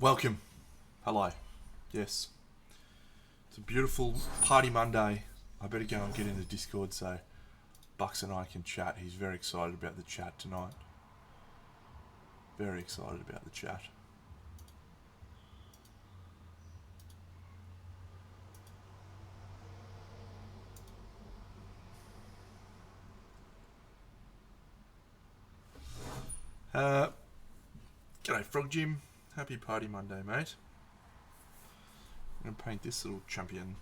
Welcome. Hello. Yes. It's a beautiful party Monday. I better go and get in the Discord so Bucks and I can chat. He's very excited about the chat tonight. Very excited about the chat. G'day Frog Jim. Happy party Monday, mate. I'm going to paint this little champion.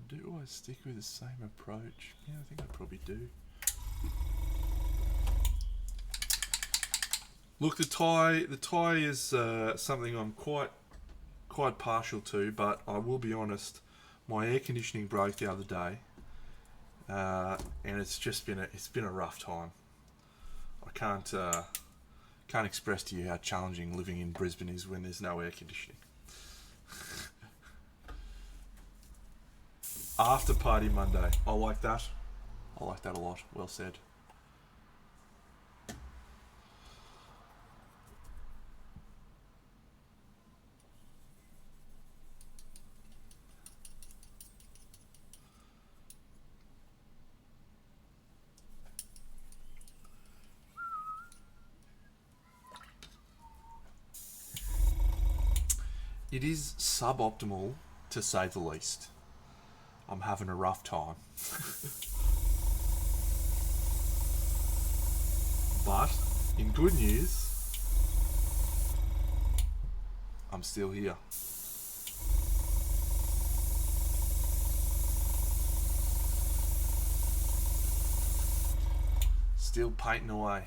Do I stick with the same approach? Yeah, I think I probably do. Look, the tie is something I'm quite partial to, but I will be honest. My air conditioning broke the other day, and it's been a rough time. I can't express to you how challenging living in Brisbane is when there's no air conditioning. After party Monday. I like that. I like that a lot. Well said. It is suboptimal, to say the least. I'm having a rough time. But, in good news, I'm still here. Still painting away.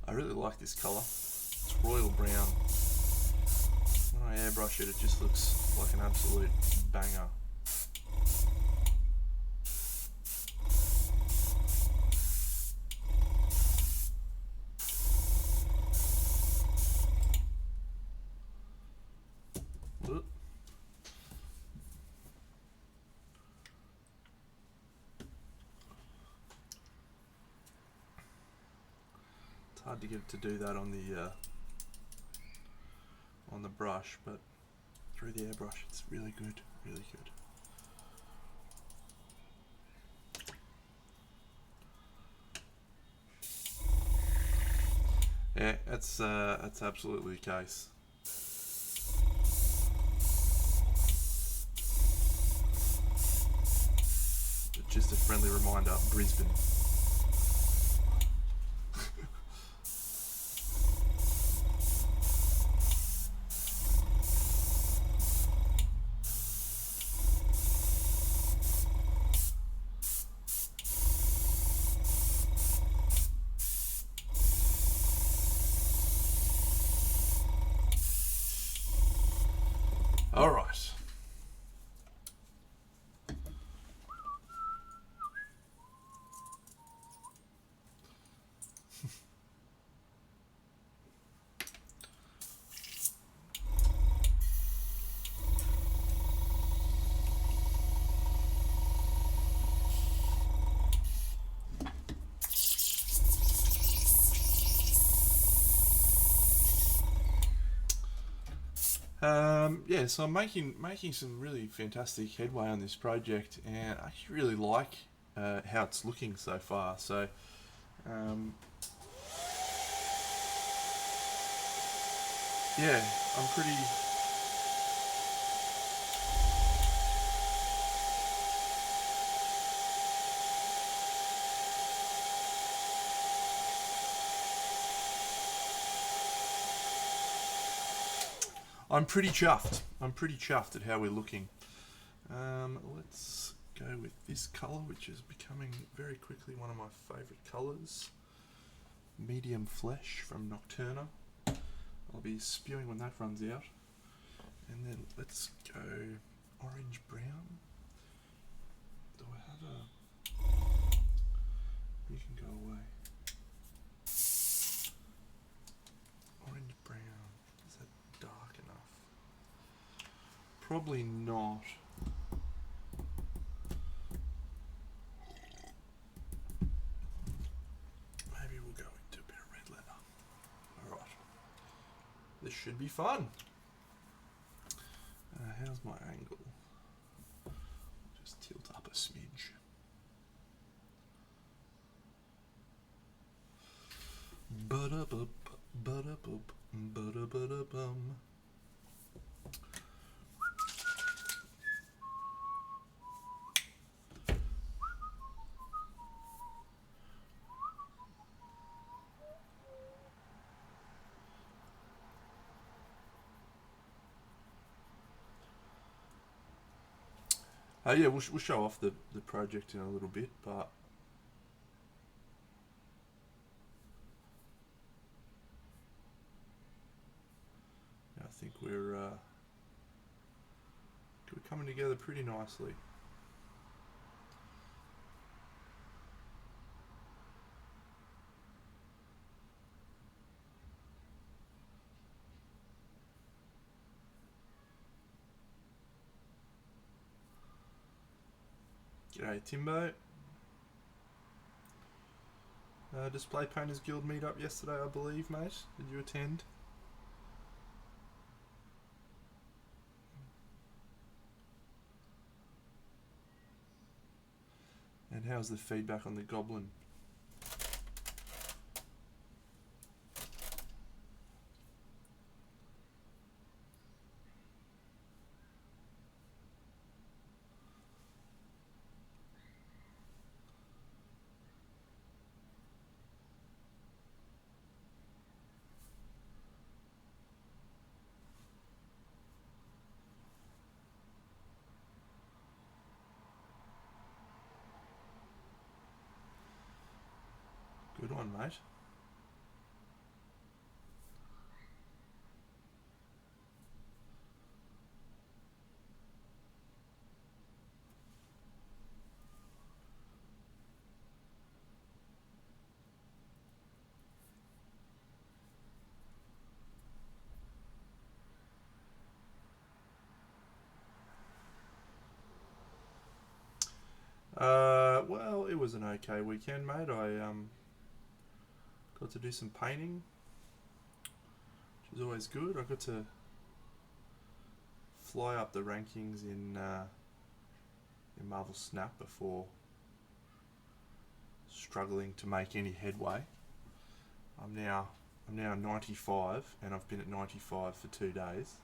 I really like this colour. It's royal brown. When I airbrush it, it just looks like an absolute banger. Hard to get it to do that on the brush, but through the airbrush it's really good, really good. Yeah, that's absolutely the case. But just a friendly reminder, Brisbane. All right. Yeah, so I'm making some really fantastic headway on this project, and I actually really like how it's looking so far. So, yeah, I'm pretty. I'm pretty chuffed. I'm pretty chuffed at how we're looking. Let's go with this colour, which is becoming very quickly one of my favourite colours. medium flesh from Nocturna. I'll be spewing when that runs out. And then let's go orange brown. Do I have a... You can go away. Orange brown. Is that dark enough? Probably not. Maybe we'll go into a bit of red leather. Alright. This should be fun. How's my angle? Just tilt up a smidge. Ba-da-bup, ba-da-bup, ba-da-ba-da-bum. Yeah, we'll show off the project in a little bit, but I think we're coming together pretty nicely. G'day Timbo. Display Painters Guild meetup yesterday, I believe, mate. Did you attend? And how's the feedback on the Goblin? Good one, mate. Well, it was an okay weekend, mate. I got to do some painting, which is always good. I got to fly up the rankings in Marvel Snap before struggling to make any headway. I'm now 95, and I've been at 95 for 2 days,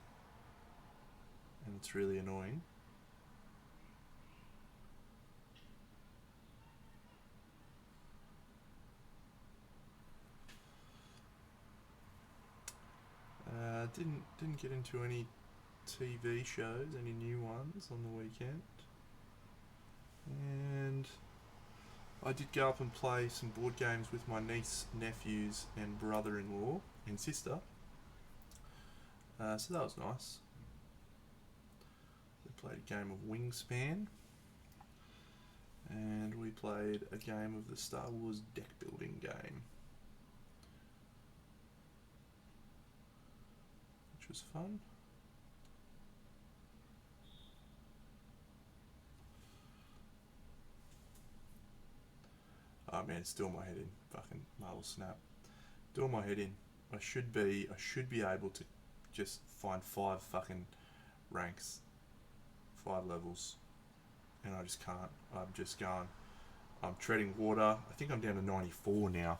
and it's really annoying. Didn't get into any TV shows, any new ones on the weekend, and I did go up and play some board games with my niece, nephews, and brother-in-law and sister. So that was nice. We played a game of Wingspan, and we played a game of the Star Wars deck building game, which was fun. Oh man, it's doing my head in. Fucking Marvel Snap. Doing my head in. I should be able to just find 5 fucking ranks, 5 levels, and I just can't. I'm just going. I'm treading water. I think I'm down to 94 now.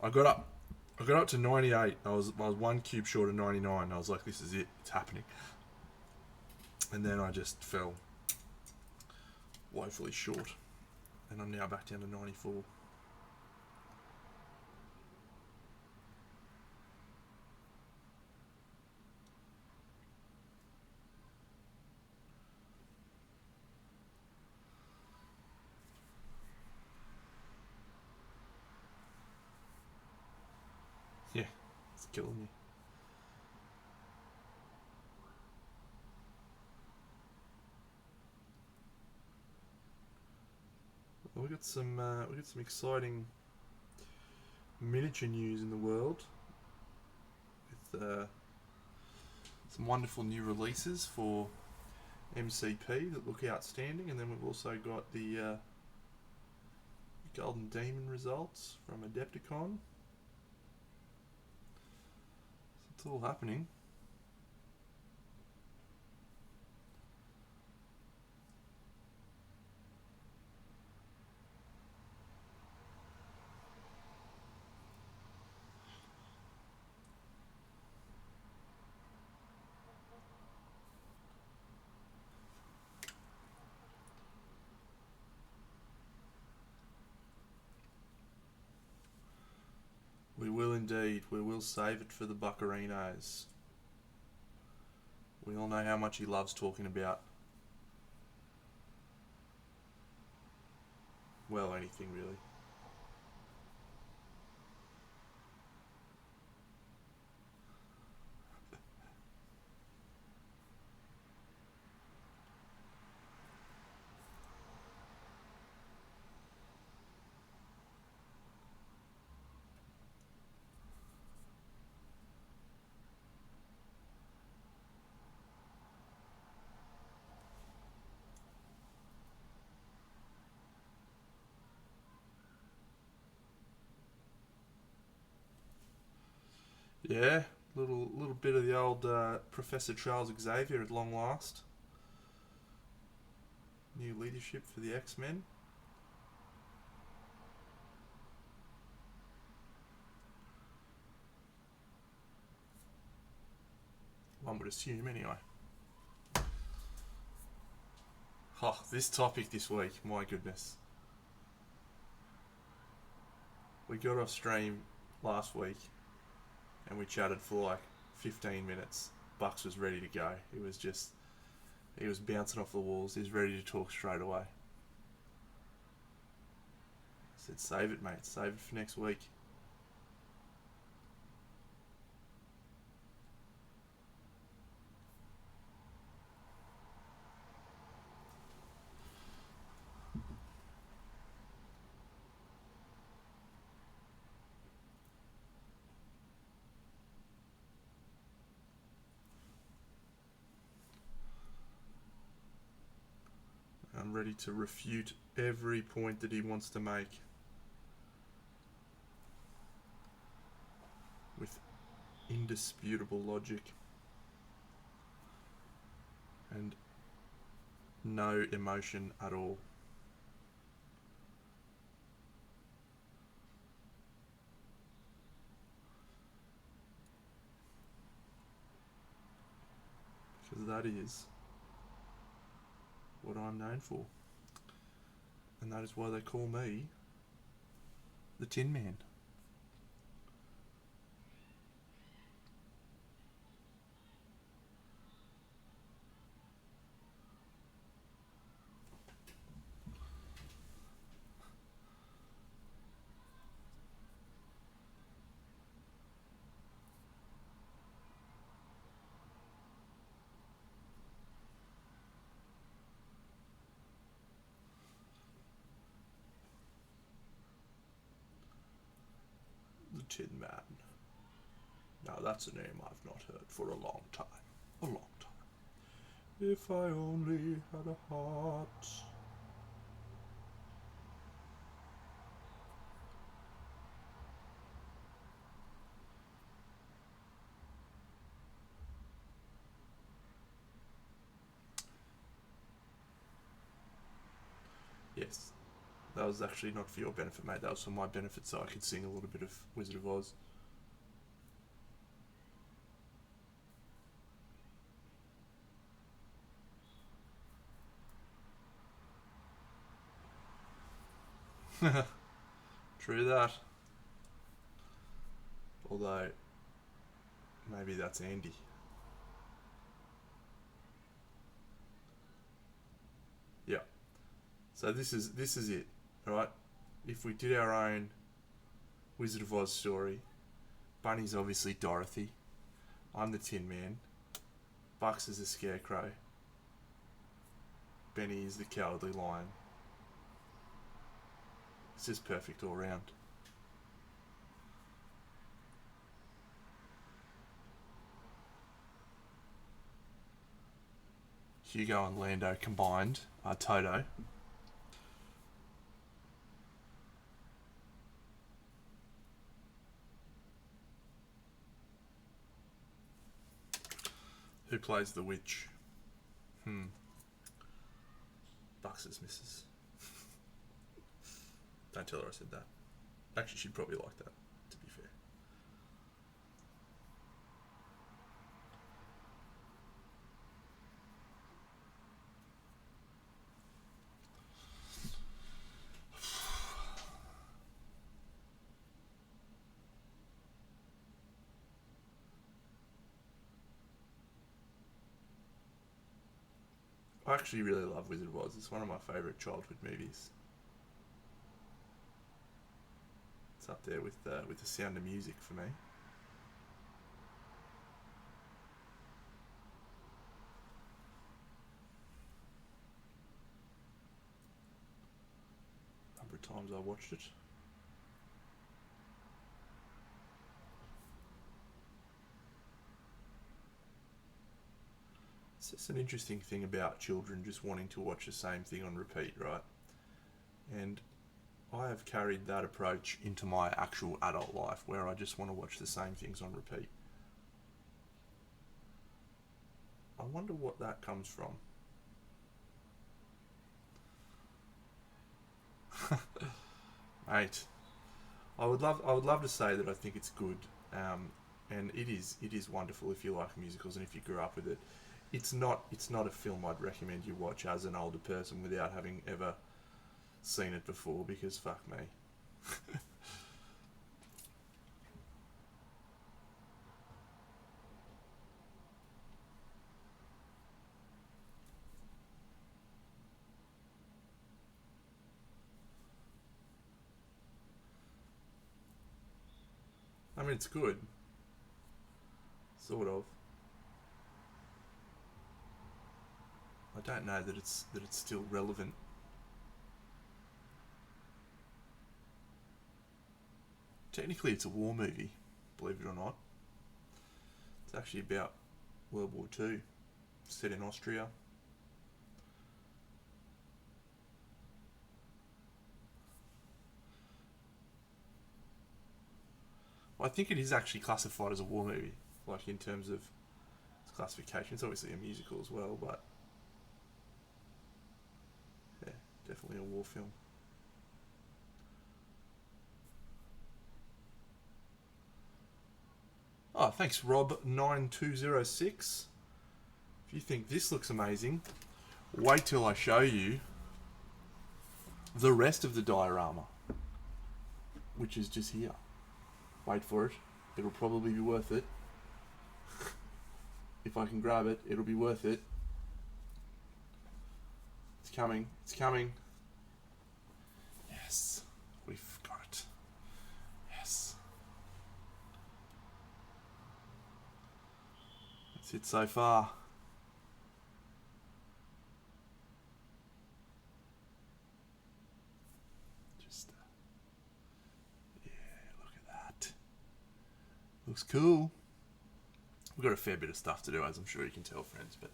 I got up to 98. I was 1 cube short of 99. I was like, this is it. It's happening. And then I just fell woefully short, and I'm now back down to 94. killing you. Well, we got some exciting miniature news in the world with some wonderful new releases for MCP that look outstanding, and then we've also got the Golden Demon results from Adepticon. So it's all happening. We will indeed. We will save it for the Buccarinos. We all know how much he loves talking about, well, anything really. Yeah, little bit of the old Professor Charles Xavier at long last. New leadership for the X-Men. One would assume, anyway. Oh, this topic this week, my goodness. We got off stream last week and we chatted for like 15 minutes. Bucks was ready to go. He was bouncing off the walls. He was ready to talk straight away. I said, save it, mate. Save it for next week. I'm ready to refute every point that he wants to make with indisputable logic and no emotion at all. Because that is what I'm known for. And that is why they call me the Tin Man. The Tin Man. Now that's a name I've not heard for a long time. A long time. If I only had a heart. Yes. That was actually not for your benefit, mate. That was for my benefit so I could sing a little bit of Wizard of Oz. True that. Although, maybe that's Andy. Yeah. So this is it, right? If we did our own Wizard of Oz story, Bunny's obviously Dorothy. I'm the Tin Man. Bucks is the Scarecrow. Benny is the Cowardly Lion. It's just perfect all round. Hugo and Lando combined are Toto. Who plays the witch? Bucks' missus. Don't tell her I said that. Actually, she'd probably like that, to be fair. I actually really love Wizard of Oz. It's one of my favourite childhood movies. It's up there with the Sound of Music for me. Number of times I watched it. It's just an interesting thing about children just wanting to watch the same thing on repeat, right? And I have carried that approach into my actual adult life where I just want to watch the same things on repeat. I wonder what that comes from. Mate, I would love to say that I think it's good, and it is wonderful if you like musicals and if you grew up with it. It's not a film I'd recommend you watch as an older person without having ever seen it before, because fuck me. I mean, it's good, sort of. I don't know that it's still relevant. Technically, it's a war movie, believe it or not. It's actually about World War Two, set in Austria. Well, I think it is actually classified as a war movie, like in terms of its classification. It's obviously a musical as well, but yeah, definitely a war film. Oh, thanks, Rob9206. If you think this looks amazing, wait till I show you the rest of the diorama, which is just here. Wait for it. It'll probably be worth it. If I can grab it, it'll be worth it. It's coming. It's coming. Yes. We've got it. Yes. That's it so far. Just, yeah, look at that. Looks cool. We've got a fair bit of stuff to do, as I'm sure you can tell, friends, but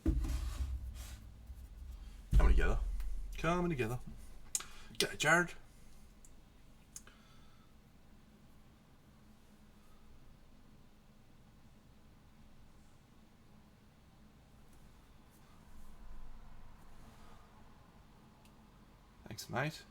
coming together. Coming together. G'day, Jared. Thanks, mate.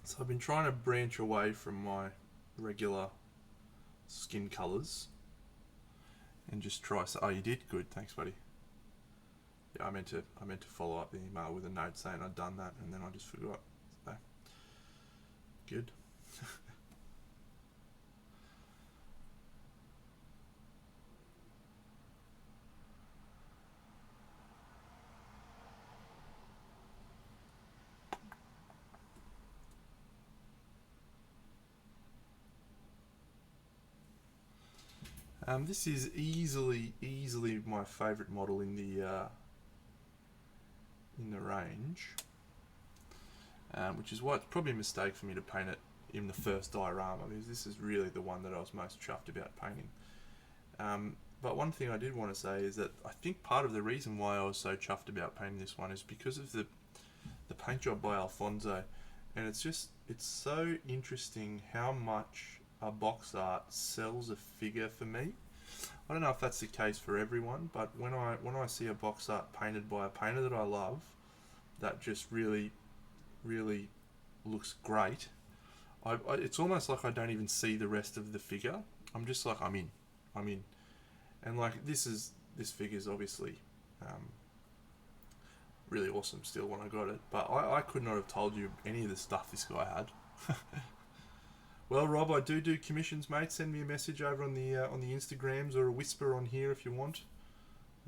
So I've been trying to branch away from my regular skin colours and just try. Oh, you did? Good, thanks, buddy. Yeah, I meant to follow up the email with a note saying I'd done that, and then I just forgot. So, good. This is easily my favourite model in the range, which is why it's probably a mistake for me to paint it in the first diorama, because this is really the one that I was most chuffed about painting. But one thing I did want to say is that I think part of the reason why I was so chuffed about painting this one is because of the paint job by Alfonso, and it's so interesting how much a box art sells a figure for me. I don't know if that's the case for everyone, but when I see a box art painted by a painter that I love, that just really looks great, it's almost like I don't even see the rest of the figure. I'm just like, I'm in, and like this figure's obviously really awesome still when I got it, but I could not have told you any of the stuff this guy had. Well, Rob, I do commissions, mate. Send me a message over on the Instagrams, or a whisper on here if you want.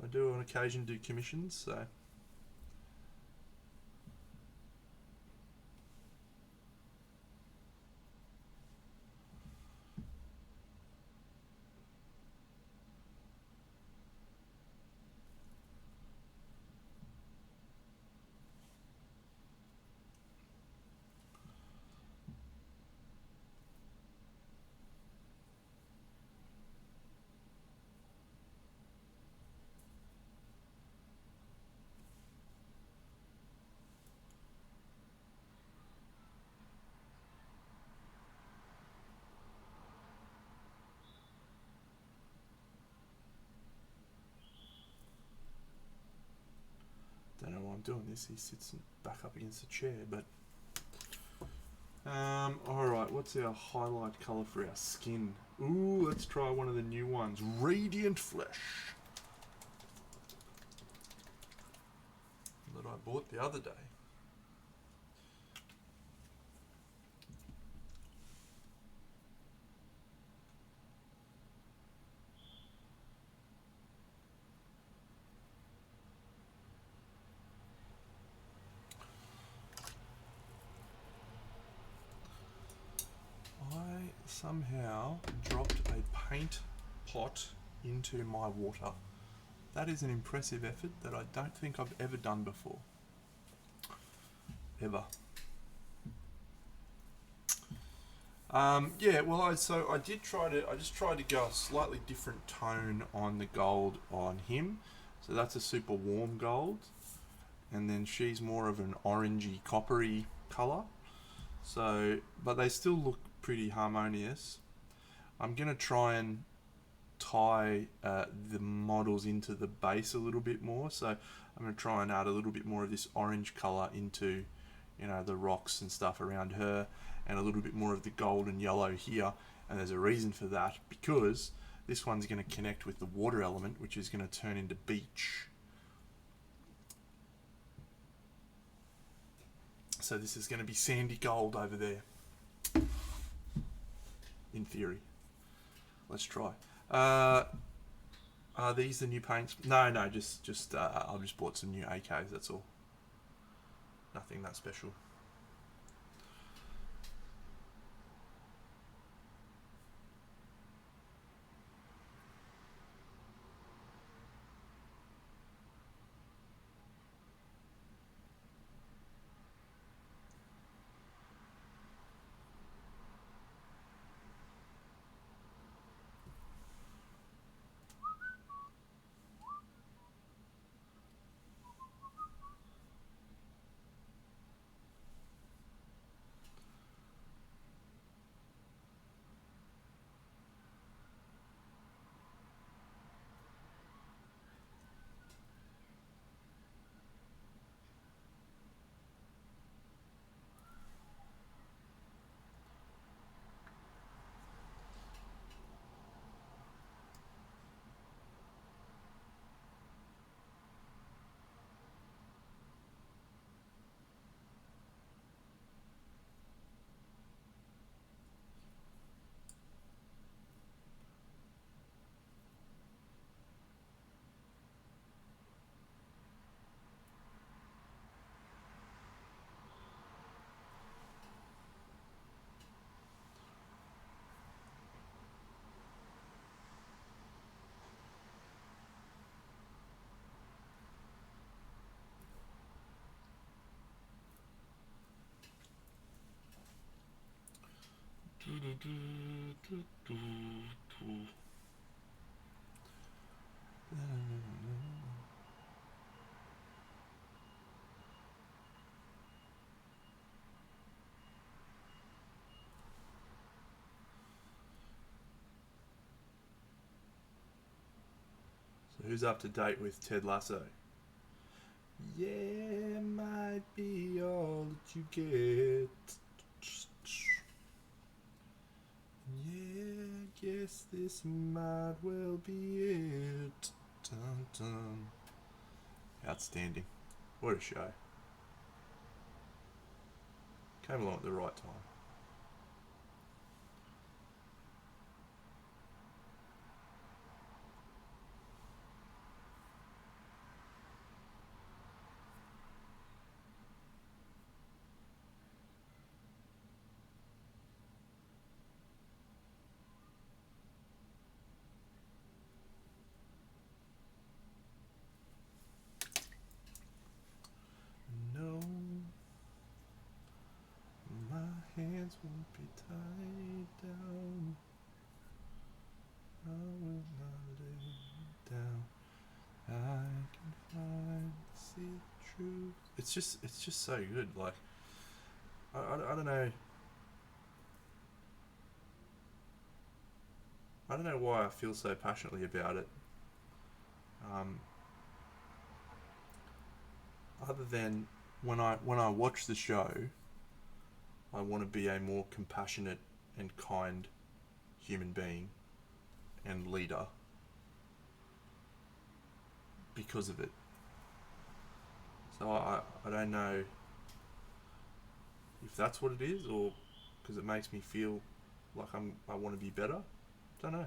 I do on occasion do commissions, so. Don't know why I'm doing this. He sits back up against the chair, but alright, what's our highlight colour for our skin? Ooh, let's try one of the new ones. Radiant Flesh. That I bought the other day. I somehow dropped a paint pot into my water. That is an impressive effort that I don't think I've ever done before. Ever. Yeah, well, I just tried to go a slightly different tone on the gold on him. So that's a super warm gold, and then she's more of an orangey, coppery colour. So, but they still look pretty harmonious. I'm gonna try and tie the models into the base a little bit more. So I'm gonna try and add a little bit more of this orange colour into, the rocks and stuff around her, and a little bit more of the gold and yellow here. And there's a reason for that, because this one's going to connect with the water element, which is going to turn into beach. So this is going to be sandy gold over there, in theory. Let's try. Are these the new paints? No, I just bought some new AKs, that's all. Nothing that special. So who's up to date with Ted Lasso? Yeah, might be all that you get. Yeah, guess this might well be it. Dun, dun. Outstanding. What a show. Came along at the right time. No, my hands won't be tied down. I will not lay down. I can find, see the truth. It's just so good. Like, I don't know. I don't know why I feel so passionately about it. Um, Other than when I watch the show, I want to be a more compassionate and kind human being and leader because of it. So I don't know if that's what it is or because it makes me feel like I want to be better. Don't know.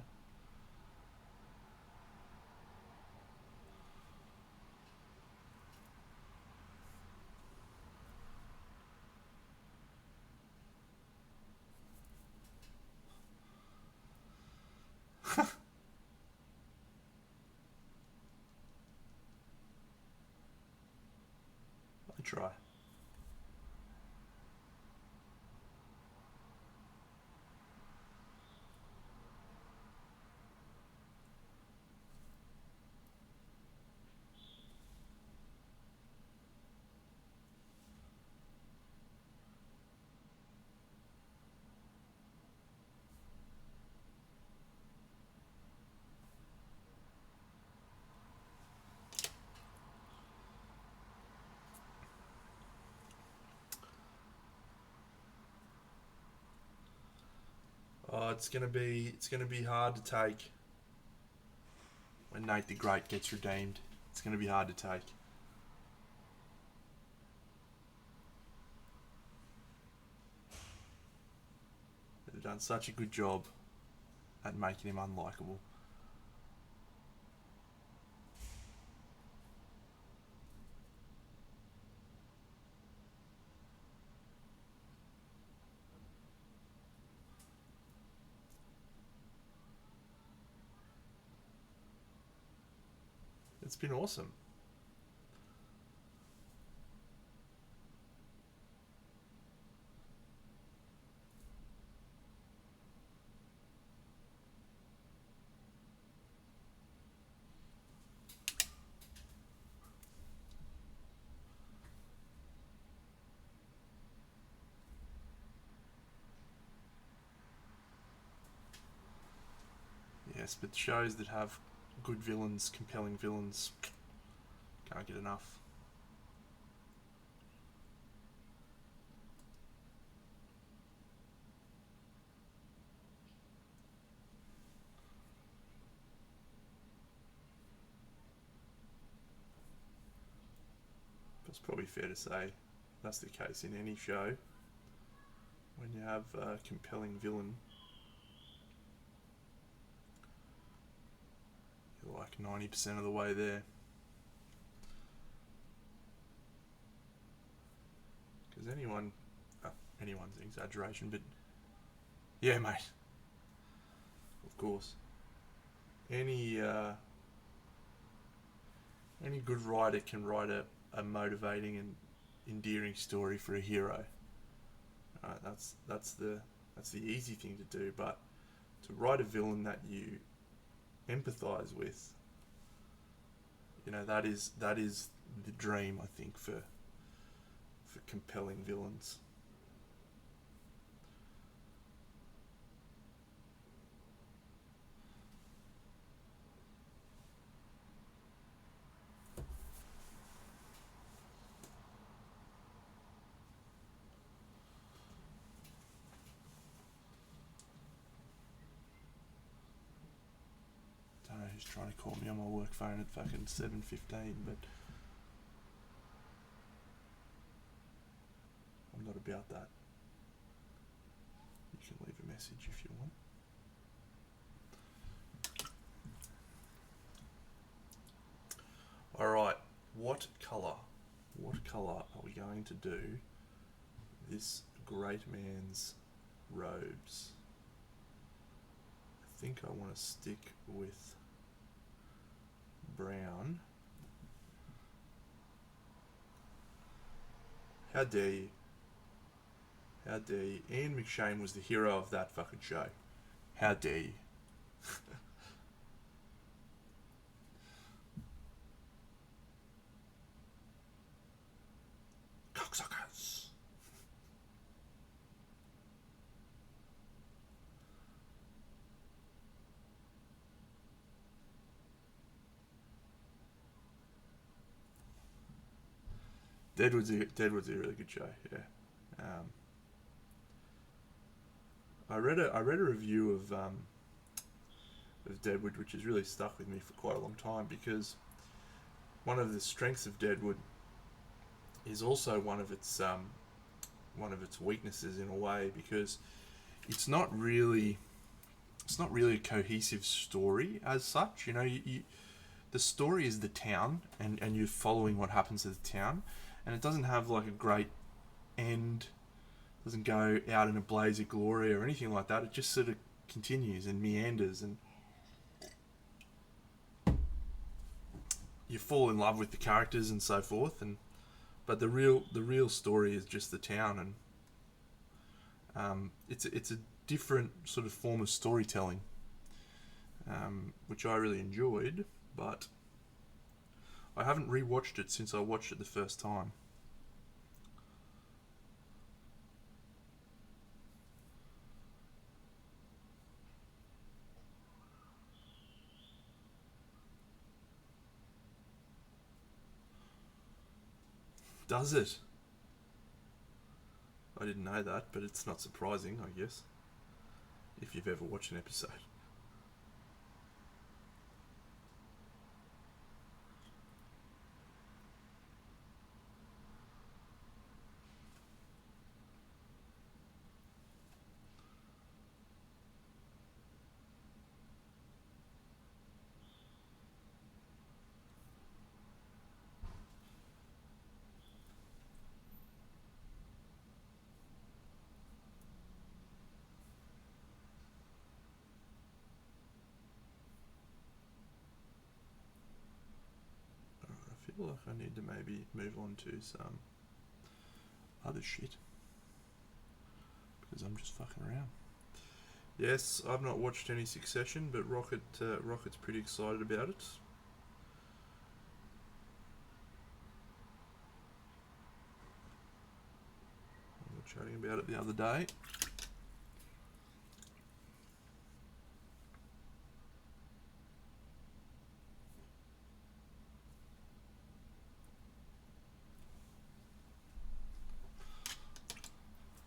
I try. Oh, it's gonna be hard to take when Nate the Great gets redeemed. It's gonna be hard to take. They've done such a good job at making him unlikable. It's been awesome. Yes, but shows that have good villains, compelling villains, can't get enough. It's probably fair to say that's the case in any show. When you have a compelling villain, you're like 90% of the way there. Because anyone's an exaggeration, but yeah, mate, of course. Any uh, any good writer can write a motivating and endearing story for a hero. That's That's the easy thing to do, but to write a villain that you empathize with, you know, that is the dream, I think, for compelling villains. Don't know who's trying to call me on my work phone at fucking 7:15, but I'm not about that. You can leave a message if you want. Alright, what colour are we going to do this great man's robes? I think I want to stick with brown. How dare you? How dare you? Ian McShane was the hero of that fucking show. How dare you? Cocksuckers. Deadwood's a really good show. Yeah. I read a review of Deadwood, which has really stuck with me for quite a long time, because one of the strengths of Deadwood is also one of its weaknesses in a way, because it's not really a cohesive story as such. You know, the story is the town, and you're following what happens to the town, and it doesn't have like a great end. Doesn't go out in a blaze of glory or anything like that. It just sort of continues and meanders, and you fall in love with the characters and so forth. But the real story is just the town, and it's a different sort of form of storytelling, which I really enjoyed. But I haven't rewatched it since I watched it the first time. Does it? I didn't know that, but it's not surprising, I guess, if you've ever watched an episode. I feel like I need to maybe move on to some other shit, because I'm just fucking around. Yes, I've not watched any Succession, but Rocket's pretty excited about it. We were chatting about it the other day.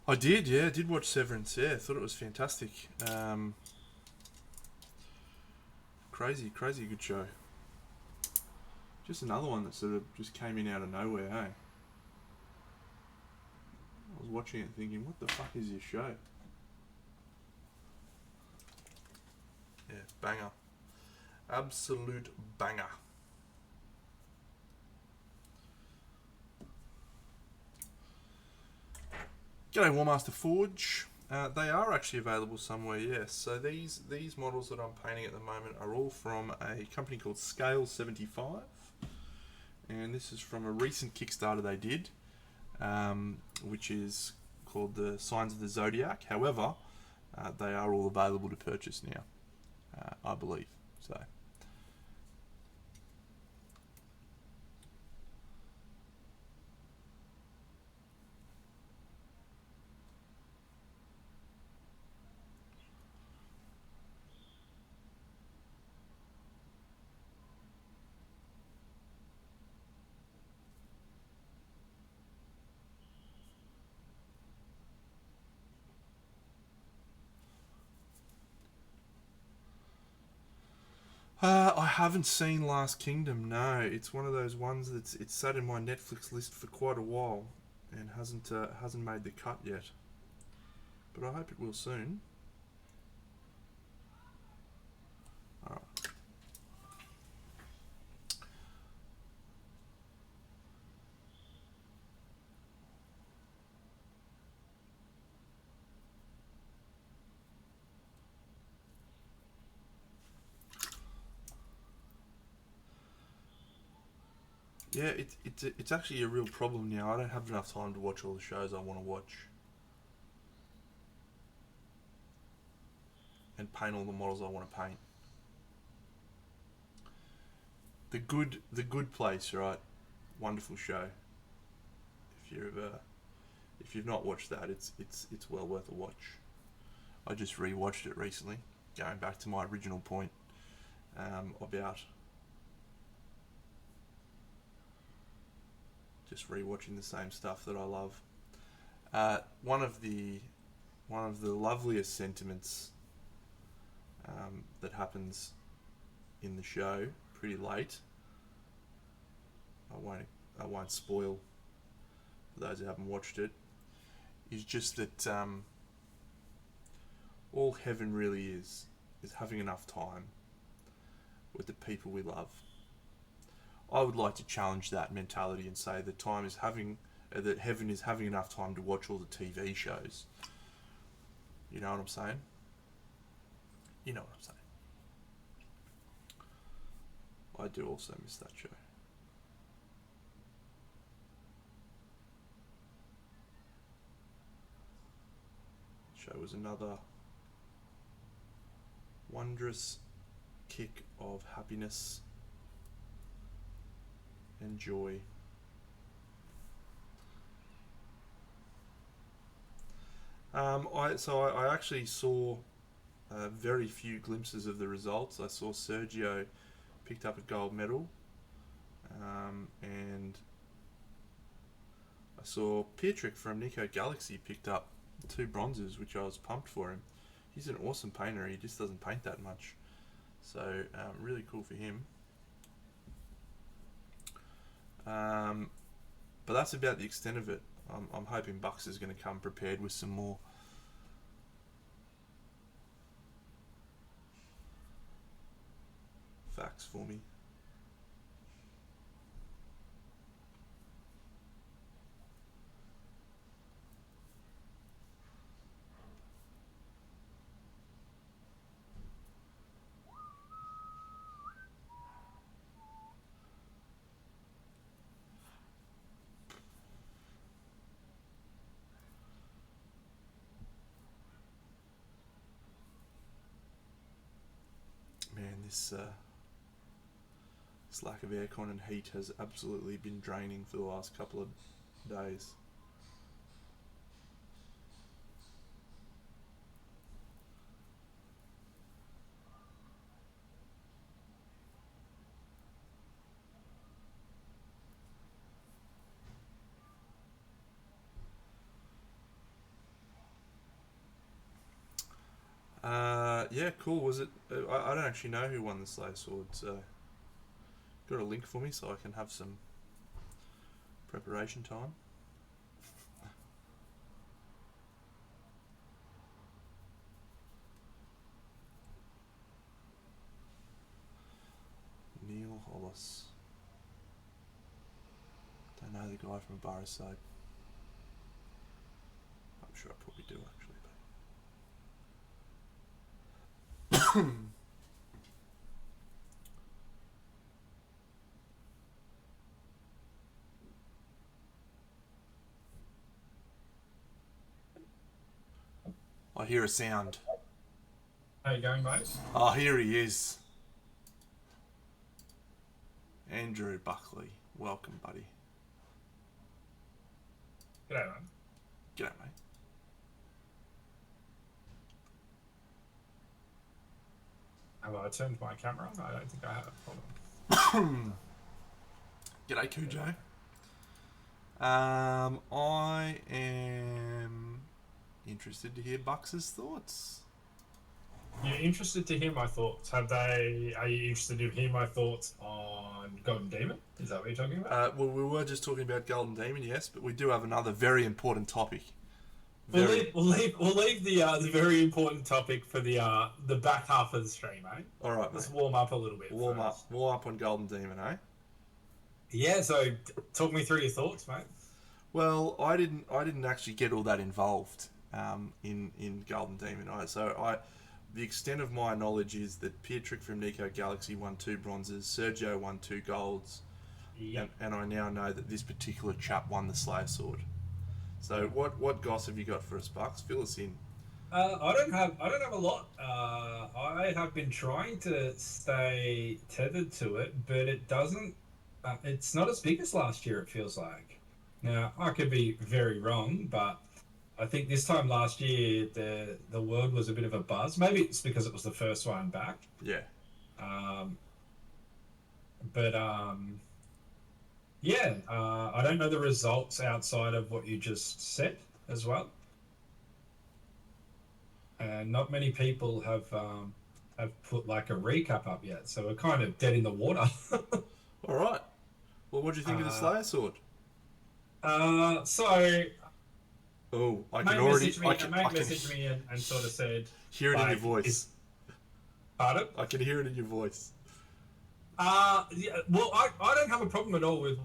I did, yeah. I did watch Severance, yeah. I thought it was fantastic. Crazy good show. Just another one that sort of just came in out of nowhere, hey? I was watching it thinking, what the fuck is this show? Yeah, banger. Absolute banger. G'day Warmaster Forge. They are actually available somewhere, yes. So these models that I'm painting at the moment are all from a company called Scale 75. And this is from a recent Kickstarter they did, which is called the Signs of the Zodiac. However, They are all available to purchase now, I believe. So. I haven't seen Last Kingdom. No, it's one of those ones that's it's sat in my Netflix list for quite a while, and hasn't made the cut yet. But I hope it will soon. All right. Yeah, it's actually a real problem now. I don't have enough time to watch all the shows I want to watch and paint all the models I want to paint. The Good Place, right? Wonderful show. If you've not watched that, it's well worth a watch. I just rewatched it recently, going back to my original point about just rewatching the same stuff that I love. One of the loveliest sentiments that happens in the show pretty late. I won't spoil for those who haven't watched it. Is just that all heaven really is having enough time with the people we love. I would like to challenge that mentality and say that that heaven is having enough time to watch all the TV shows. You know what I'm saying? You know what I'm saying. I do also miss that show. Show was another wondrous kick of happiness and joy. I actually saw very few glimpses of the results. I saw Sergio picked up a gold medal, and I saw Pietrek from Nico Galaxy picked up 2 bronzes, which I was pumped for him. He's an awesome painter. He just doesn't paint that much, so really cool for him. But that's about the extent of it. I'm hoping Bucks is going to come prepared with some more facts for me. Man, this lack of aircon and heat has absolutely been draining for the last couple of days. Yeah, cool. Was it? I don't actually know who won the Slay Swords. Got a link for me so I can have some preparation time. Neil Hollis. Don't know the guy from Baraside. I'm sure I probably do actually. But I hear a sound. How you going, mate? Oh, here he is. Andrew Buckley. Welcome, buddy. G'day, man. G'day, mate. Have I turned my camera on? I don't think I have. Hold on. G'day, Cujo. I am interested to hear Bucks's thoughts. You're interested to hear my thoughts. Are you interested to hear my thoughts on Golden Demon? Is that what you're talking about? Well, we were just talking about Golden Demon, yes, but we do have another very important topic. We'll leave the very important topic for the back half of the stream, eh? All right, Let's mate. warm up a little bit. Warm first. up on Golden Demon, eh? Yeah. So talk me through your thoughts, mate. Well, I didn't actually get all that involved in Golden Demon. The extent of my knowledge is that Pietrick from Nico Galaxy won 2 bronzes, Sergio won 2 golds, Yep. and I now know that this particular chap won the Slayer Sword. So what goss have you got for us, Bucks? Fill us in. I don't have a lot. I have been trying to stay tethered to it, but it doesn't. It's not as big as last year. It feels like. Now I could be very wrong, but I think this time last year the world was a bit of a buzz. Maybe it's because it was the first one back. Yeah. But yeah. I don't know the results outside of what you just said as well. And not many people have put like a recap up yet, so we're kind of dead in the water. All right. Well, what do you think of the Slayer Sword? So Oh, I mate can already. messaged me and sort of said, hear it in like, your voice. pardon? I can hear it in your voice. Yeah, well, I don't have a problem at all with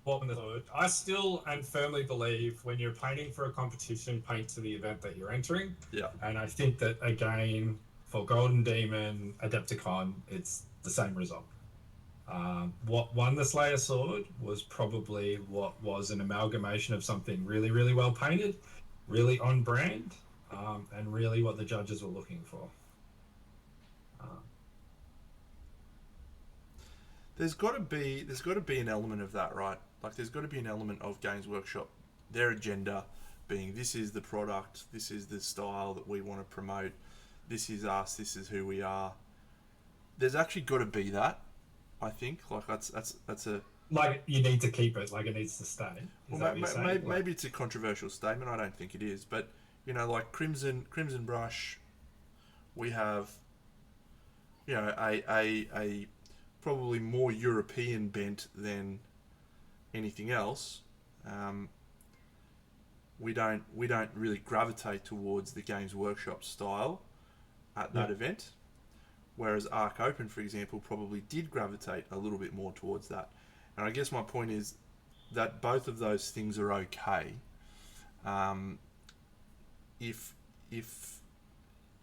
what in the sword. I still and firmly believe when you're painting for a competition, paint to the event that you're entering. Yeah. And I think that again for Golden Demon, Adepticon, it's the same result. What won the Slayer Sword was probably what was an amalgamation of something really, really well painted, really on brand, and really what the judges were looking for. There's got to be an element of that, right? Like, there's got to be an element of Games Workshop, their agenda being, this is the product, this is the style that we want to promote, this is us, this is who we are. There's actually got to be that, I think. Like, that's a... Like, you need to keep it, like it needs to stay. Maybe it's a controversial statement. I don't think it is, but you know, like Crimson Brush, we have, you know, a probably more European bent than anything else. We don't really gravitate towards the Games Workshop style at that event, whereas Arc Open, for example, probably did gravitate a little bit more towards that. And I guess my point is that both of those things are okay, if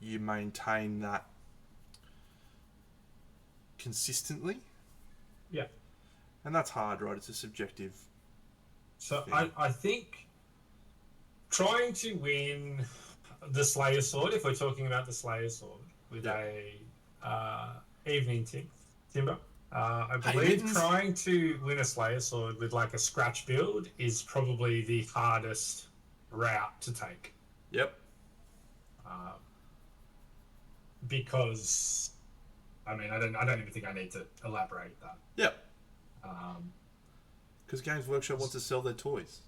you maintain that consistently. Yeah. And that's hard, right? It's a subjective So thing. I think trying to win the Slayer Sword, if we're talking about the Slayer Sword, with a evening timber, I believe trying to win a Slayer Sword with like a scratch build is probably the hardest route to take. Yep. Because, I mean, I don't even think I need to elaborate that. Yep. Because Games Workshop wants to sell their toys.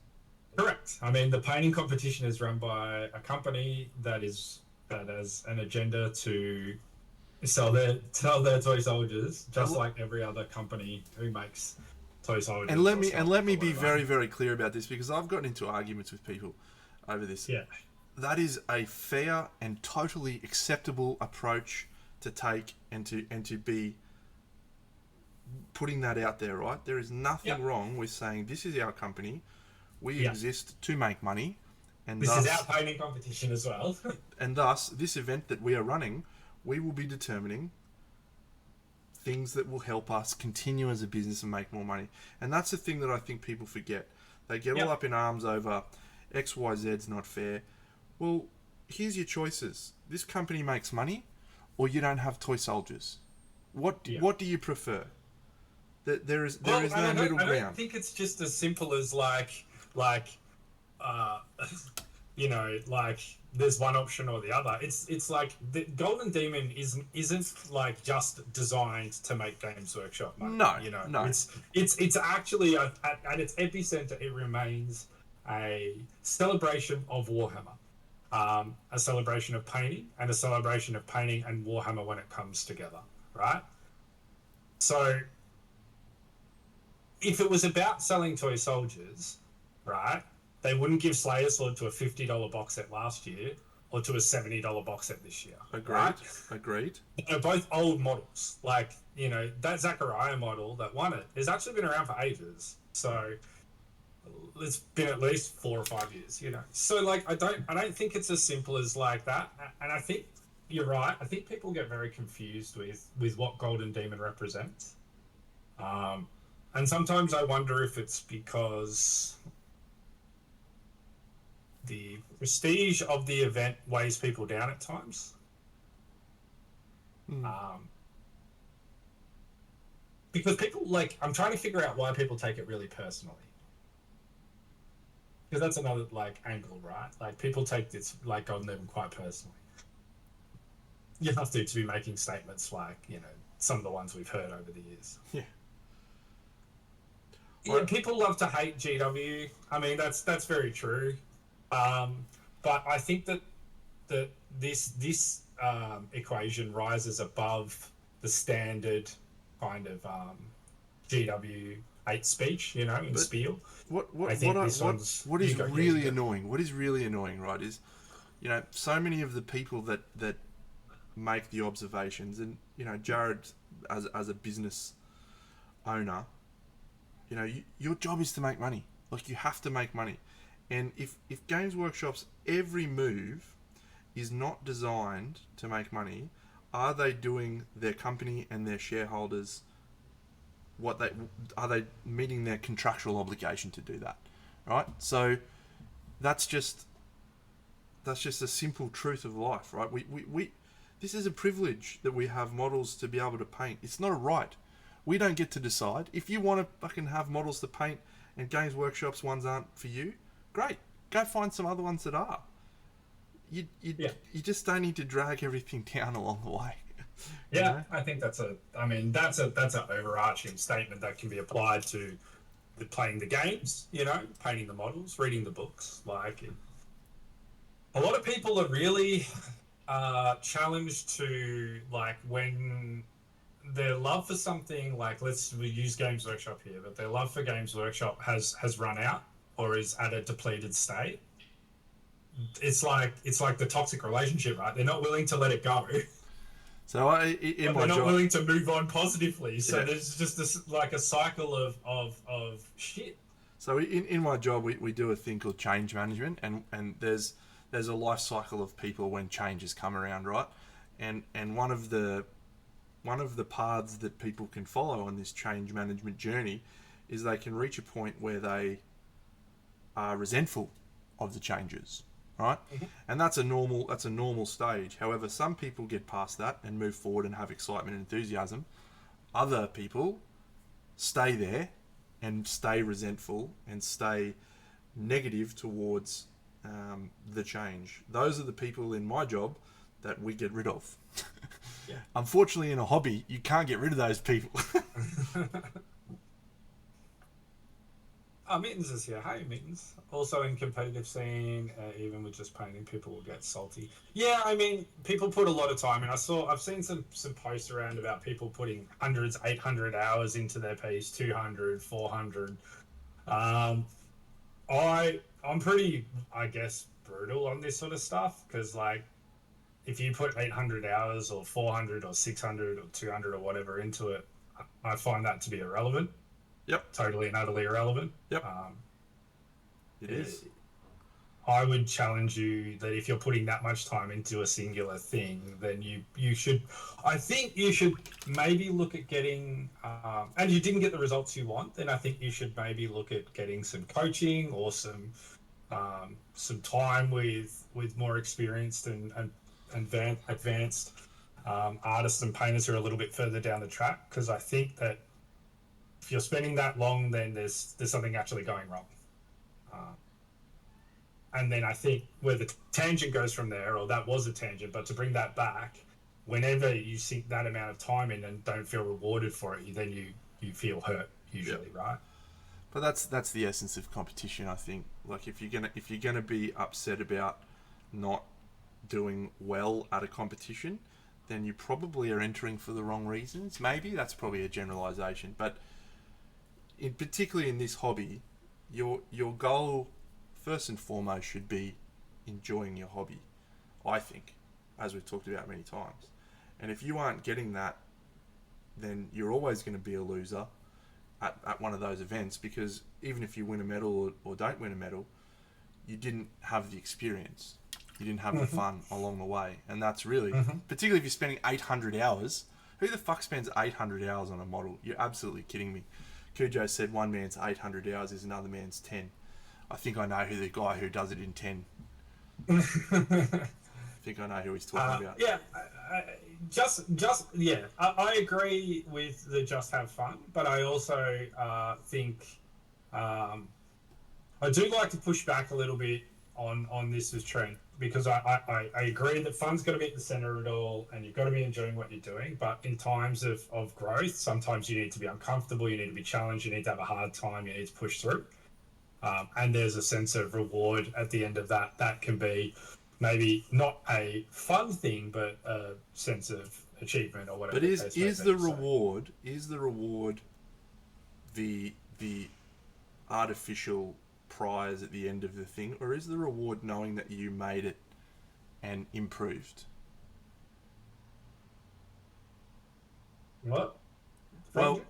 Correct. I mean, the painting competition is run by a company that has an agenda to sell their toy soldiers, just like every other company who makes toy soldiers. And let me be very, very clear about this, because I've gotten into arguments with people over this. Yeah. That is a fair and totally acceptable approach to take, and to be putting that out there, right? There is nothing wrong with saying, this is our company, we exist to make money, and this is our painting competition as well. And thus, this event that we are running, we will be determining things that will help us continue as a business and make more money. And that's the thing that I think people forget. They get all up in arms over XYZ's not fair. Well, here's your choices. This company makes money, or you don't have toy soldiers. What do you prefer? There is no middle I don't ground. think it's just as simple as uh, like there's one option or the other. It's like the Golden Demon isn't like just designed to make Games Workshop money. No, you know, no. it's actually at its epicenter. It remains a celebration of Warhammer, a celebration of painting, and a celebration of painting and Warhammer when it comes together, right? So, if it was about selling toy soldiers, right, they wouldn't give Slayer Sword to a $50 box set last year or to a $70 box set this year. Agreed. Right? Agreed. They're both old models. Like, that Zachariah model that won it has actually been around for ages. So it's been at least 4 or 5 years, So like I don't think it's as simple as like that. And I think you're right. I think people get very confused with what Golden Demon represents. And sometimes I wonder if it's because the prestige of the event weighs people down at times. Because people, like, I'm trying to figure out why people take it really personally. Because that's another, like, angle, right? Like, people take this, like, Golden Demon quite personally. You have to be making statements like, some of the ones we've heard over the years. Yeah. Yeah, people love to hate GW. I mean, that's very true. But I think that this equation rises above the standard kind of GW 8 speech, and spiel. What is really annoying? What is really annoying, right? Is so many of the people that make the observations, and Jared as a business owner, your job is to make money. Like, you have to make money. And if Games Workshop's every move is not designed to make money, are they doing their company and their shareholders are they meeting their contractual obligation to do that? Right? So that's just a simple truth of life, right? We this is a privilege that we have models to be able to paint. It's not a right. We don't get to decide. If you want to fucking have models to paint and Games Workshop's ones aren't for you, great. Go find some other ones that are. You just don't need to drag everything down along the way. Yeah, I think that's an overarching statement that can be applied to playing the games, painting the models, reading the books. Like, a lot of people are really challenged to, like, when their love for something, like, we use Games Workshop here, but their love for Games Workshop has run out or is at a depleted state. It's like the toxic relationship, right? They're not willing to let it go. So they're not willing to move on positively. So there's just this, like, a cycle of shit. So in my job, we do a thing called change management, and there's a life cycle of people when changes come around, right? And one of the paths that people can follow on this change management journey is they can reach a point where they are resentful of the changes, right? Mm-hmm. And that's a normal stage. However, some people get past that and move forward and have excitement and enthusiasm. Other people stay there and stay resentful and stay negative towards the change. Those are the people in my job that we get rid of. Yeah. Unfortunately, in a hobby, you can't get rid of those people. Mittens is here. Hey, Mittens. Also in competitive scene, even with just painting, people will get salty. Yeah, I mean, people put a lot of time in. I've seen some posts around about people putting hundreds, 800 hours into their piece, 200, 400. I'm pretty, I guess, brutal on this sort of stuff, because, like, if you put 800 hours or 400 or 600 or 200 or whatever into it, I find that to be irrelevant. Yep. Totally and utterly irrelevant. Yep. It is. I would challenge you that if you're putting that much time into a singular thing, then you should, I think you should maybe look at getting, and you didn't get the results you want, then I think you should maybe look at getting some coaching or some some time with more experienced and advanced artists and painters who are a little bit further down the track, because I think that if you're spending that long, then there's something actually going wrong. And then I think where the tangent goes from there, or that was a tangent, but to bring that back, whenever you sink that amount of time in and don't feel rewarded for it, then you feel hurt usually, right? But that's the essence of competition, I think. Like if you're gonna be upset about not doing well at a competition, then you probably are entering for the wrong reasons. Maybe that's probably a generalization, but particularly in this hobby, your goal first and foremost should be enjoying your hobby. I think, as we've talked about many times, and if you aren't getting that, then you're always going to be a loser at one of those events, because even if you win a medal or don't win a medal, you didn't have the experience. You didn't have the fun along the way. And that's really, particularly if you're spending 800 hours. Who the fuck spends 800 hours on a model? You're absolutely kidding me. Cujo said one man's 800 hours is another man's 10. I think I know who the guy who does it in 10. I think I know who he's talking about. Yeah, I agree with the just have fun, but I also think I do like to push back a little bit on this with Trent, because I agree that fun's got to be at the center of it all, and you've got to be enjoying what you're doing. But in times of growth, sometimes you need to be uncomfortable, you need to be challenged, you need to have a hard time, you need to push through. And there's a sense of reward at the end of that. That can be maybe not a fun thing, but a sense of achievement or whatever. But is the reward the artificial prize at the end of the thing, or is the reward knowing that you made it and improved? What? Well,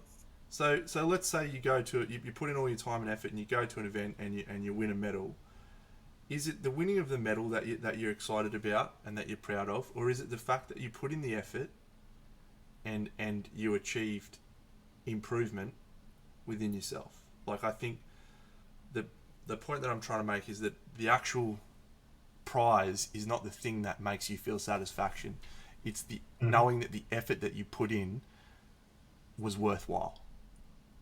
so let's say you go to it, you put in all your time and effort, and you go to an event and you win a medal. Is it the winning of the medal that you're excited about and that you're proud of, or is it the fact that you put in the effort and you achieved improvement within yourself? Like, I think the point that I'm trying to make is that the actual prize is not the thing that makes you feel satisfaction. It's the knowing that the effort that you put in was worthwhile.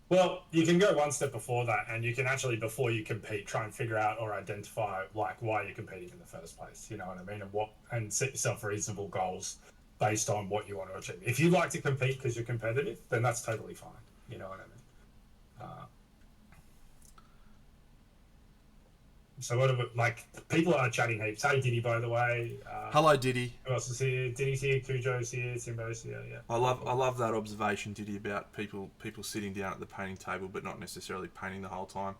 Well, you can go one step before that, and you can actually, before you compete, try and figure out or identify like why you're competing in the first place. You know what I mean? And set yourself reasonable goals based on what you want to achieve. If you like to compete because you're competitive, then that's totally fine. You know what I mean? So what about, like, people are chatting heaps. Hey, Diddy, by the way. Hello, Diddy. Who else is here? Diddy's here, Cujo's here, Simbo's here. Yeah. I love that observation, Diddy, about people sitting down at the painting table but not necessarily painting the whole time.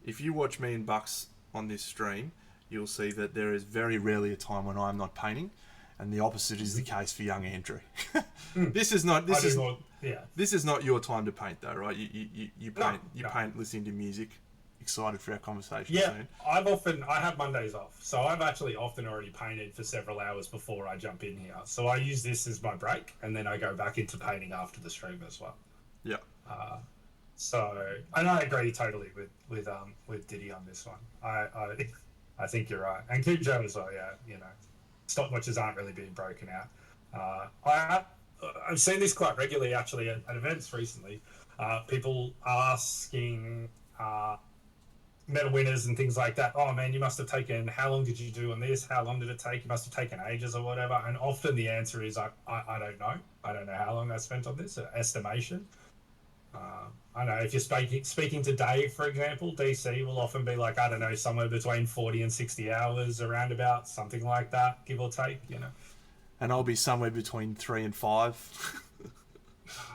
If you watch me and Bucks on this stream, you'll see that there is very rarely a time when I'm not painting, and the opposite is the case for young Andrew. This is not your time to paint, though, right? You paint listening to music. Excited for our conversation soon. I have Mondays off, so I've actually often already painted for several hours before I jump in here. So I use this as my break, and then I go back into painting after the stream as well. Yeah. And I agree totally with Diddy on this one. I think you're right, and Cujo as well. Yeah, you know, stopwatches aren't really being broken out. I've seen this quite regularly actually at events recently. People asking medal winners and things like that, oh man, you must have taken, how long did you do on this, how long did it take, you must have taken ages or whatever. And often the answer is I don't know. I don't know how long I spent on this, estimation. I know if you're speaking to Dave, for example, DC will often be like, I don't know, somewhere between 40 and 60 hours, around about, something like that, give or take, you know. And I'll be somewhere between 3 and 5.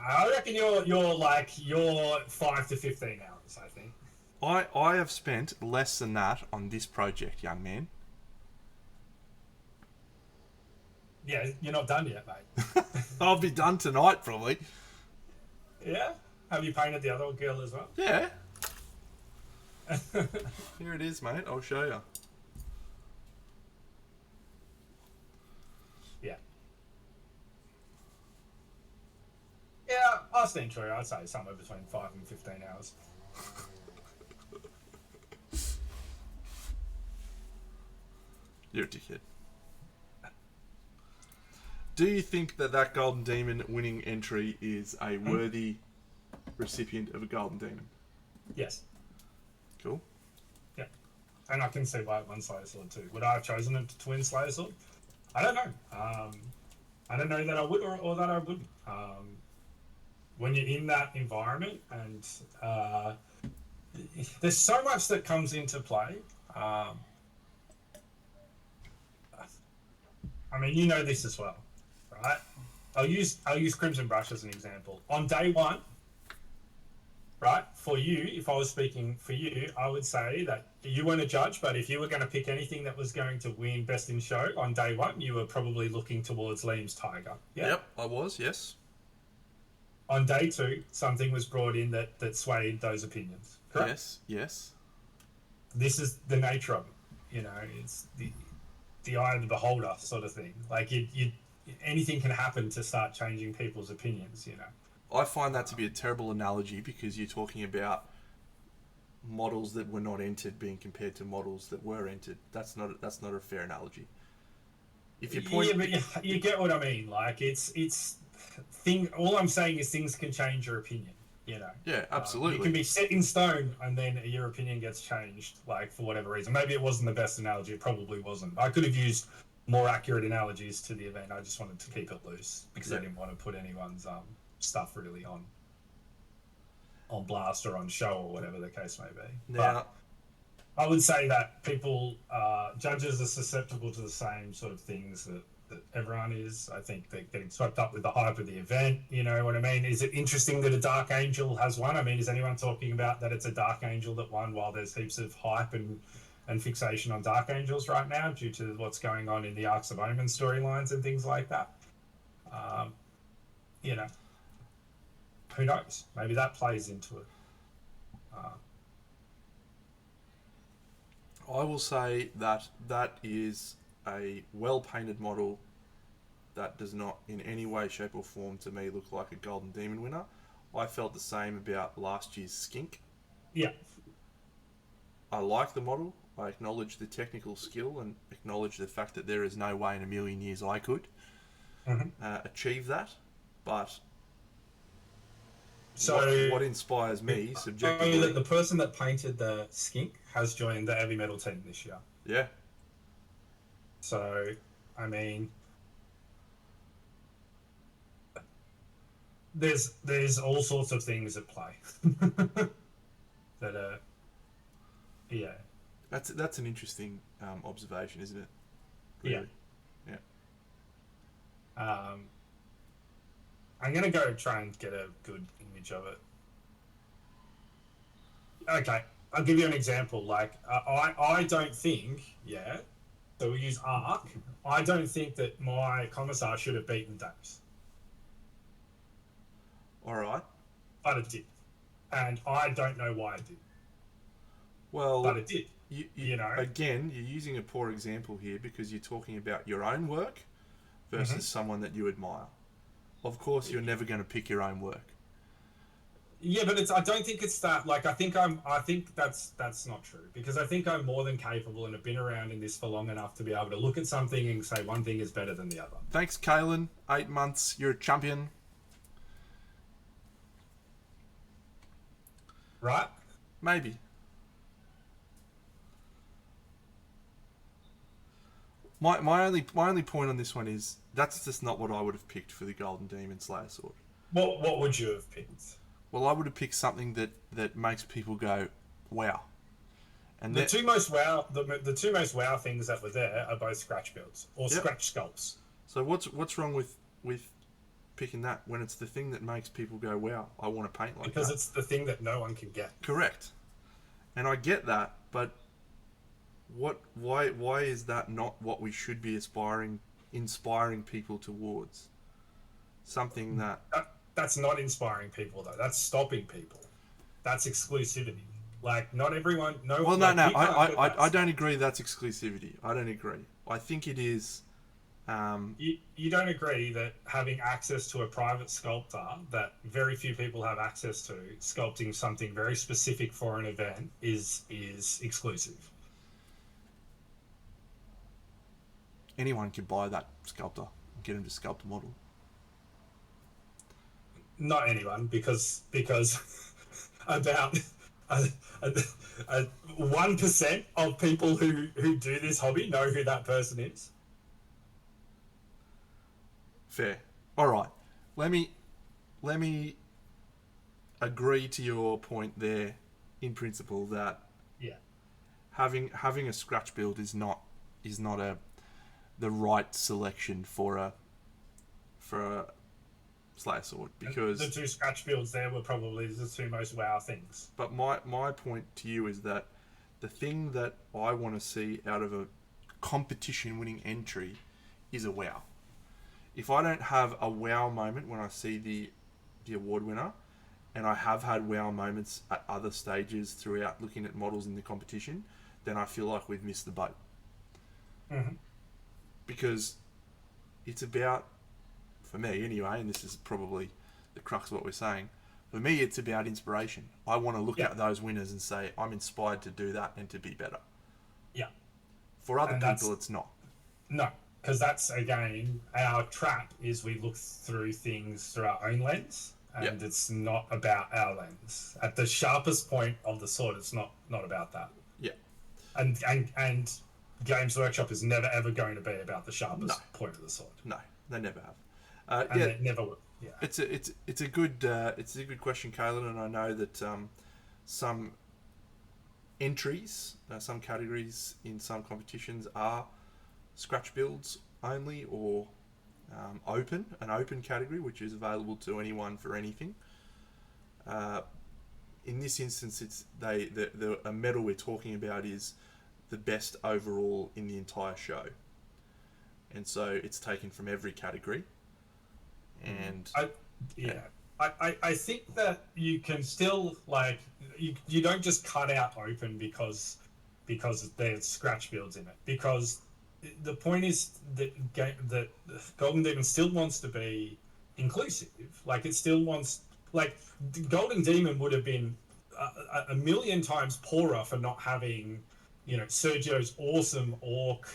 I reckon you're 5 to 15 hours, I think. I have spent less than that on this project, young man. Yeah, you're not done yet, mate. I'll be done tonight, probably. Yeah? Have you painted the other girl as well? Yeah. Here it is, mate. I'll show you. Yeah. Yeah, I was thinking true. I'd say somewhere between 5 and 15 hours. You're a dickhead. Do you think that that Golden Demon winning entry is a worthy recipient of a Golden Demon? Yes. Cool. Yeah. And I can see why it won Slayer Sword too. Would I have chosen it to win Slayer Sword? I don't know. I don't know that I would or that I wouldn't. When you're in that environment and there's so much that comes into play. I mean, you know this as well, right? I'll use Crimson Brush as an example. On day one, right, for you, if I was speaking for you, I would say that you weren't a judge, but if you were going to pick anything that was going to win Best in Show on day one, you were probably looking towards Liam's Tiger. Yeah? Yep, I was, yes. On day two, something was brought in that swayed those opinions. Correct? Yes, yes. This is the nature of it. You know, it's the eye of the beholder sort of thing. Like, anything can happen to start changing people's opinions, you know. I find that to be a terrible analogy because you're talking about models that were not entered being compared to models that were entered. That's not a fair analogy. If you point, yeah, but you get what I mean. Like, it's all I'm saying is things can change your opinion. You know. Yeah, absolutely. You can be set in stone, and then your opinion gets changed, like for whatever reason. Maybe it wasn't the best analogy. It probably wasn't. I could have used more accurate analogies to the event. I just wanted to keep it loose because I didn't want to put anyone's stuff really on blast or on show or whatever the case may be. Now, but I would say that people, judges are susceptible to the same sort of things that everyone is. I think they're getting swept up with the hype of the event. You know what I mean? Is it interesting that a Dark Angel has won? I mean, is anyone talking about that it's a Dark Angel that won while there's heaps of hype and fixation on Dark Angels right now due to what's going on in the Arcs of Omen storylines and things like that? You know, who knows? Maybe that plays into it. I will say that is a well-painted model that does not in any way, shape or form to me look like a Golden Demon winner. I felt the same about last year's Skink. Yeah. I like the model. I acknowledge the technical skill and acknowledge the fact that there is no way in a million years I could achieve that. But so what inspires me subjectively... that the person that painted the Skink has joined the heavy metal team this year. Yeah. So, I mean, there's all sorts of things at play that are, yeah. That's an interesting observation, isn't it? Really? Yeah. I'm gonna go try and get a good image of it. Okay, I'll give you an example. Like, I don't think, so we use Arc. I don't think that my Commissar should have beaten Dames. All right. But it did. And I don't know why it did. Well, but it did. You know. Again, you're using a poor example here because you're talking about your own work versus someone that you admire. Of course, you're never going to pick your own work. Yeah, but I don't think it's that. Like, I think that's not true because I think I'm more than capable and have been around in this for long enough to be able to look at something and say one thing is better than the other. Thanks, Kalen. 8 months, you're a champion. Right? Maybe. My only point on this one is that's just not what I would have picked for the Golden Demon Slayer Sword. What would you have picked? Well, I would have picked something that makes people go, wow. And the two most wow things that were there are both scratch builds or scratch sculpts. So what's wrong with picking that when it's the thing that makes people go, wow, I want to paint like that? Because it's the thing that no one can get. Correct. And I get that, but why is that not what we should be inspiring people towards? Something that's not inspiring people though. That's stopping people. That's exclusivity. Like, not everyone. No. Well, like, no. I don't agree. That's exclusivity. I don't agree. I think it is. You don't agree that having access to a private sculptor that very few people have access to, sculpting something very specific for an event, is exclusive. anyone can buy that sculptor and get him to sculpt a model. Not anyone, because about a, a, a 1% of people who do this hobby know who that person is. Fair. All right. Let me agree to your point there, in principle, that Yeah. having a scratch build is not a the right selection for a Slayer sword, because the two scratch builds there were probably the two most wow things. But my point to you is that the thing that I want to see out of a competition winning entry is a wow. If I don't have a wow moment when I see the award winner, and I have had wow moments at other stages throughout looking at models in the competition, then I feel like we've missed the boat. Mm-hmm. Because it's about, for me anyway, and this is probably the crux of what we're saying, for me it's about inspiration. I want to look Yeah. at those winners and say, I'm inspired to do that and to be better. Yeah. For other And people, it's not. No, because that's, again, our trap is we look through things through our own lens, and Yep. it's not about our lens. At the sharpest point of the sword, it's not about that. Yeah. And Games Workshop is never ever going to be about the sharpest point of the sword. No, they never have. And they never will. Yeah. It's a good question, Kaylin, and I know that some entries, some categories in some competitions are scratch builds only, or an open category which is available to anyone for anything. In this instance, it's a medal we're talking about is the best overall in the entire show, and so it's taken from every category. And I think that you can still, like, you don't just cut out open because there's scratch builds in it, because the point is that Golden Demon still wants to be inclusive. Like, it still wants, like, Golden Demon would have been a million times poorer for not having, Sergio's awesome orc,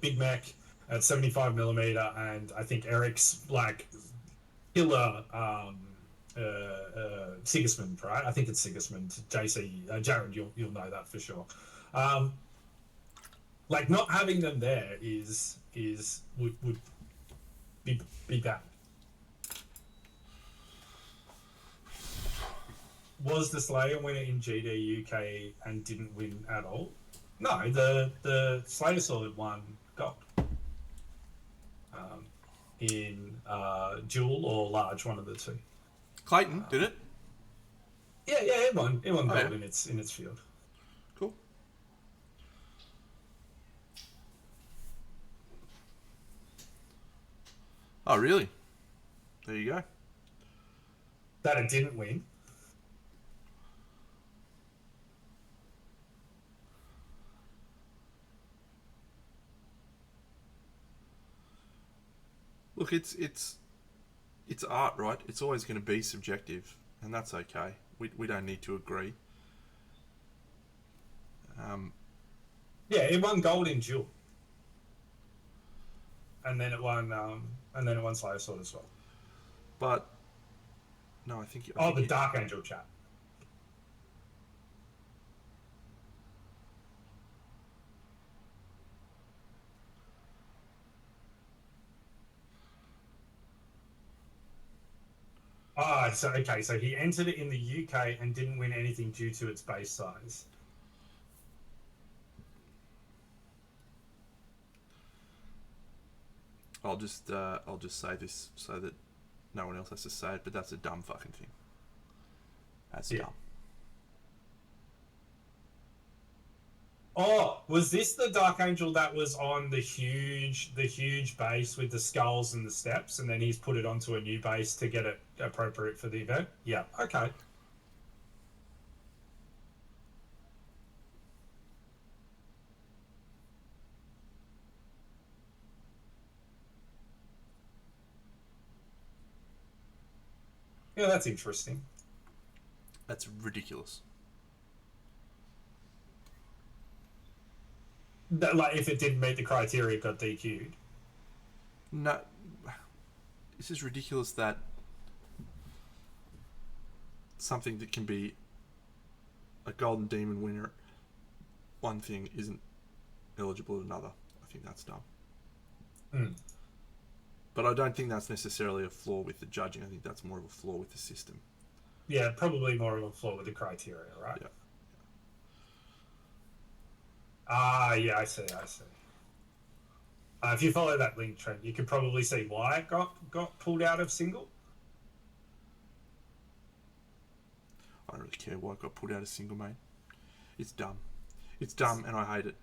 Big Mech at 75mm, and I think Eric's like killer Sigismund, right? I think it's Sigismund. JC, Jared, you'll know that for sure. Like, not having them there would be bad. Was the Slayer winner in GD UK and didn't win at all? No, the Slayer Sword won gold. In dual or large, one of the two. Clayton did it. Yeah, it won gold yeah. in its field. Cool. Oh, really? There you go. That it didn't win. Look, it's art, right? It's always going to be subjective, and that's okay. We don't need to agree. Yeah, it won gold in dual, and then it won Slayer Sword as well. But no, I think. The Dark Angel chat. So he entered it in the UK and didn't win anything due to its base size. I'll just say this so that no one else has to say it, but that's a dumb fucking thing. That's dumb. Oh, was this the Dark Angel that was on the huge base with the skulls and the steps, and then he's put it onto a new base to get it appropriate for the event? Yeah, okay. Yeah, that's interesting. That's ridiculous. That, like, if it didn't meet the criteria, it got DQ'd. No, this is ridiculous that something that can be a Golden Demon winner, one thing isn't eligible at another. I think that's dumb. Mm. But I don't think that's necessarily a flaw with the judging. I think that's more of a flaw with the system. Yeah, probably more of a flaw with the criteria, right? Yeah. Yeah, I see. If you follow that link trend, you could probably see why it got pulled out of single. I don't really care why it got pulled out of single, mate. It's dumb. It's dumb, and I hate it.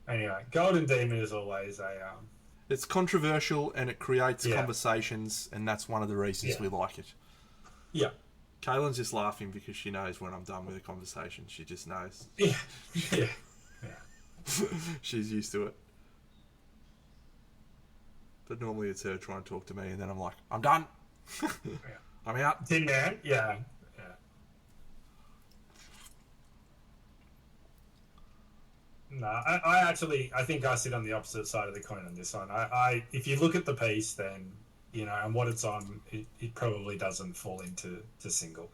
Anyway, Golden Demon is always a It's controversial, and it creates conversations, and that's one of the reasons we like it. Yeah. Kaylin's just laughing because she knows when I'm done with a conversation. She just knows. Yeah. Yeah. She's used to it. But normally it's her trying to talk to me, and then I'm like, I'm done. I'm out. Tin Man, yeah. No, I think I sit on the opposite side of the coin on this one. If you look at the piece, then, and what it's on, it probably doesn't fall into single.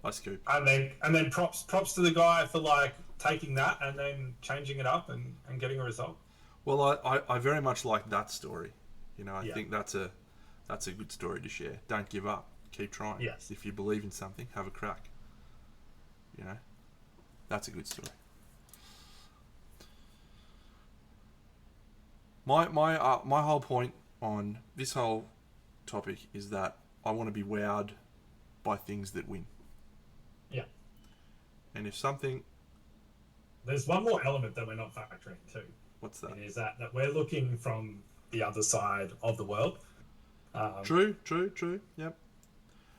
I scoop. And then props to the guy for like taking that and then changing it up and getting a result. Well, I very much like that story. I think that's a good story to share. Don't give up. Keep trying. Yes. If you believe in something, have a crack. That's a good story. My whole point on this whole topic is that I want to be wowed by things that win. Yeah. And if something... There's one more element that we're not factoring too. What's that? It is that we're looking from the other side of the world. True. Yep.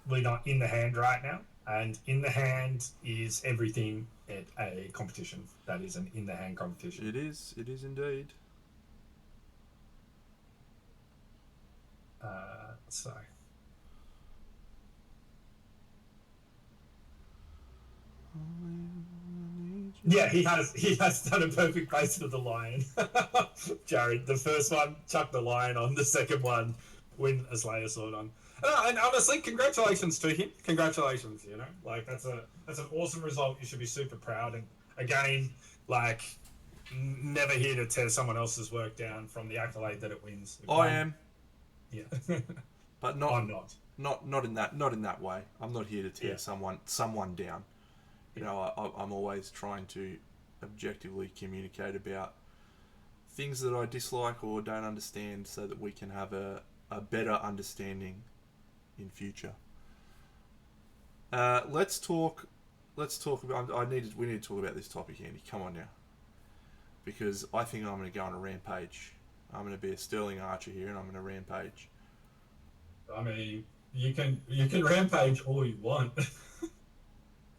We're not in the hand right now. And in the hand is everything at a competition. That is an in the hand competition. It is indeed. So. Yeah, he has done a perfect place for the lion. Jared, the first one, chuck the lion on. The second one, win a Slayer sword on. And honestly, congratulations to him. Congratulations, like that's an awesome result. You should be super proud. And again, like, never here to tear someone else's work down from the accolade that it wins. I am. Yeah. But not. I'm not. Not in that way. I'm not here to tear someone down. I'm always trying to objectively communicate about things that I dislike or don't understand, so that we can have a better understanding in future. Let's talk about. We need to talk about this topic, Andy. Come on now, because I think I'm going to go on a rampage. I'm going to be a Sterling Archer here, and I'm going to rampage. I mean, you can rampage all you want,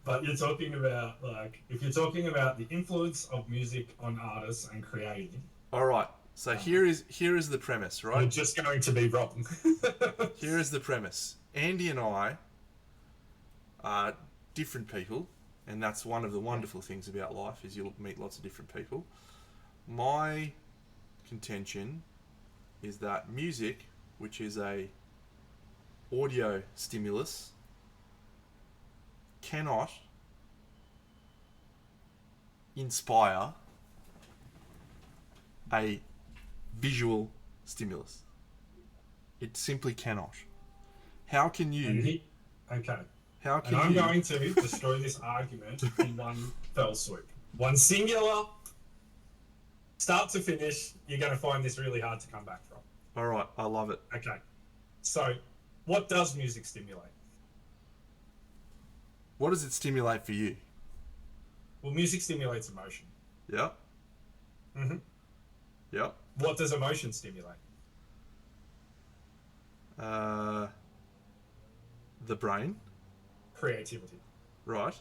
but you're talking about, like, if you're talking about the influence of music on artists and creating. All right. So here is the premise, right? You're just going to be wrong. Here is the premise. Andy and I are different people, and that's one of the wonderful things about life, is you'll meet lots of different people. My contention is that music, which is a audio stimulus, cannot inspire a visual stimulus. It simply cannot. How can you... Okay. How can I'm you... going to destroy this argument in one fell swoop. One singular, start to finish, you're going to find this really hard to come back from. All right, I love it. Okay. So, what does music stimulate? What does it stimulate for you? Well, music stimulates emotion. Yeah. Mm-hmm. Yeah. What does emotion stimulate? The brain. Creativity. Right.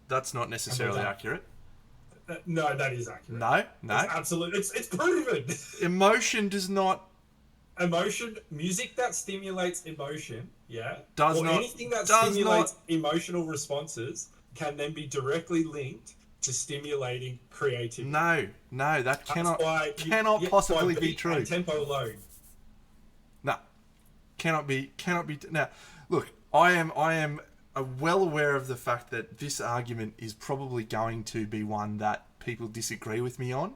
That's not necessarily accurate. No, that is accurate. No. It's absolute. It's proven. Emotion does not emotion, music that stimulates emotion, yeah, Does or not anything that does stimulates not emotional responses can then be directly linked to stimulating creativity. no, that That's why cannot by possibly be beat true. and tempo alone. No, cannot be. Now, look, I am well aware of the fact that this argument is probably going to be one that people disagree with me on,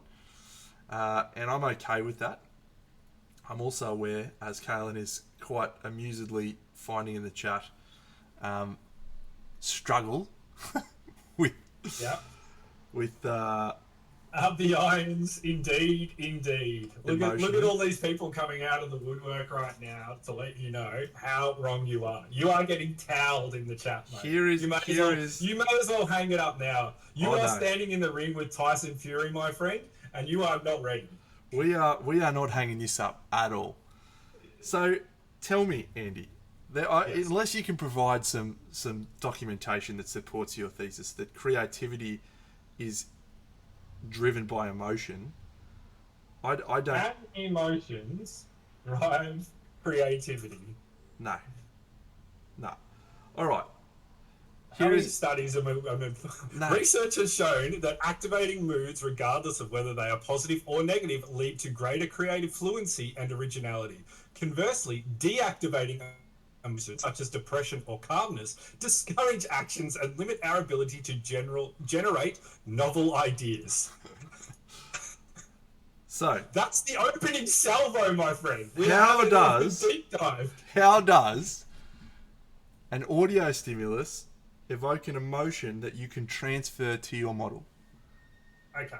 and I'm okay with that. I'm also aware, as Kaylin is quite amusedly finding in the chat, struggle with Yeah. with Up the irons, indeed, indeed. Look at emotion. all these people coming out of the woodwork right now to let you know how wrong you are. You are getting towelled in the chat, mate. Here is You may as well hang it up now. You Oh are no, standing in the ring with Tyson Fury, my friend, and you are not ready. we are not hanging this up at all. So tell me, Andy, Yes. unless you can provide some documentation that supports your thesis that creativity is driven by emotion, I don't. And emotions drive creativity. No, no. All right. How Here many is studies no. research has shown that activating moods, regardless of whether they are positive or negative, lead to greater creative fluency and originality. Conversely, deactivating emotions such as depression or calmness discourage actions and limit our ability to generate novel ideas. So That's the opening salvo, my friend. how does deep dive? how does an audio stimulus evoke an emotion that you can transfer to your model? Okay.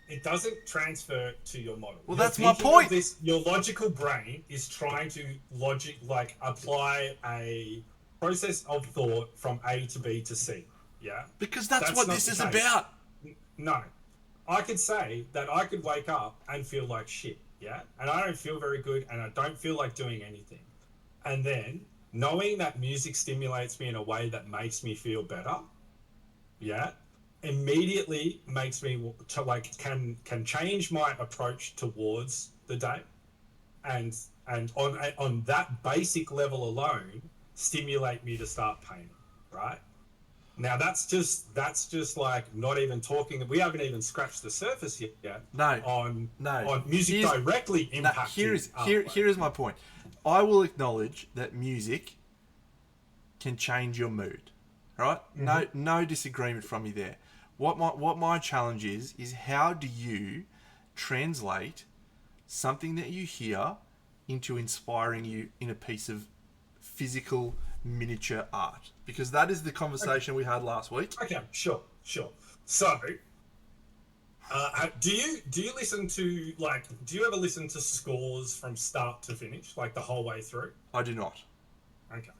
It doesn't transfer to your model. Well, You're that's my thinking of point. your logical brain is trying to apply a process of thought from A to B to C. Yeah. Because that's That's what not this the is case. about. No. I could say that I could wake up and feel like shit. Yeah. And I don't feel very good and I don't feel like doing anything. And then knowing that music stimulates me in a way that makes me feel better. Yeah, immediately makes me to can change my approach towards the day, and on that basic level alone stimulate me to start painting. Right now, that's just like not even talking. We haven't even scratched the surface yet. No, on no. on music Here's- directly No, impacting. here is my point. I will acknowledge that music can change your mood. Right? No disagreement from me there. What my challenge is how do you translate something that you hear into inspiring you in a piece of physical miniature art? Because that is the conversation we had last week. Okay, sure. So, do you listen to do you ever listen to scores from start to finish, like the whole way through? I do not. Okay.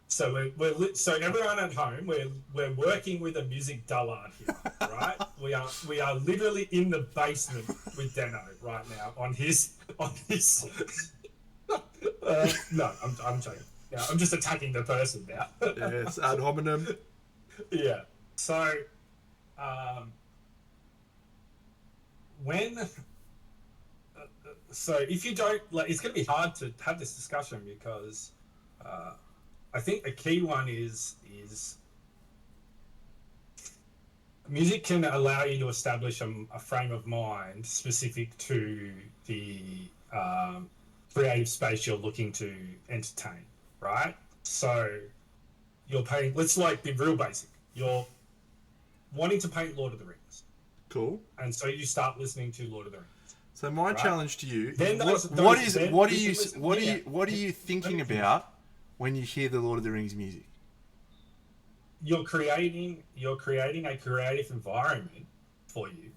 So so everyone at home, we're working with a music dullard here, right? we are literally in the basement with Deno right now on his. No, I'm joking. Yeah, I'm just attacking the person now. Yes, ad hominem. Yeah. So, when so if you don't it's going to be hard to have this discussion because I think a key one is music can allow you to establish a frame of mind specific to the creative space you're looking to entertain, right? So you're painting, let's be real basic. You're wanting to paint Lord of the Rings. Cool. And so you start listening to Lord of the Rings. So my challenge to you Then is what are you thinking about when you hear the Lord of the Rings music? You're creating a creative environment for you.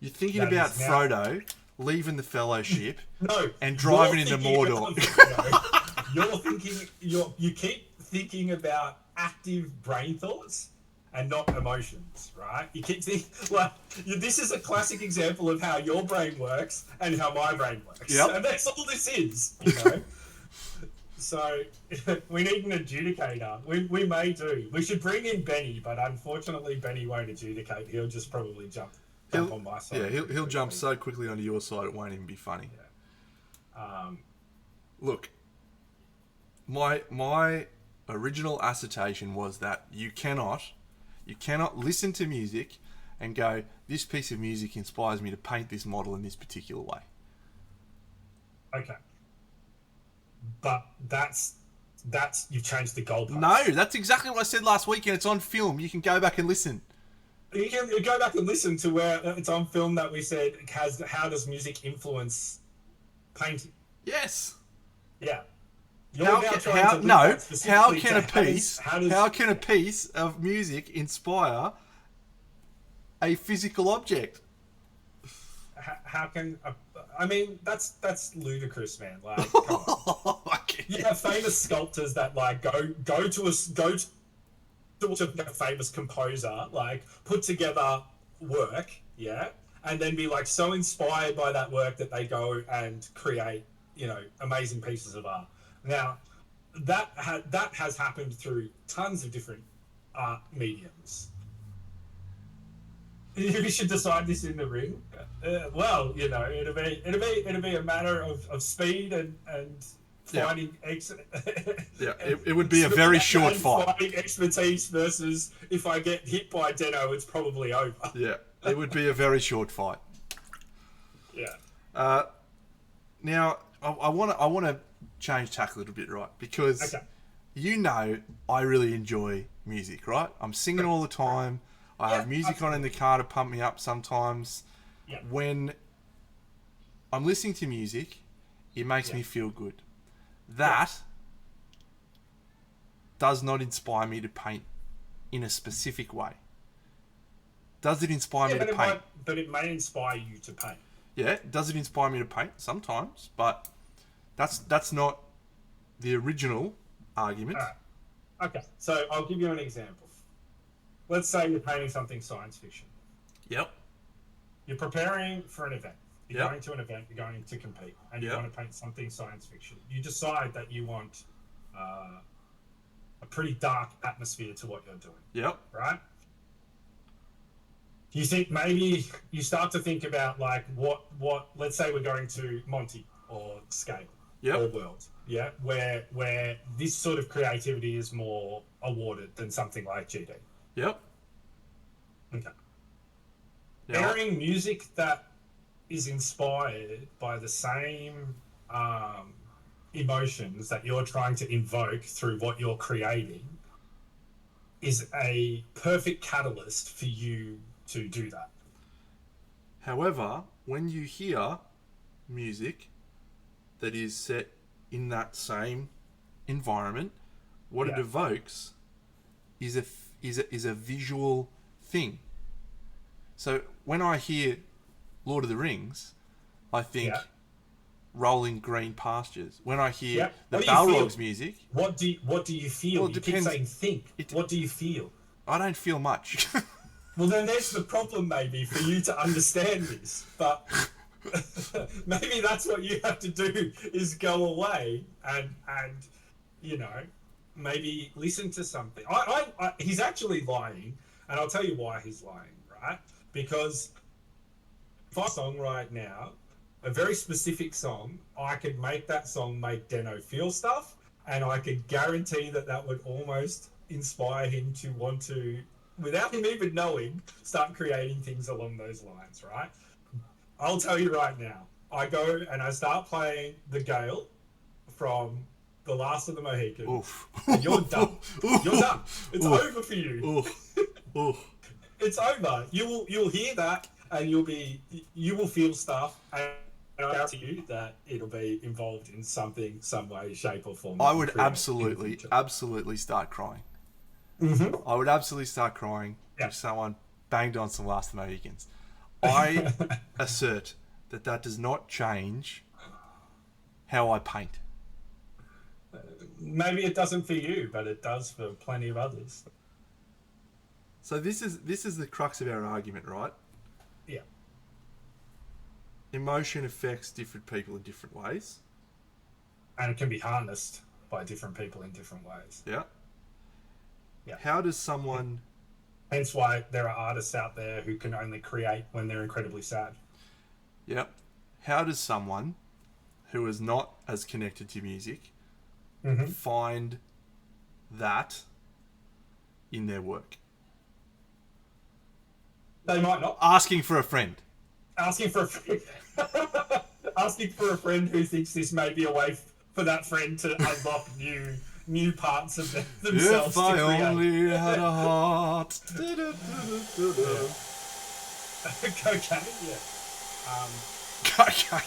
You're thinking about Frodo leaving the Fellowship No, and driving into Mordor. You keep thinking about active brain thoughts and not emotions, right? You keep thinking this is a classic example of how your brain works and how my brain works. Yep. And that's all this is, So we need an adjudicator. We may do. We should bring in Benny, but unfortunately Benny won't adjudicate. He'll just probably jump on my side. Yeah, he'll jump so quickly onto your side it won't even be funny. Look, my original assertion was that you cannot listen to music and go, this piece of music inspires me to paint this model in this particular way. Okay, but that's you've changed the goalpost. No, that's exactly what I said last week, and it's on film. You can go back and listen. You can go back and listen to where it's on film that we said how does music influence painting? Yes. Yeah. How can a piece of music inspire a physical object? How can I mean that's ludicrous, man. Like, come on. You have famous sculptors that like go to a famous composer, like put together work, yeah, and then be like so inspired by that work that they go and create, amazing pieces of art. Now, that has happened through tons of different art mediums. We should decide this in the ring. Well, it'll be a matter of speed and finding it would be a very short fight. Finding expertise versus if I get hit by Deno, it's probably over. Yeah, it would be a very short fight. Yeah. Now I want to change tack a little bit, right? Because I really enjoy music, right? I'm singing all the time. I have music on in the car to pump me up sometimes. Yeah. When I'm listening to music, it makes me feel good. That does not inspire me to paint in a specific way. Does it inspire me to paint? But it may inspire you to paint. Yeah, does it inspire me to paint? Sometimes, but that's not the original argument. All right. Okay, so I'll give you an example. Let's say you're painting something science fiction. Yep. You're preparing for an event. You're going to an event, you're going to compete, and you want to paint something science fiction. You decide that you want a pretty dark atmosphere to what you're doing. Yep. Right? You think maybe you start to think about like what let's say we're going to Monty or Scale or World, where this sort of creativity is more awarded than something like GD. Yep. Okay. Pairing music that is inspired by the same emotions that you're trying to invoke through what you're creating is a perfect catalyst for you to do that. However, when you hear music that is set in that same environment, what it evokes is a visual thing. So when I hear Lord of the Rings, I think rolling green pastures. When I hear the Balrogs music, what do you feel? Well, you keep saying think. What do you feel? I don't feel much. Well, then there's the problem, maybe, for you to understand this. But maybe that's what you have to do is go away and maybe listen to something. He's actually lying, and I'll tell you why he's lying, right? Because if I song right now, a very specific song, I could make that song make Deno feel stuff, and I could guarantee that would almost inspire him to want to, without him even knowing, start creating things along those lines, right? I'll tell you right now, I go and I start playing the Gale from The Last of the Mohicans. Oof. And you're done. You're done. It's over for you. Oof. Oof. It's over. You'll hear that and you will feel stuff, and I guarantee you that it'll be involved in some way, shape or form. I would absolutely start crying. Mm-hmm. I would absolutely start crying if someone banged on some Last of the Mohicans. I assert that does not change how I paint. Maybe it doesn't for you, but it does for plenty of others. So this is the crux of our argument, right? Yeah. Emotion affects different people in different ways. And it can be harnessed by different people in different ways. Yeah. Yeah. How does someone... Hence why there are artists out there who can only create when they're incredibly sad. Yep. How does someone who is not as connected to music Mm-hmm. find that in their work? They might not. Asking for a friend. Asking for a friend. Asking for a friend who thinks this may be a way for that friend to unlock new parts of themselves. If I to create. only had a heart. Cocaine, yeah. Cocaine.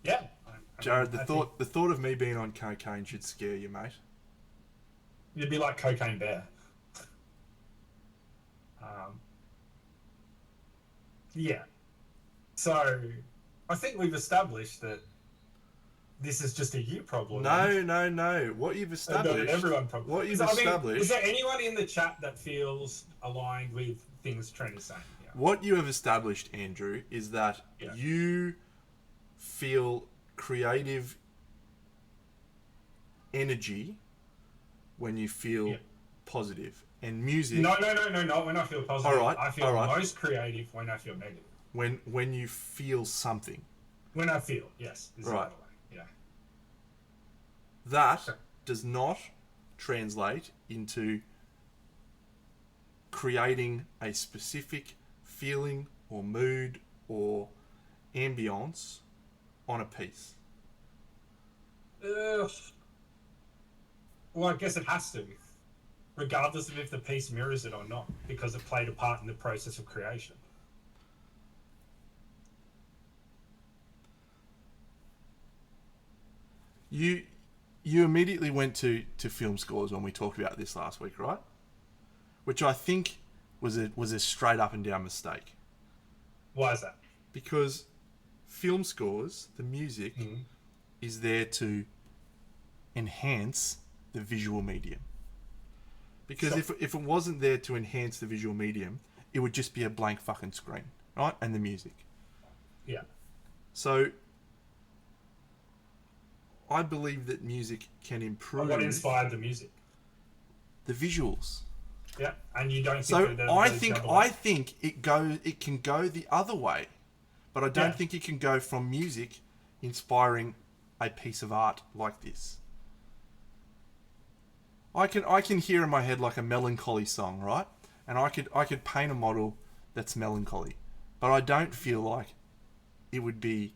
Yeah. Jared, the thought of me being on cocaine should scare you, mate. You'd be like Cocaine Bear. Yeah. So, I think we've established that this is just a you problem. No. What you've established. Not an everyone problem. What you've I mean, established. is there anyone in the chat that feels aligned with things Trent is saying? Yeah. What you have established, Andrew, is that Yeah. you feel creative energy when you feel positive. And music... No, not when I feel positive. All right, I feel all right. most creative when I feel negative. When you feel something. When I feel, yes. Is Right. the other way. Yeah. That does not translate into creating a specific feeling or mood or ambience on a piece. Well, I guess it has to, regardless of if the piece mirrors it or not, because it played a part in the process of creation. You immediately went to film scores when we talked about this last week, right? Which I think was a straight up and down mistake. Why is that? Because film scores, the music, is there to enhance the visual medium. Because Sure. if it wasn't there to enhance the visual medium, it would just be a blank fucking screen, right? And the music. Yeah. So I believe that music can improve What inspired the music? the visuals. Yeah, and you don't think So that I those think other I ways? think it can go the other way, but I don't Yeah. think it can go from music inspiring a piece of art like this. I can hear in my head like a melancholy song, right? And I could paint a model that's melancholy, but I don't feel like it would be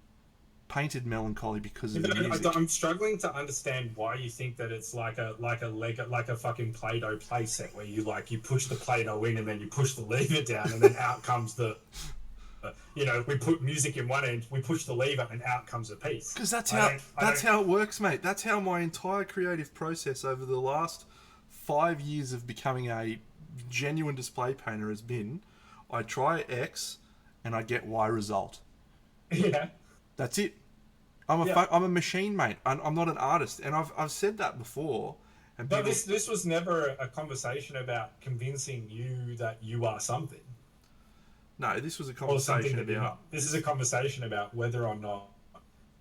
painted melancholy because of the music. I'm struggling to understand why you think that it's like a fucking Play-Doh playset where you push the Play-Doh in and then you push the lever down and then out comes the we put music in one end, we push the lever and out comes a piece. Because that's how it works, mate. That's how my entire creative process over the last 5 years of becoming a genuine display painter has been. I try X and I get Y result. Yeah. That's it. I'm a machine, mate. I'm not an artist, and I've said that before. And But this was never a conversation about convincing you that you are something. No, this was a Or something conversation that you're about... not. This is a conversation about whether or not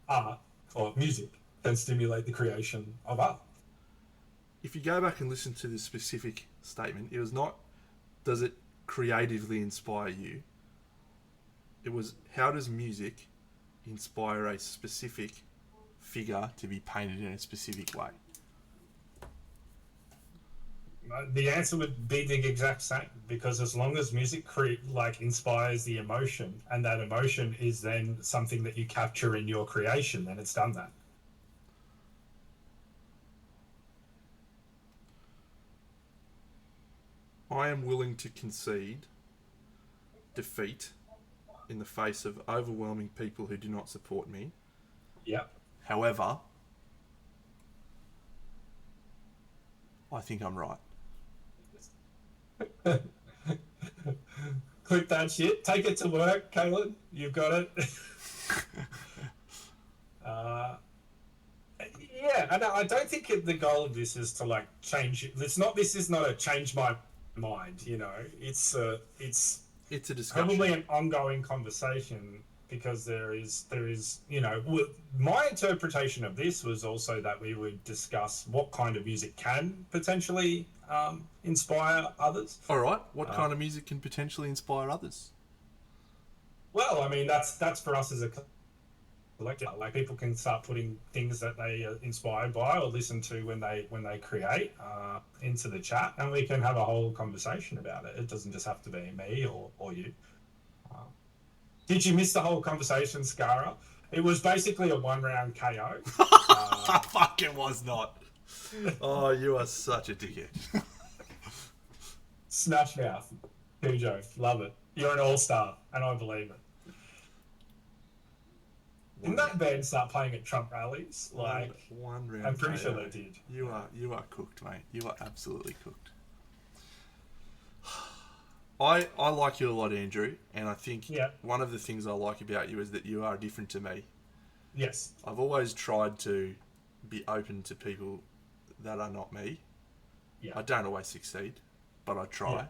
art or music can stimulate the creation of art. If you go back and listen to this specific statement, it was not, does it creatively inspire you? It was, how does music inspire a specific figure to be painted in a specific way? The answer would be the exact same, because as long as music inspires the emotion, and that emotion is then something that you capture in your creation, then it's done that. I am willing to concede defeat in the face of overwhelming people who do not support me. Yeah. However, I think I'm right. Click that shit. Take it to work, Caleb. You've got it. Yeah, and I don't think the goal of this is to change it. This is not a change my mind. It's a discussion. probably an ongoing conversation, because there is my interpretation of this was also that we would discuss what kind of music can potentially inspire others. All right. What kind of music can potentially inspire others? Well, I mean, that's for us as a selected. Like people can start putting things that they are inspired by or listen to when they create into the chat, and we can have a whole conversation about it. It doesn't just have to be me or you. Um, did you miss the whole conversation, Scara? It was basically a 1 round KO. Fuck, it was not. Oh, you are such a dickhead. Smash mouth, Cujo, love it. You're an all-star, and I believe it. Didn't that band start playing at Trump rallies? Like, one round. I'm pretty sure they did. You are cooked, mate. You are absolutely cooked. I like you a lot, Andrew, and I think one of the things I like about you is that you are different to me. Yes. I've always tried to be open to people that are not me. Yeah. I don't always succeed, but I try.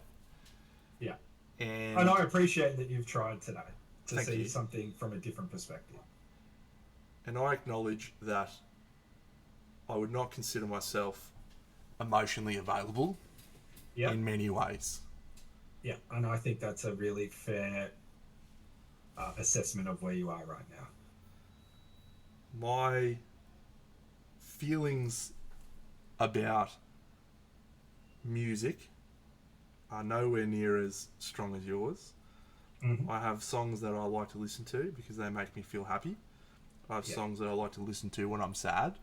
Yeah. And I appreciate that you've tried today to Thank see you. something from a different perspective. And I acknowledge that I would not consider myself emotionally available in many ways. Yeah, and I think that's a really fair assessment of where you are right now. My feelings about music are nowhere near as strong as yours. Mm-hmm. I have songs that I like to listen to because they make me feel happy. I have songs that I like to listen to when I'm sad.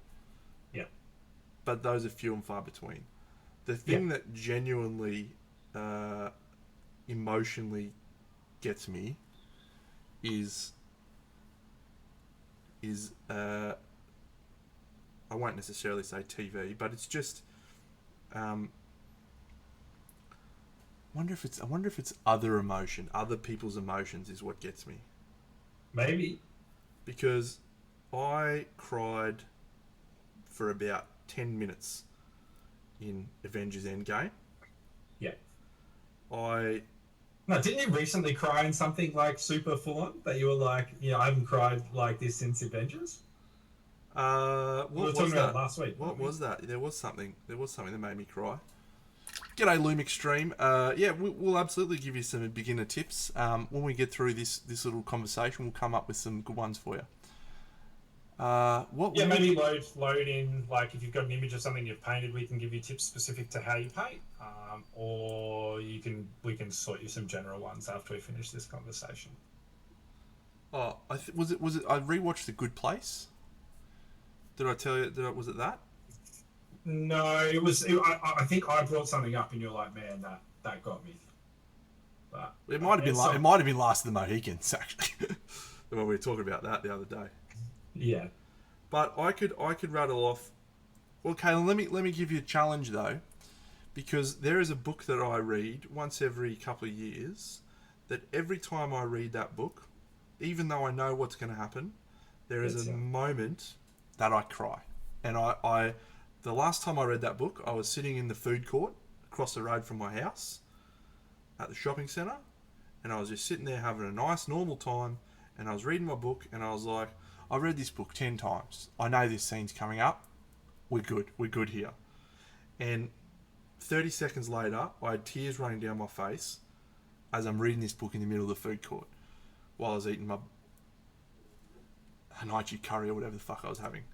Yeah. But those are few and far between. The thing that genuinely emotionally gets me is I won't necessarily say TV, but it's just I wonder if it's other people's emotions is what gets me. Maybe. Because I cried for about 10 minutes in Avengers Endgame. Yeah. No, didn't you recently cry in something like super full on that you were like, I haven't cried like this since Avengers? What we were was talking that? about it last week. What was that? There was something that made me cry. G'day, Loom Extreme. We'll absolutely give you some beginner tips. When we get through this little conversation, we'll come up with some good ones for you. Maybe load in, like if you've got an image of something you've painted, we can give you tips specific to how you paint, or we can sort you some general ones after we finish this conversation. Oh, was it? I rewatched The Good Place. Did I tell you? Was it that? No, it was. I think I brought something up, and you're like, "Man, that got me." But it might have been it might have been Last of the Mohicans, actually. When we were talking about that the other day. Yeah. But I could rattle off. Well, Kayla, let me give you a challenge though, because there is a book that I read once every couple of years. That every time I read that book, even though I know what's going to happen, there is a moment that I cry. And I the last time I read that book, I was sitting in the food court across the road from my house at the shopping centre, and I was just sitting there having a nice normal time, and I was reading my book, and I was like, I've read this book 10 times. I know this scene's coming up. We're good here. And 30 seconds later, I had tears running down my face as I'm reading this book in the middle of the food court while I was eating my Hanachi curry or whatever the fuck I was having.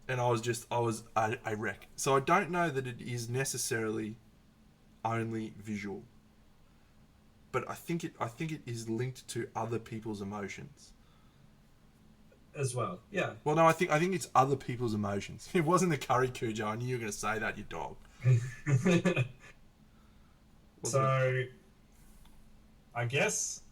And I was a wreck. So I don't know that it is necessarily only visual. But I think it is linked to other people's emotions. As well, yeah. Well, no, I think it's other people's emotions. It wasn't the curry, Cujo. I knew you were going to say that, you dog. So, I guess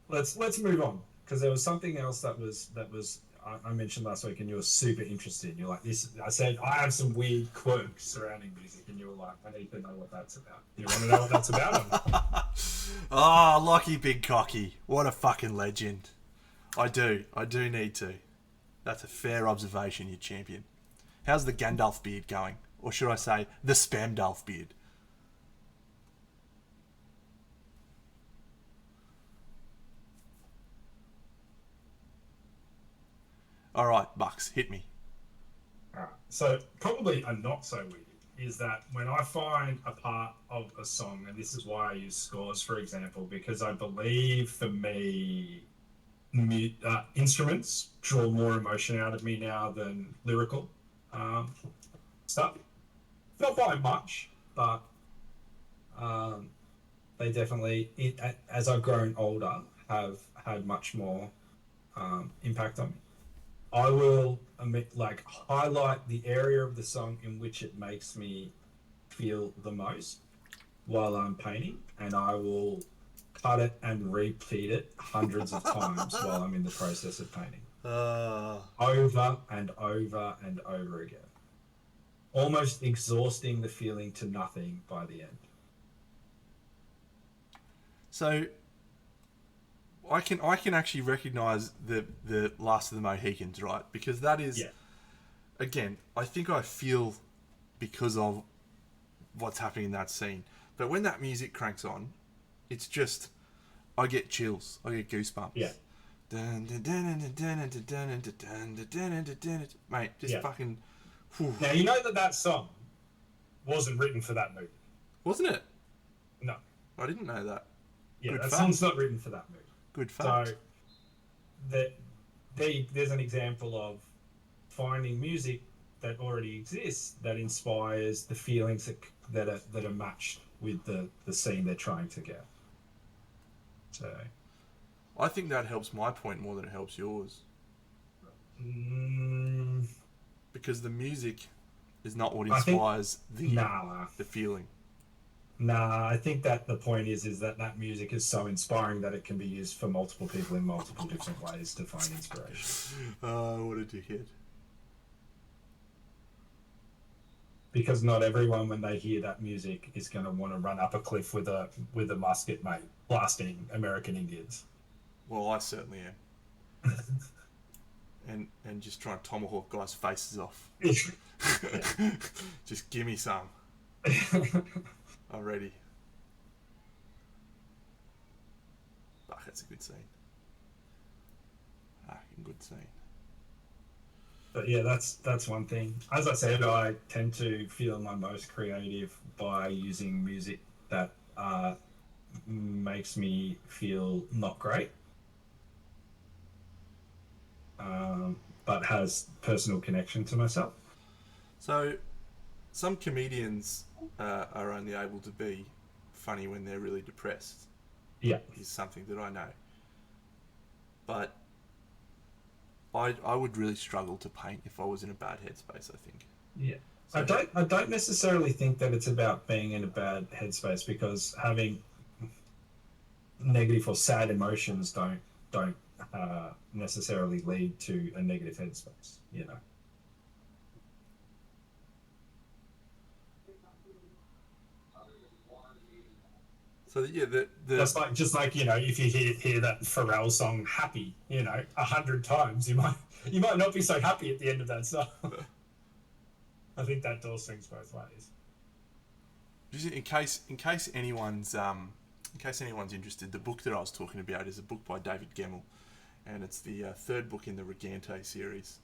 let's move on, because there was something else that was I mentioned last week, and you were super interested. You're like, this. I said I have some weird quirks surrounding music, and you were like, I need to know what that's about. You want to know what that's about? Oh, Lockie Big Cocky, what a fucking legend. I do need to. That's a fair observation, you champion. How's the Gandalf beard going? Or should I say, the Spamdalf beard? Alright, Bucks, hit me. Alright, so probably a not so weird is that when I find a part of a song, and this is why I use scores, for example, because I believe for me, instruments draw more emotion out of me now than lyrical um, stuff. Not by much, but um, they definitely, as I've grown older, have had much more impact on me. I will like highlight the area of the song in which it makes me feel the most while I'm painting, and I will cut it and repeat it hundreds of times while I'm in the process of painting, Uh, over and over and over again, almost exhausting the feeling to nothing by the end. so I can actually recognise the Last of the Mohicans, right? Because that is, Yeah, again, I think I feel because of what's happening in that scene. But when that music cranks on, it's just I get chills, I get yeah, goosebumps. Mate, just yeah. fucking, whew. Now you know that song wasn't written for that movie. Wasn't it? No, I didn't know that. yeah, Good that fact. song's not written for that movie. Good So fact. that there's an example of finding music that already exists that inspires the feelings that are matched with the scene they're trying to get. So I think that helps my point more than it helps yours mm, because the music is not what I think inspires nah, the feeling. nah. I think that the point is that music is so inspiring that it can be used for multiple people in multiple different ways to find inspiration. Oh, what a dickhead. Because not everyone, when they hear that music, is going to want to run up a cliff with a musket, mate, blasting American Indians. Well, I certainly am. And just try and tomahawk guys' faces off. Yeah. Just give me some already. Fuck, that's a good scene. Fucking good scene. But yeah, that's one thing. As I said, I tend to feel my most creative by using music that makes me feel not great, but has personal connection to myself. So, some comedians are only able to be funny when they're really depressed, Yeah, is something that I know. But I would really struggle to paint if I was in a bad headspace, I think. yeah. So, I don't necessarily think that it's about being in a bad headspace because having negative or sad emotions don't necessarily lead to a negative headspace. You know, so yeah, the just like you know, if you hear that Pharrell song "Happy," you know, 100 times, you might not be so happy at the end of that song. I think that door swings both ways. just in case anyone's interested, the book that I was talking about is a book by David Gemmell, and it's the third book in the Regante series,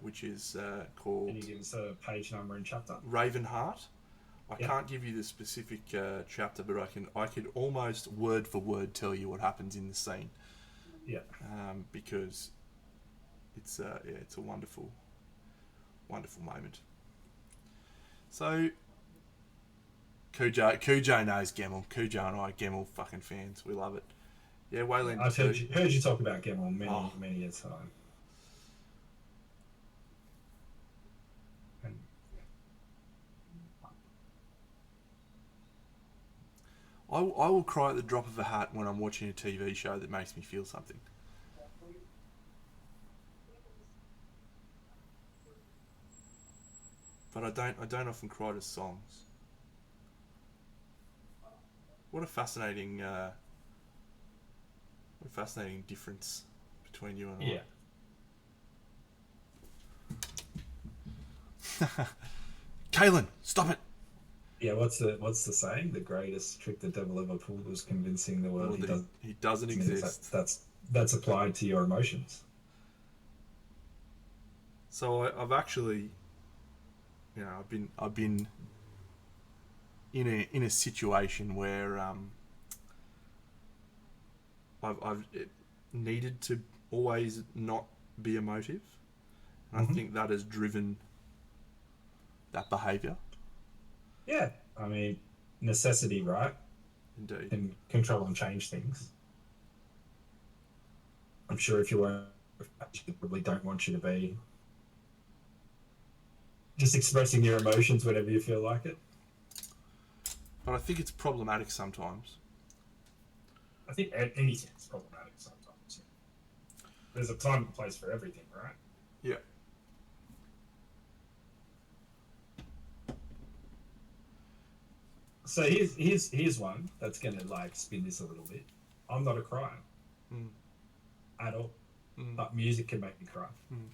which is Can called you give us a page number and chapter? Ravenheart. I Yeah, can't give you the specific chapter, but I could almost word for word tell you what happens in the scene, yeah. because it's a wonderful wonderful moment. So Cujo knows Gemmell. Cujo and I are Gemmell fucking fans. We love it. Yeah, Yeah, Wayland I've too. heard you talk about Gemmell Oh, many a time. And I will cry at the drop of a hat when I'm watching a TV show that makes me feel something. But I don't often cry to songs. What a fascinating difference between you and yeah, I. Kaylin, stop it! yeah. What's the saying? The greatest trick the devil ever pulled was convincing the world Well, he that doesn't he doesn't exist. exist. That's applied to your emotions. So I've actually, I've been in a situation where I've needed to always not be emotive. And I Mhm. think that has driven that behaviour. Yeah, I mean, necessity, right? Indeed. Can control and change things. I'm sure if you were, they probably don't want you to be just expressing your emotions whenever you feel like it. But I think it's problematic sometimes. I think anything's problematic sometimes. There's a time and place for everything, right? Yeah. So here's one that's gonna like spin this a little bit. I'm not a crier Mm, at all, mm, but music can make me cry. mm.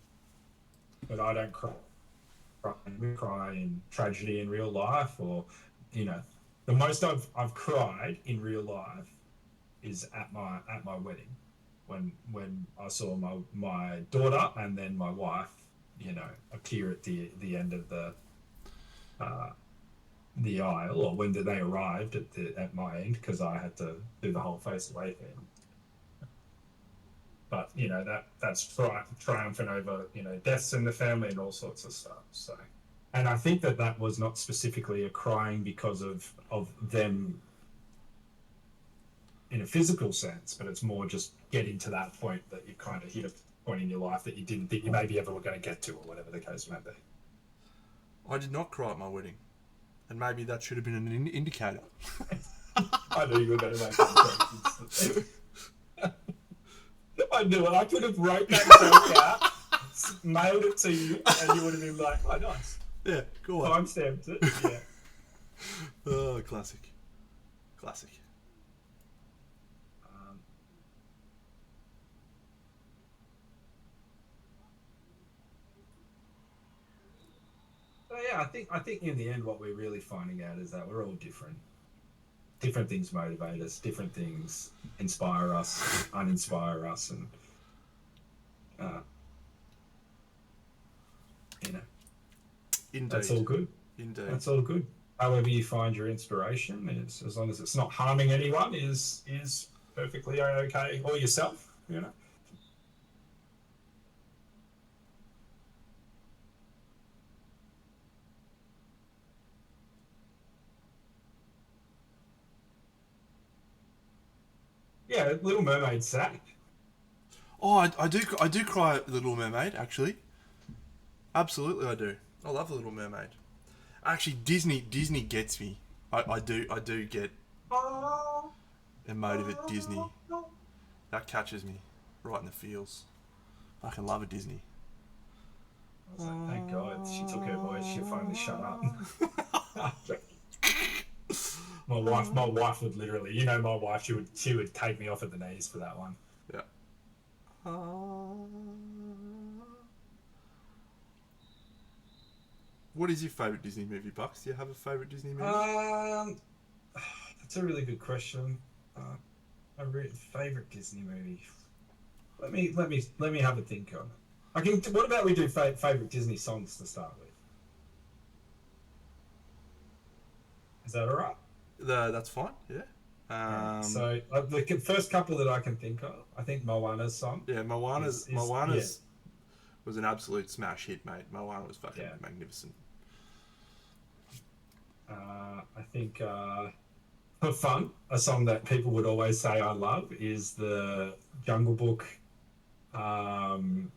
But I don't cry in tragedy in real life, or you know, the most I've cried in real life is at my wedding, when I saw my daughter and then my wife, appear at the end of uh, the aisle, or when they arrived at my end, because I had to do the whole face away thing. But that's triumphant over deaths in the family and all sorts of stuff. So, and I think that was not specifically a crying because of them in a physical sense, but it's more just getting to that point that you kind of hit a point in your life that you didn't think you maybe ever were going to get to, or whatever the case may be. I did not cry at my wedding. And maybe that should have been an indicator. I knew you were going to make that joke. I knew it. I could have wrote that joke out, mailed it to you, and you would have been like, "Oh, nice." Yeah, go on. Timestamped it. Yeah. Oh, classic. Classic. Um, so yeah, I think in the end, what we're really finding out is that we're all different. Different things motivate us. Different things inspire us, uninspire us, and uh, that's Indeed. all good. Indeed. That's all good. However you find your inspiration, is as long as it's not harming anyone, is perfectly okay, or yourself. Yeah, Little Mermaid sad. Oh, I do cry at The Little Mermaid, actually. Absolutely, I do. I love The Little Mermaid. Actually, Disney gets me. I do get emotive at Disney. That catches me right in the feels. I can love a Disney. I was like, thank God she took her voice. She finally shut up. My wife would literally, my wife, she would take me off at the knees for that one. Yeah. What is your favourite Disney movie, Bucks? Do you have a favourite Disney movie? Um, that's a really good question. Favorite Disney movie. Let me have a think on. I can. What about we do favorite Disney songs to start with? Is that all right? That's fine. Yeah. So the first couple that I can think of, I think Moana's song Yeah, yeah, Moana's was an absolute smash hit, mate. Moana was fucking yeah. magnificent. I think for fun, a song that people would always say I love is the Jungle Book. Um,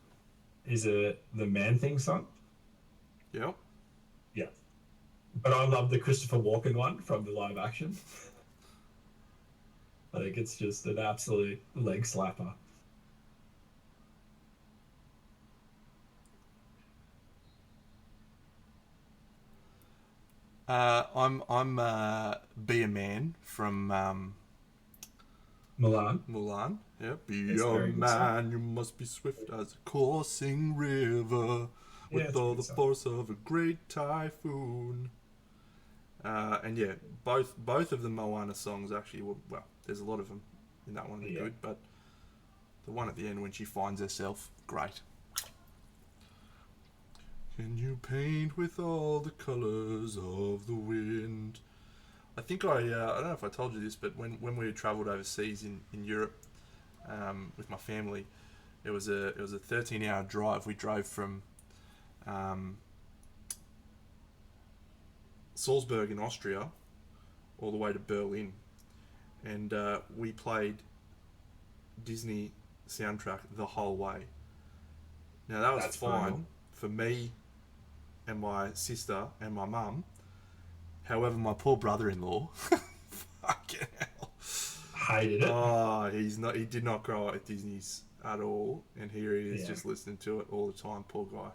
is it the Man Thing song? Yep. Yeah, but I love the Christopher Walken one from the live action. I think it's just an absolute leg slapper. I'm Be a Man from Milan. Mulan. Yeah. Be It's a a very good song. man, you must be swift as a coursing river, Yeah, with it's a all good the song. force of a great typhoon. And yeah, both of the Moana songs actually were, well, there's a lot of them in that one that are Yeah. good, but the one at the end when she finds herself, great. Can you paint with all the colours of the wind? I think I don't know if I told you this, but when we travelled overseas in Europe, with my family. It was a 13-hour drive. We drove from Salzburg in Austria all the way to Berlin, and we played Disney soundtrack the whole way. Now that was That's fine brutal. for me and my sister and my mum. However, my poor brother-in-law, fucking hell, Hated it. oh, he did not grow up at Disney's at all, and here he is Yeah. just listening to it all the time. Poor guy,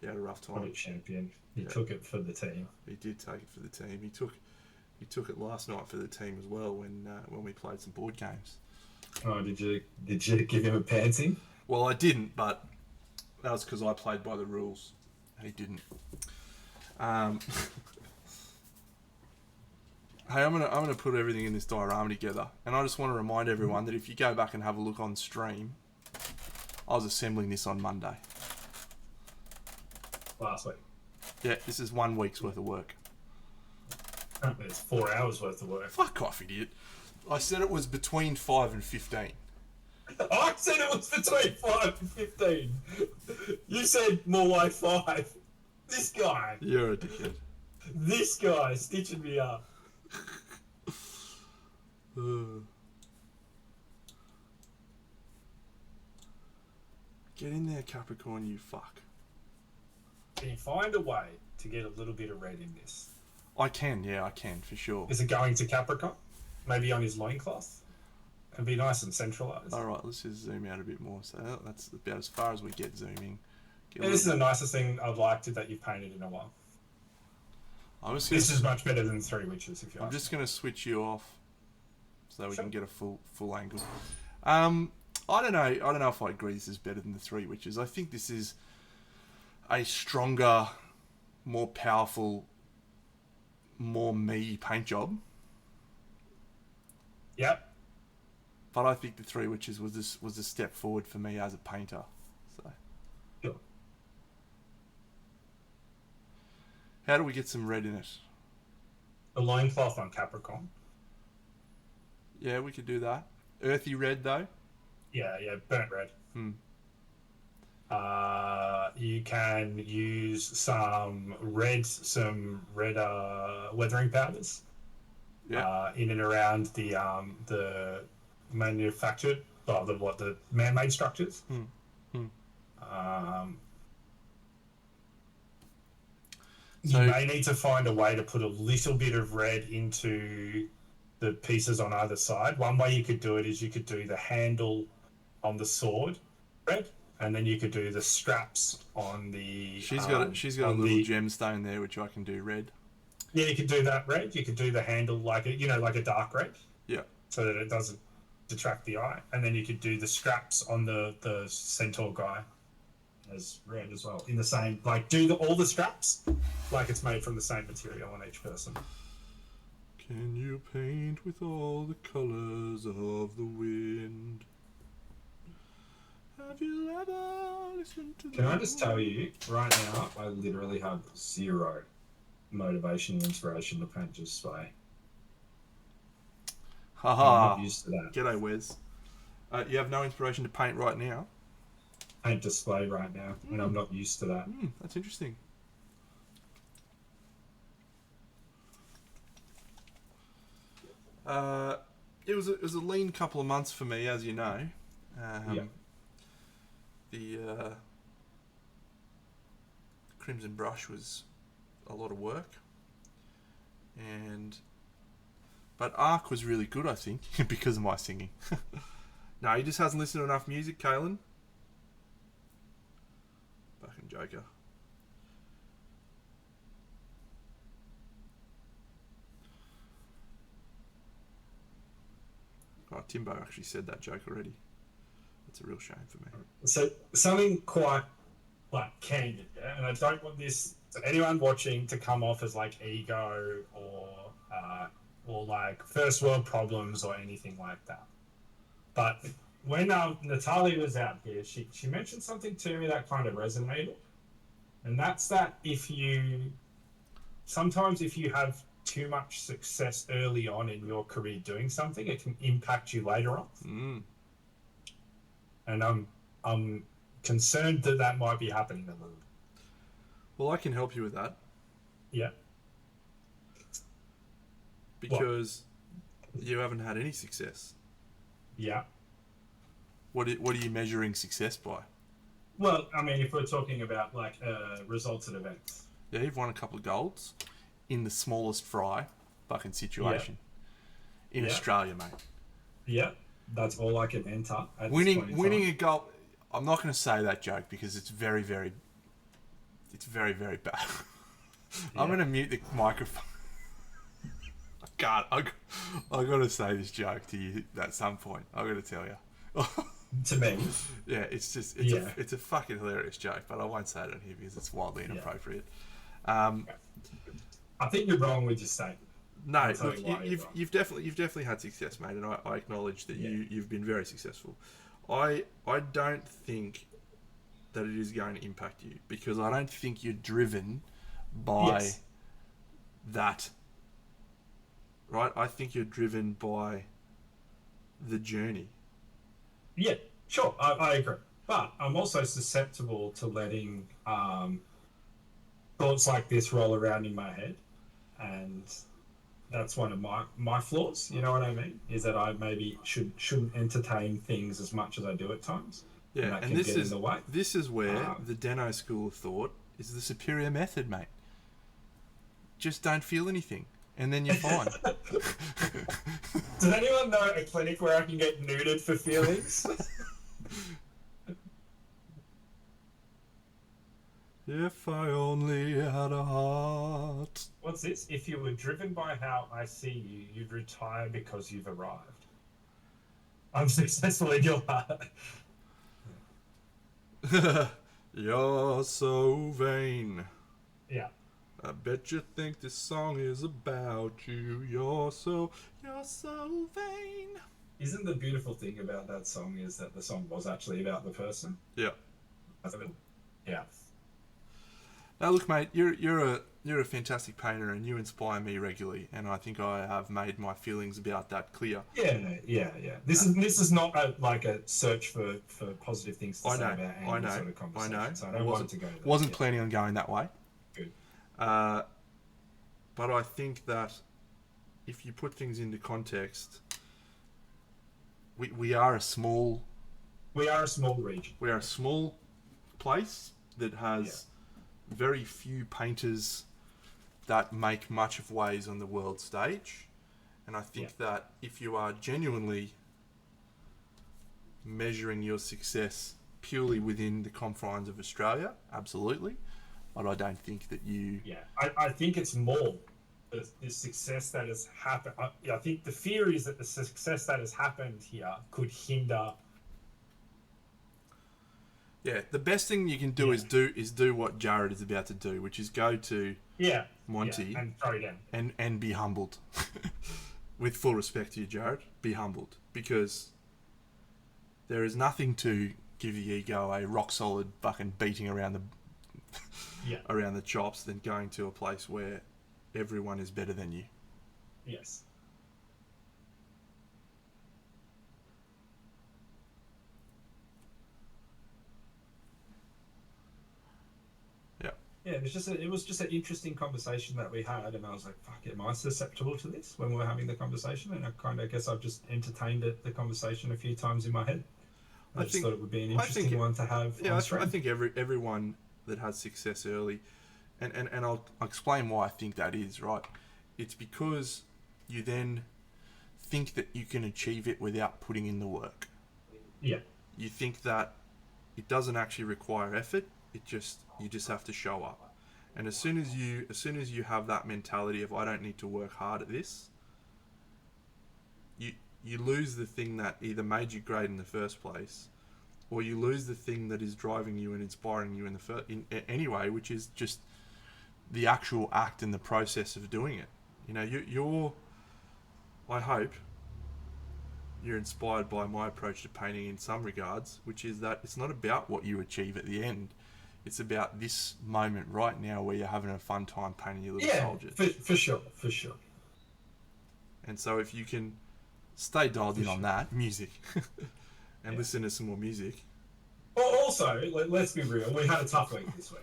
he had a rough What a time. champion. He Yeah. took it for the team. He did take it for the team. He took it last night for the team as well when we played some board games. Oh, did you give him a pantsing? Well, I didn't, but that was because I played by the rules. He didn't. Hey, I'm gonna put everything in this diorama together, and I just want to remind everyone that if you go back and have a look on stream, I was assembling this on Monday. Last week. Yeah, this is 1 week's worth of work. It's 4 hours worth of work. Fuck off, idiot! I said it was between 5 and 15. I said it was between 5 and 15. You said more like 5. This guy. You're a dickhead. This guy stitching me up. Get in there, Capricorn, you fuck. Can you find a way to get a little bit of red in this? I can, for sure. Is it going to Capricorn? Maybe on his loincloth? It'd be nice and centralised. Alright, let's just zoom out a bit more. So that's about as far as we get zooming. Yeah, this is the nicest thing I've liked that you've painted in a while. This This is much better than Three Witches, if you I'm ask just me. going to switch you off so we Sure. can get a full angle. I don't know if I agree this is better than the Three Witches. I think this is a stronger, more powerful, more me paint job. Yep. But I think the Three Witches was a step forward for me as a painter. So Sure. how do we get some red in it? The loincloth on Capricorn. Yeah, we could do that. Earthy red though. Yeah, burnt red. Hmm. You can use some red weathering powders. Yeah. In and around the manufactured, the man-made structures. So- You may need to find a way to put a little bit of red into the pieces on either side. One way you could do it is you could do the handle on the sword red, and then you could do the straps on the. She's got a on little the- gemstone there which I can do red. Yeah, you could do that red. You could do the handle like a dark red, Yeah. so that it doesn't detract the eye, and then you could do the straps on the centaur guy as red as well. In the same, do all the straps like it's made from the same material on each person. Can you paint with all the colours of the wind? Have you ever listened to Can I just tell you right now? I literally have zero motivation and inspiration to paint display. I'm Haha. not used to that. G'day, Wes. You have no inspiration to paint right now? Paint display right now, and I'm not used to that. That's interesting. It was a lean couple of months for me, as you know. Yeah. The Crimson Brush was a lot of work, but Ark was really good, I think, because of my singing. No, he just hasn't listened to enough music, Kalen. Fucking joker. Oh, Timbo actually said that joke already. That's a real shame for me. So something quite candid, yeah? And I don't want anyone watching to come off as ego or first world problems or anything like that. But when Natalia was out here, she mentioned something to me that kind of resonated, and that's that sometimes if you have too much success early on in your career doing something, it can impact you later on. and I'm concerned that that might be happening a little. Well, I can help you with that Yeah. What? because you haven't had any success. Yeah. What are you measuring success by? Well, I mean, if we're talking about like results at events. Yeah, you've won a couple of golds in the smallest fry fucking Yeah. situation in Yeah. Australia, mate. Yeah. That's all I can enter at this point in Winning time. a gold. I'm not going to say that joke because it's very very bad. I'm going to mute the microphone. I can't. I got to say this joke to you at some point. I got to tell you. To me. Yeah, it's just Yeah. it's a fucking hilarious joke, but I won't say it on here because it's wildly inappropriate. I think you're wrong with your statement. No, I'll tell look, you why you're wrong. you've definitely had success, mate, and I acknowledge that Yeah. you've been very successful. I don't think that it is going to impact you because I don't think you're driven by Yes. that. Right? I think you're driven by the journey. Yeah, sure, I agree. But I'm also susceptible to letting thoughts like this roll around in my head. And that's one of my flaws, you know what I mean? Is that I maybe shouldn't entertain things as much as I do at times. And Yeah, that and can get in the way. this is where the Deno school of thought is the superior method, mate. Just don't feel anything, and then you're fine. Does anyone know a clinic where I can get neutered for feelings? If I only had a heart. What's this? If you were driven by how I see you, you'd retire because you've arrived. I'm successful in your heart. You're so vain. Yeah. I bet you think this song is about you. You're so vain. Isn't the beautiful thing about that song is that the song was actually about the person? Yeah. Yeah. Now look, mate, you're a fantastic painter, and you inspire me regularly, and I think I have made my feelings about that clear. Yeah. This is not like a search for positive things to say about any sort of conversation. I know. So I don't want it to go there. Wasn't planning on going that way. Good. But I think that if you put things into context, we are a small region. We are a small place that has very few painters that make much of waves on the world stage. And I think that if you are genuinely measuring your success purely within the confines of Australia, absolutely. But I don't think that you... Yeah, I think it's more the success that has happened. I think the fear is that the success that has happened here could hinder... Yeah, the best thing you can do is do what Jared is about to do, which is go to Monty and throw down and be humbled. With full respect to you, Jared, be humbled, because there is nothing to give the ego a rock solid fucking beating around the chops than going to a place where everyone is better than you. Yes. Yeah, it was just an interesting conversation that we had, and I was like, "Fuck, am I susceptible to this?" When we were having the conversation, and I guess I've just entertained the conversation a few times in my head. I just thought it would be an interesting one to have. Yeah, I think everyone that has success early, and I'll explain why I think that is, right. It's because you then think that you can achieve it without putting in the work. Yeah. You think that it doesn't actually require effort. You just have to show up. And as soon as you have that mentality of I don't need to work hard at this, you lose the thing that either made you great in the first place, or you lose the thing that is driving you and inspiring you anyway, which is just the actual act and the process of doing it. You know, I hope you're inspired by my approach to painting in some regards, which is that it's not about what you achieve at the end. It's about this moment right now where you're having a fun time painting your little soldiers. For sure. And so if you can stay dialed in on that music, and listen to some more music. Well, also, let's be real. We had a tough week this week.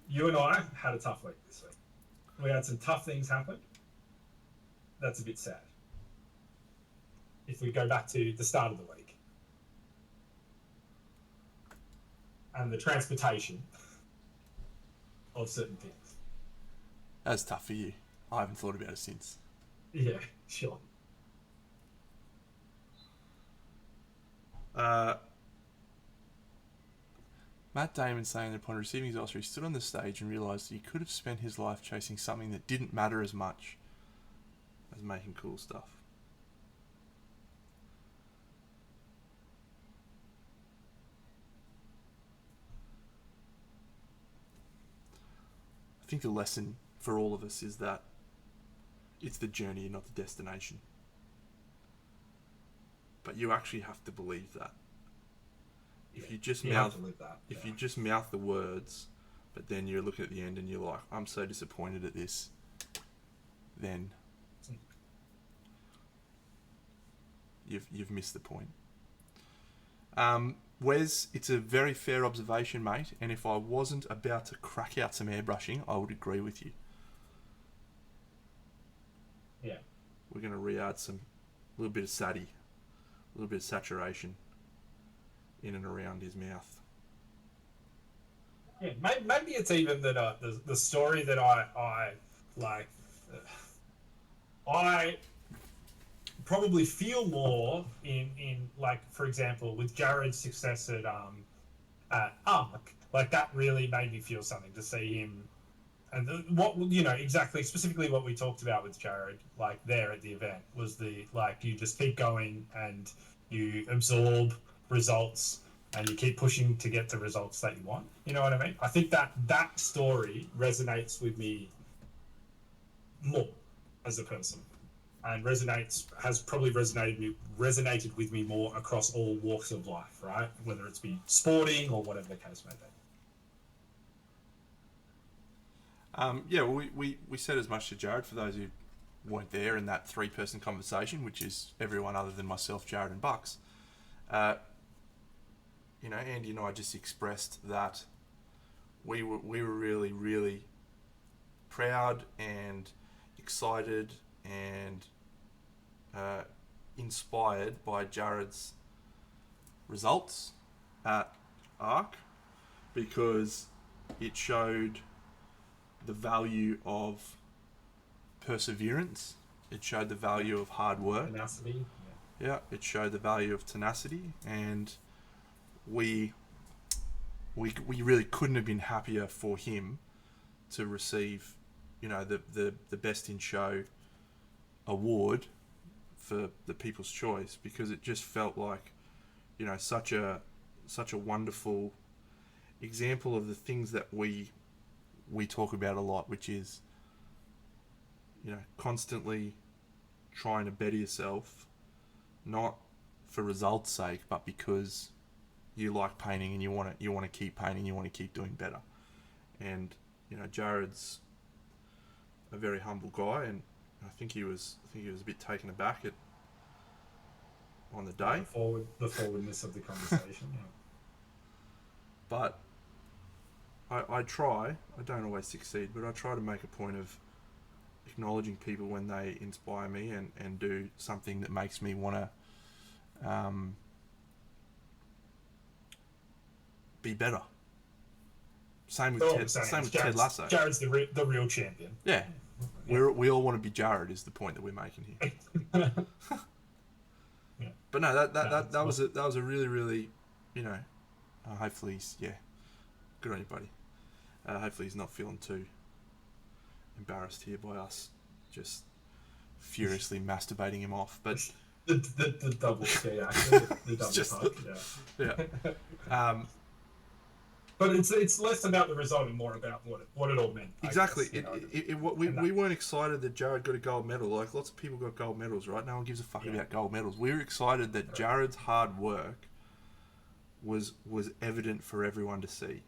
You and I had a tough week this week. We had some tough things happen. That's a bit sad. If we go back to the start of the week and the transportation of certain things. That's tough for you. I haven't thought about it since. Yeah, sure. Matt Damon saying that upon receiving his Oscar, he stood on the stage and realised he could have spent his life chasing something that didn't matter as much as making cool stuff. I think the lesson for all of us is that it's the journey and not the destination. But you actually have to believe that. If you just mouth the words, but then you're looking at the end and you're like, I'm so disappointed at this, then you've missed the point. Wes, it's a very fair observation, mate, and if I wasn't about to crack out some airbrushing, I would agree with you. Yeah. We're going to re-add a little bit of sati, a little bit of saturation in and around his mouth. Yeah, maybe it's even that the story that I like. I probably feel more in like, for example, with Jared's success at Arc. Like, that really made me feel something to see him, and exactly specifically what we talked about with Jared, like there at the event, was the like you just keep going and you absorb results and you keep pushing to get the results that you want. You know what I mean? I think that story resonates with me more as a person, and has probably resonated with me more across all walks of life, right? Whether it's be sporting or whatever the case may be. We said as much to Jared, for those who weren't there in that 3-person conversation, which is everyone other than myself, Jared and Bucks. Andy and I just expressed that we were really, really proud and excited and inspired by Jared's results at ARC, because it showed the value of perseverance. It showed the value of hard work. Tenacity. Yeah, it showed the value of tenacity, and we really couldn't have been happier for him to receive, the Best in Show award for the People's Choice, because it just felt like, such a wonderful example of the things that we talk about a lot, which is, constantly trying to better yourself, not for results' sake, but because you like painting and you want to keep painting, you want to keep doing better. And Jared's a very humble guy, and I think he was a bit taken aback on the day. The forwardness of the conversation. Yeah. But I try. I don't always succeed, but I try to make a point of acknowledging people when they inspire me and do something that makes me want to be better. Same with Ted Lasso. Jared's the real champion. Yeah. We all want to be Jared is the point that we're making here. Yeah. But no, that was a really, really, hopefully he's, good on you, buddy. Hopefully he's not feeling too embarrassed here by us just furiously masturbating him off. But the double ski action, the double just, hug, yeah. But it's less about the result and more about what it all meant. Exactly. We weren't excited that Jared got a gold medal. Like, lots of people got gold medals, right? No one gives a fuck about gold medals. We were excited that Jared's hard work was evident for everyone to see.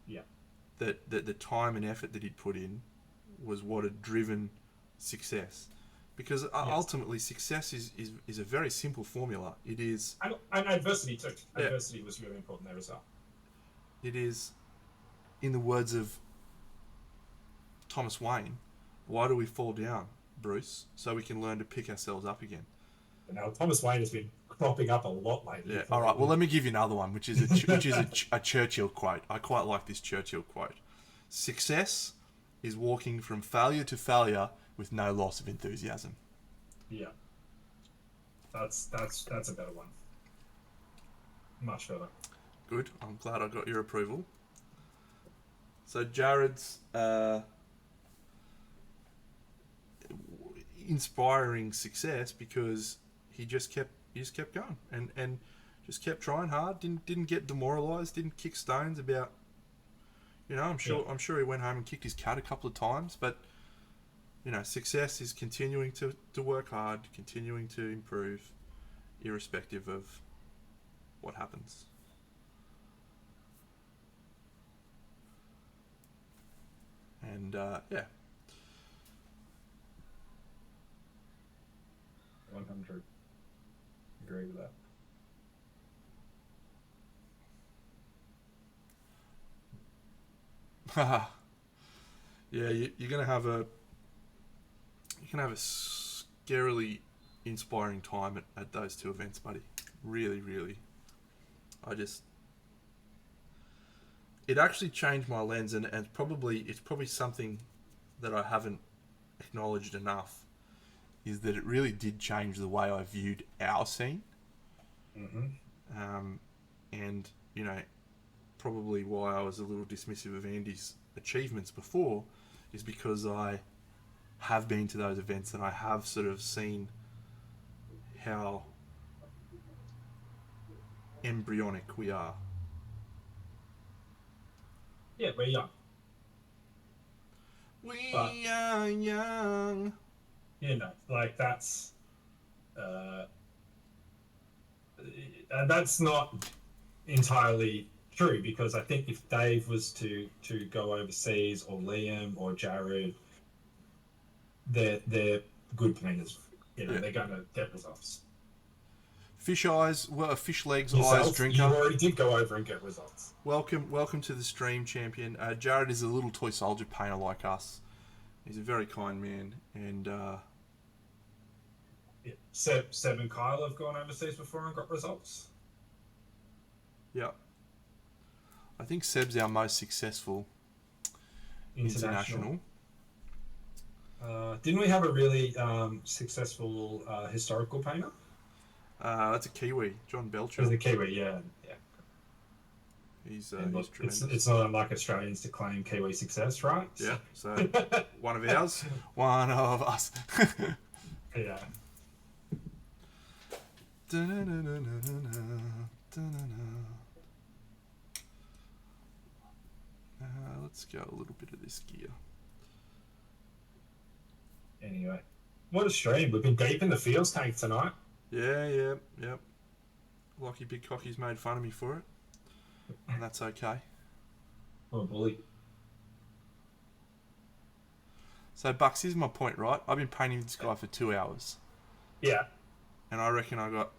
Yeah. That the time and effort that he'd put in was what had driven success. Because Yes. ultimately success is a very simple formula. It is And adversity too. Yeah. Adversity was really important there as well. it is in the words of Thomas Wayne, why do we fall down, Bruce? So we can learn to pick ourselves up again. Now Thomas Wayne has been cropping up a lot lately. Yeah. All right. Well, let me give you another one, which is a Churchill quote. I quite like this Churchill quote. Success is walking from failure to failure with no loss of enthusiasm. Yeah. That's a better one. Much better. Good. I'm glad I got your approval. So Jared's inspiring success because he just kept going and just kept trying hard. Didn't get demoralised. Didn't kick stones about. I'm sure he went home and kicked his cat a couple of times, but success is continuing to work hard, continuing to improve, irrespective of what happens. And 100. Agree with that. You're gonna have a scarily inspiring time at those two events, buddy. Really, really. It actually changed my lens, and it's probably something that I haven't acknowledged enough, is that it really did change the way I viewed our scene. Mm-hmm. And probably why I was a little dismissive of Andy's achievements before is because I have been to those events and I have sort of seen how embryonic we are. Yeah, we're young. We are young. Like that's and that's not entirely true, because I think if Dave was to go overseas, or Liam or Jared, they're good painters. They're going to get results. Fish legs, Yourself, eyes drinker. You already did go over and get results. Welcome to the stream, champion. Jared is a little toy soldier painter like us. He's a very kind man, and Seb and Kyle have gone overseas before and got results. Yeah. I think Seb's our most successful international. Didn't we have a really successful historical painter? That's a Kiwi, John Belcher. It was a Kiwi, yeah. He's tremendous. It's not unlike Australians to claim Kiwi success, right? Yeah, so one of ours, one of us. Yeah. Let's go a little bit of this gear. Anyway, what a stream. We've been deep in the fields tank tonight. Yeah. Lucky Big Cocky's made fun of me for it. And that's okay. Oh, bully. So, Bucks, here's my point, right? I've been painting this guy for 2 hours. Yeah. And I reckon I got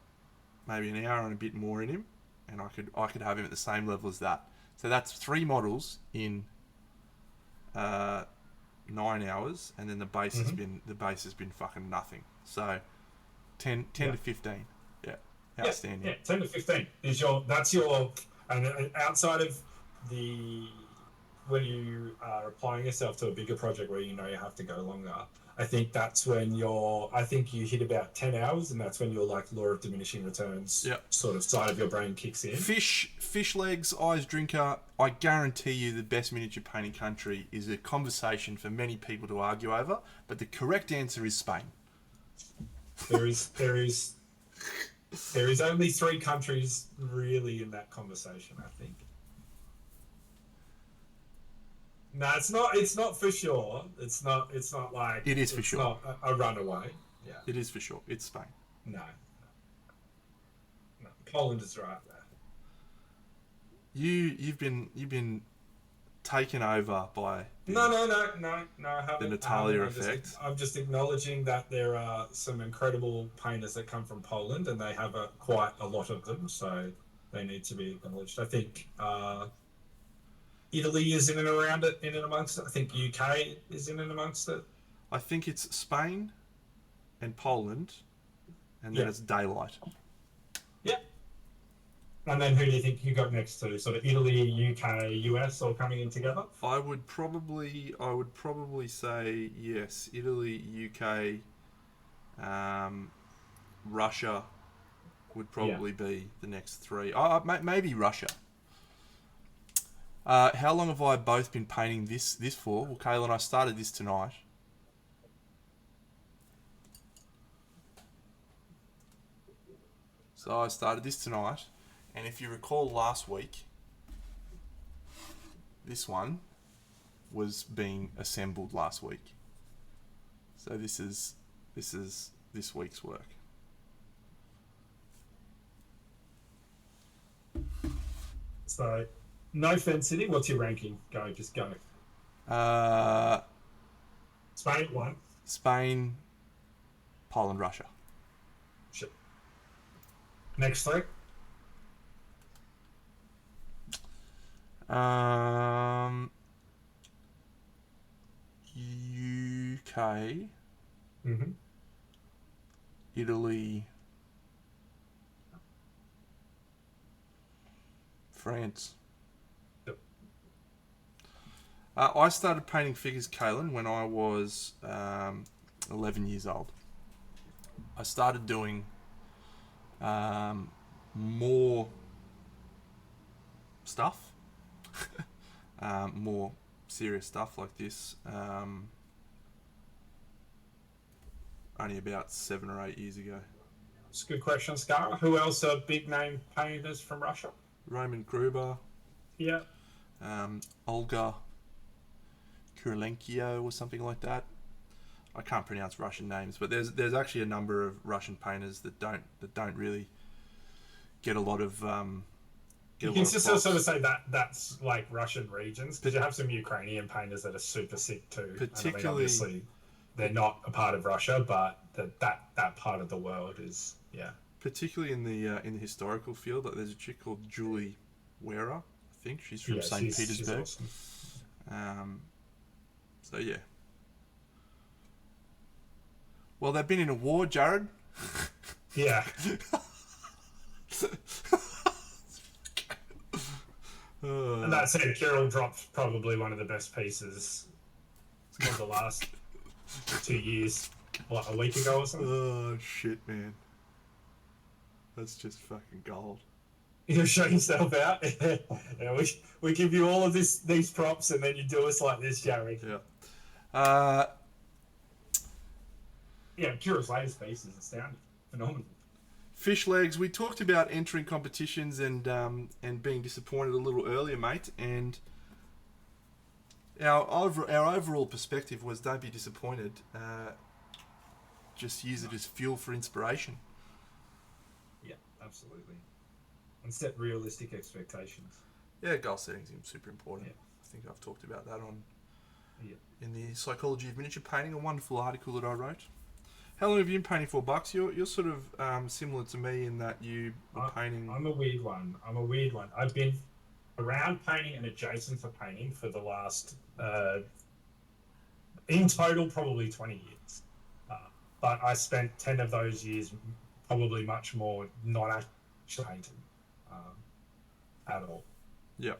maybe an hour and a bit more in him. And I could have him at the same level as that. So that's 3 models in 9 hours, and then the base has been fucking nothing. So 10 to 15. Yeah. Outstanding. Yeah, 10 to 15 is that's your, and outside of when you are applying yourself to a bigger project where you have to go longer, I think that's when you hit about 10 hours, and that's when your law of diminishing returns sort of side of your brain kicks in. Fish legs, eyes drinker. I guarantee you the best miniature painting country is a conversation for many people to argue over, but the correct answer is Spain. There is only 3 countries really in that conversation, I think. No, it's not for sure. It's not like it is for sure. Not a runaway. Yeah. It is for sure. It's Spain. No. Poland is right there. You've been taken over by No. I the haven't. Natalia effect. I'm just acknowledging that there are some incredible painters that come from Poland, and they have quite a lot of them, so they need to be acknowledged. I think Italy is in and around it, in and amongst it. I think UK is in and amongst it. I think it's Spain and Poland, and then Yeah. it's Daylight. Yeah. And then who do you think you got next to? Sort of Italy, UK, US, all coming in together? I would probably say yes. Italy, UK, Russia would probably be the next three. Maybe Russia. How long have I both been painting this for? Well, Kayla, I started this tonight. So I started this tonight, and if you recall last week, this one was being assembled last week. So this is this week's work. So, no Fencity. What's your ranking? Just go. Spain, 1. Spain, Poland, Russia. Shit. Next 3. UK, Mm-hmm. Italy, France. Yep. I started painting figures, Kalen, when I was 11 years old. I started doing more stuff, more serious stuff like this. Only about 7 or 8 years ago. It's a good question, Scar. Who else are big name painters from Russia? Roman Gruber, Yeah. Olga Kurilenko or something like that. I can't pronounce Russian names, but there's actually a number of Russian painters that don't really get a lot of You can just sort of say that that's like Russian regions, because you have some Ukrainian painters that are super sick too. Particularly, and I mean, obviously, they're not a part of Russia, but that part of the world is, yeah. Particularly in the historical field, like there's a chick called Julie Wera, I think she's from St. Petersburg. She's awesome. So yeah. Well, they've been in a war, Jared. Yeah. And that said, Kirill dropped probably one of the best pieces of the last 2 years, what, a week ago or something? Oh, shit, man. That's just fucking gold. You show yourself out. Yeah, we give you all of these props, and then you do us like this, Jared. Yeah. Yeah, Kirill's latest piece is astounding. Phenomenal. Fish legs. We talked about entering competitions and being disappointed a little earlier, mate. And our overall perspective was, don't be disappointed. Just use it as fuel for inspiration. Yeah, absolutely. And set realistic expectations. Yeah, goal setting is super important. Yeah. I think I've talked about that Yeah. in the Psychology of Miniature Painting, a wonderful article that I wrote. How long have you been painting for, Bucks? You're sort of similar to me in that you were painting. I'm a weird one. I've been around painting and adjacent to painting for the last, in total, probably 20 years. But I spent 10 of those years probably much more not actually painting at all. Yeah.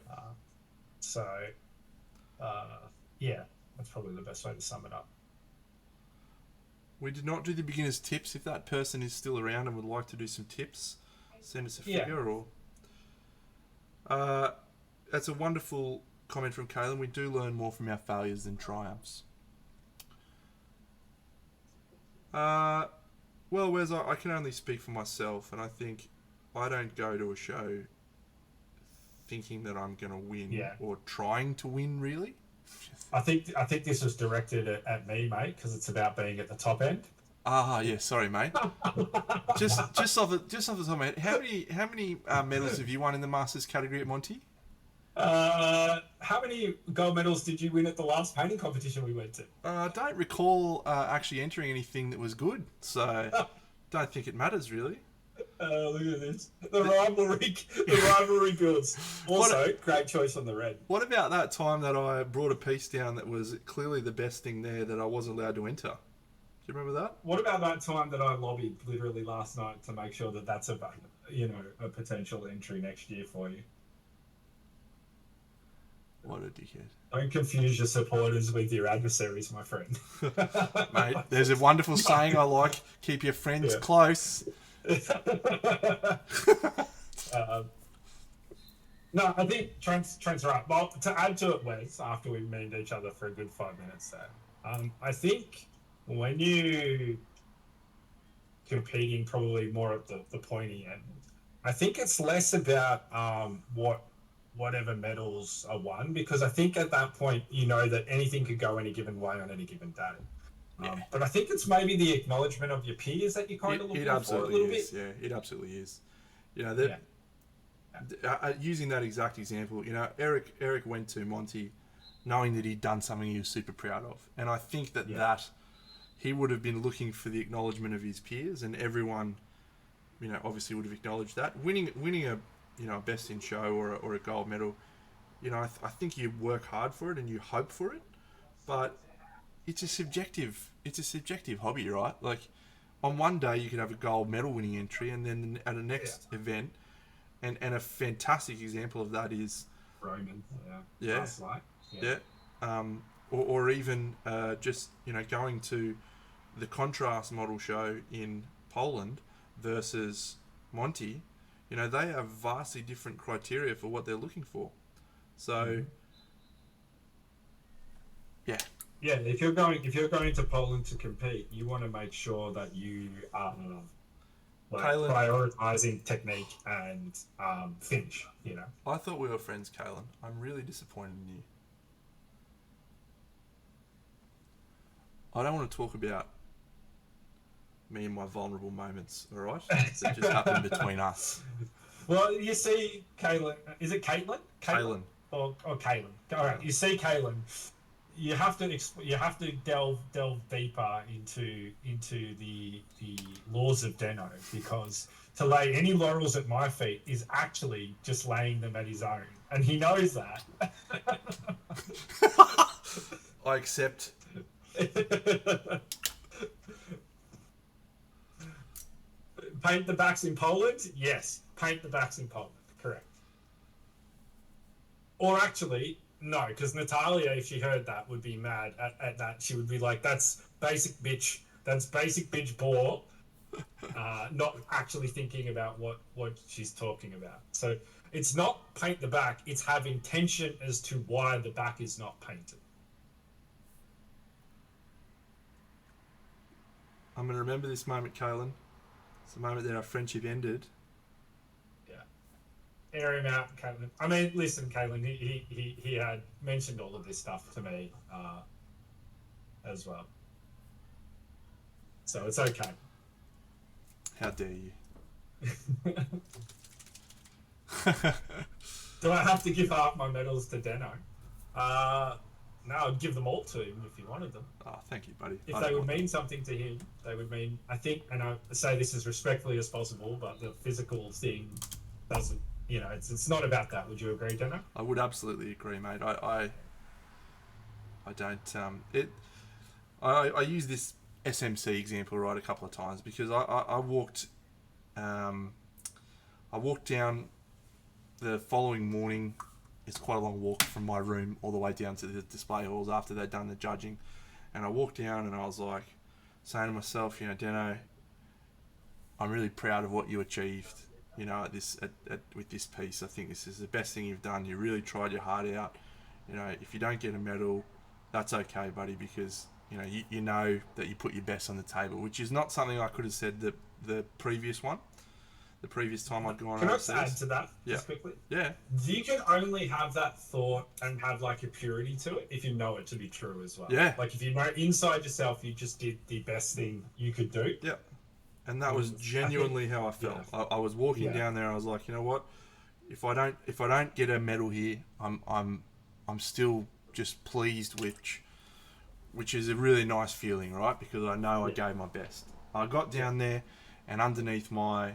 Yeah, that's probably the best way to sum it up. We did not do the beginner's tips. If that person is still around and would like to do some tips, send us a figure or... that's a wonderful comment from Kaylin. We do learn more from our failures than triumphs. Well, Wes, I can only speak for myself, and I think I don't go to a show thinking that I'm going to win or trying to win, really. I think this was directed at me, mate, because it's about being at the top end. Ah, yeah. Sorry, mate. just off the top of my head, how many medals have you won in the Masters category at Monty? How many gold medals did you win at the last painting competition we went to? I don't recall actually entering anything that was good, so don't think it matters really. Look at this. The rivalry builds. What Also, great choice on the red. What about that time that I brought a piece down that was clearly the best thing there that I wasn't allowed to enter? Do you remember that? What about that time that I lobbied literally last night to make sure that that's a potential entry next year for you? What a dickhead. Don't confuse your supporters with your adversaries, my friend. Mate, there's a wonderful saying I like, keep your friends close. No, I think Trent's right. Well, to add to it, Wes, after we've memed each other for a good 5 minutes there, I think when you competing probably more at the pointy end, I think it's less about whatever medals are won, because I think at that point you know that anything could go any given way on any given day. But I think it's maybe the acknowledgement of your peers that you kind of look for a little bit. Yeah, it absolutely is. You know, using that exact example, you know, Eric went to Monty knowing that he'd done something he was super proud of, and I think that he would have been looking for the acknowledgement of his peers, and everyone, you know, obviously would have acknowledged that. Winning a a best in show or a gold medal, you know, I think you work hard for it and you hope for it, but it's a subjective hobby, right? Like, on one day you could have a gold medal winning entry, and then at a next event, and a fantastic example of that is Roman, or even just, you know, going to the contrast model show in Poland versus Monty. You know, they have vastly different criteria for what they're looking for. So, yeah. If you're going to Poland to compete, you want to make sure that you are prioritizing technique and finish. You know. I thought we were friends, Kalen. I'm really disappointed in you. I don't want to talk about me and my vulnerable moments, all right? That just happened between us. Well, you see, Kaylin. Is it Caitlin? Kalen. Or Kaylin. All right. You see, Kaylin. You have to delve deeper into the laws of Deno, because to lay any laurels at my feet is actually just laying them at his own, and he knows that. I accept. Paint the backs in Poland? Yes. Paint the backs in Poland. Correct. Or actually, no, because Natalia, if she heard that, would be mad at that. She would be like, that's basic bitch. That's basic bitch bore. Not actually thinking about what she's talking about. So it's not paint the back. It's have intention as to why the back is not painted. I'm going to remember this moment, Kalen. It's the moment that our friendship ended. Yeah. Air him out, Caitlin. I mean, listen, Caitlin, he had mentioned all of this stuff to me as well. So it's okay. How dare you? Do I have to give half my medals to Deno? No, I'd give them all to him if he wanted them. Oh, thank you, buddy. If they would mean something to him, they would mean, I think, and I say this as respectfully as possible, but the physical thing doesn't, you know, it's not about that. Would you agree, Deno? I would absolutely agree, mate. I don't, I use this SMC example, right, a couple of times, because I walked down the following morning. It's quite a long walk from my room all the way down to the display halls after they'd done the judging. And I walked down and I was like, saying to myself, you know, Deno, I'm really proud of what you achieved, you know, with this piece. I think this is the best thing you've done. You really tried your heart out. You know, if you don't get a medal, that's okay, buddy, because, you know, you know that you put your best on the table, which is not something I could have said the previous one. The previous time I'd gone Can overseas. I add to that just quickly? Yeah. You can only have that thought and have like a purity to it if you know it to be true as well. Yeah. Like if you know inside yourself you just did the best thing you could do. Yeah. And that was genuinely how I felt. I was walking down there, I was like, you know what? if I don't get a medal here, I'm still just pleased, which is a really nice feeling, right? Because I know I gave my best. I got down there, and underneath my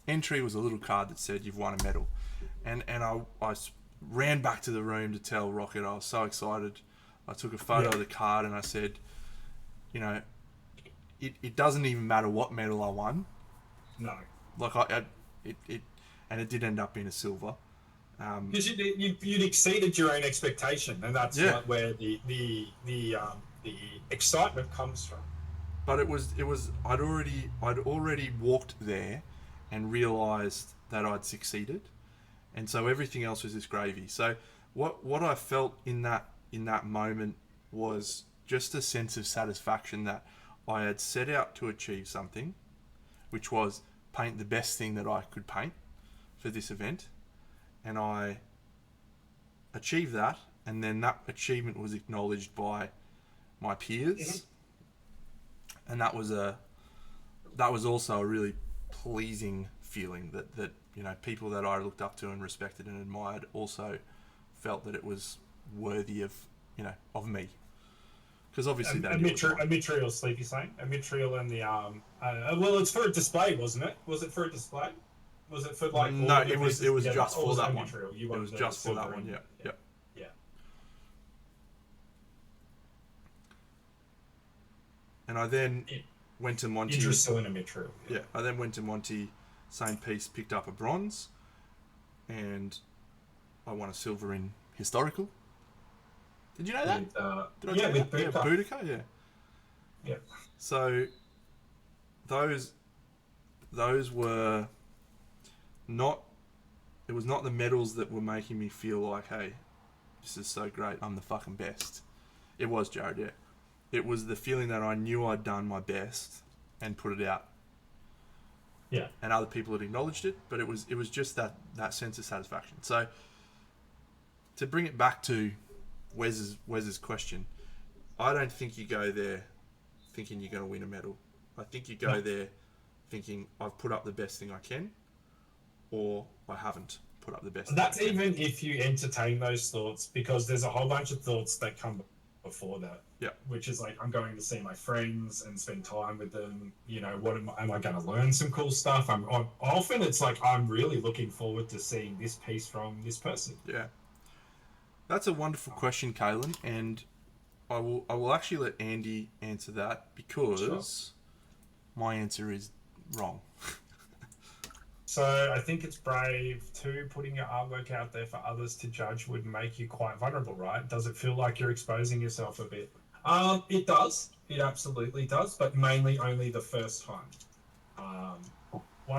entry was a little card that said you've won a medal, and I ran back to the room to tell Rocket I was so excited. I took a photo of the card and I said, you know, it doesn't even matter what medal I won. No. Like and it did end up being a silver. Because you'd exceeded your own expectation, and that's like where the excitement comes from. But it was I'd already walked there and realised that I'd succeeded, and so everything else was just gravy. So what I felt in that moment was just a sense of satisfaction that I had set out to achieve something, which was paint the best thing that I could paint for this event, and I achieved that, and then that achievement was acknowledged by my peers, and that was also a really pleasing feeling that you know, people that I looked up to and respected and admired also felt that it was worthy of, you know, of me, because obviously a mithril sleepy saying a mithril and the well, it's for a display, wasn't it? Was it for a display? Was it for like no? It was just for that one. It was just for that one. Yeah. And I then went to Monty. Idrisil and a mithril. Yeah, I then went to Monty. Same piece, picked up a bronze, and I won a silver in historical. Did you know that? With Boudica, yeah. Yeah. So those were not. It was not the medals that were making me feel like, hey, this is so great, I'm the fucking best. It was Jared, yeah. It was the feeling that I knew I'd done my best and put it out. Yeah. And other people had acknowledged it, but it was just that sense of satisfaction. So to bring it back to Wes's question, I don't think you go there thinking you're going to win a medal. I think you go there thinking I've put up the best thing I can, or I haven't put up the best. That's even if you entertain those thoughts, because there's a whole bunch of thoughts that come before that. Yeah. Which is like, I'm going to see my friends and spend time with them. You know, what am I going to learn some cool stuff? Often it's like, I'm really looking forward to seeing this piece from this person. Yeah. That's a wonderful question, Kaylin, and I will actually let Andy answer that, because my answer is wrong. So I think it's brave too. Putting your artwork out there for others to judge would make you quite vulnerable, right? Does it feel like you're exposing yourself a bit? It does. It absolutely does, but mainly only the first time.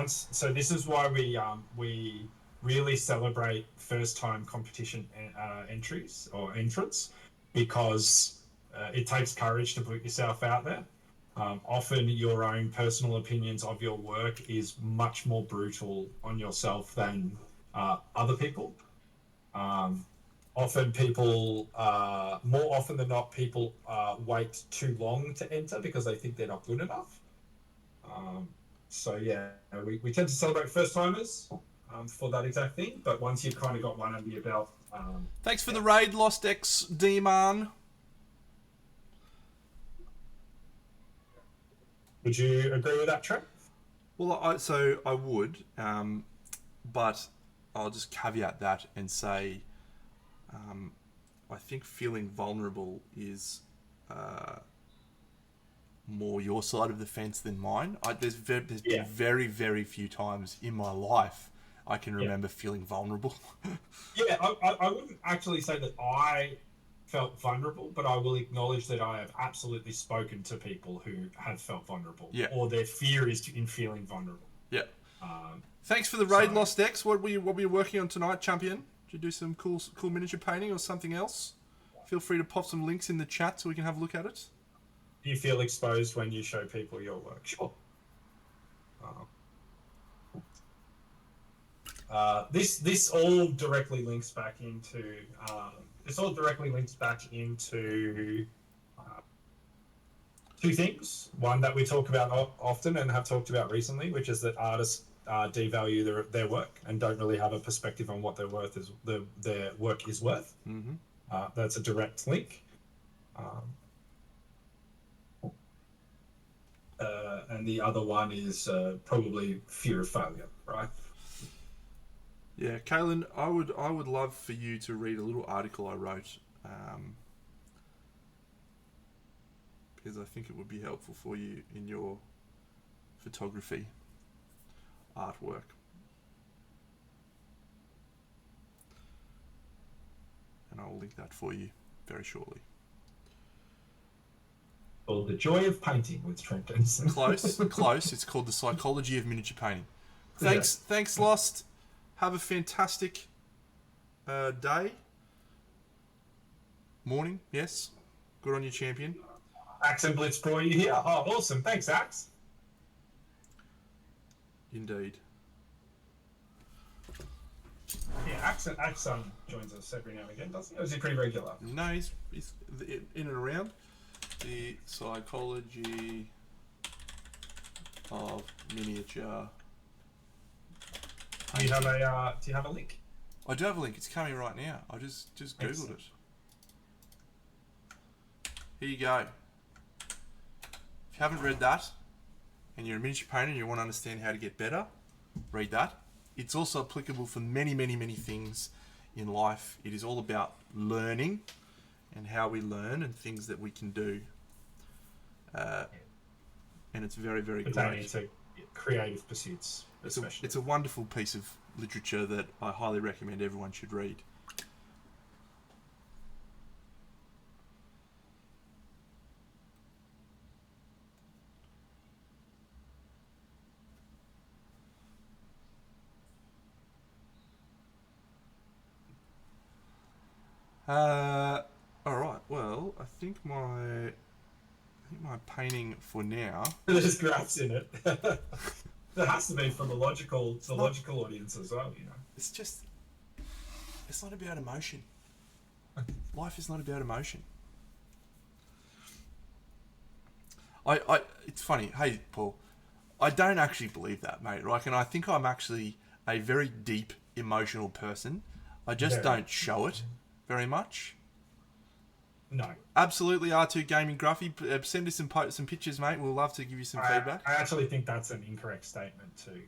So this is why we really celebrate first-time competition entries or entrants, because it takes courage to put yourself out there. Often your own personal opinions of your work is much more brutal on yourself than other people. Often people, more often than not, people wait too long to enter because they think they're not good enough. So yeah, we tend to celebrate first-timers for that exact thing, but once you've kind of got one under your belt... Thanks for the raid, Lost X D-Man. Would you agree with that, Trent? Well, I would, but I'll just caveat that and say, I think feeling vulnerable is more your side of the fence than mine. There's been very, very few times in my life I can remember feeling vulnerable. Yeah, I wouldn't actually say that I felt vulnerable, but I will acknowledge that I have absolutely spoken to people who have felt vulnerable, or their fear is in feeling vulnerable. Yeah. Thanks for the raid, Lost X. What were you working on tonight, champion? Did you do some cool miniature painting or something else? Feel free to pop some links in the chat so we can have a look at it. Do you feel exposed when you show people your work? Sure. This all directly links back into two things. One that we talk about often and have talked about recently, which is that artists devalue their work and don't really have a perspective on what their worth is, their work is worth. Mm-hmm. That's a direct link. And the other one is probably fear of failure, right? Yeah, Kaylin, I would love for you to read a little article I wrote, because I think it would be helpful for you in your photography artwork. And I will link that for you very shortly. Called The Joy of Painting with Trent Dennison. Close. It's called The Psychology of Miniature Painting. Thanks, Lost. Have a fantastic day. Morning, yes. Good on you, champion. Axe and Blitz brought you here. Oh, awesome. Thanks, Axe. Indeed. Yeah, Axe joins us every now and again, doesn't he? Or is he pretty regular? No, he's in and around. The psychology of miniature. Do you have a link? I do have a link. It's coming right now. I just googled Excellent. it. Here you go. If you haven't read that, and you're a miniature painter and you want to understand how to get better, read that. It's also applicable for many, many, many things in life. It is all about learning and how we learn and things that we can do. And it's very, very Pertaining great. to creative pursuits, especially. It's a wonderful piece of literature that I highly recommend everyone should read. All right. Well, I think my painting for now. There's graphs in it. There has to be for the logical audience as well, you know. It's not about emotion. Life is not about emotion. It's funny. Hey, Paul, I don't actually believe that, mate. Right? And I think I'm actually a very deep emotional person. I just don't show it very much. No. Absolutely, R2 Gaming Gruffy. Send us some pictures, mate. We'll love to give you some feedback. I actually think that's an incorrect statement too.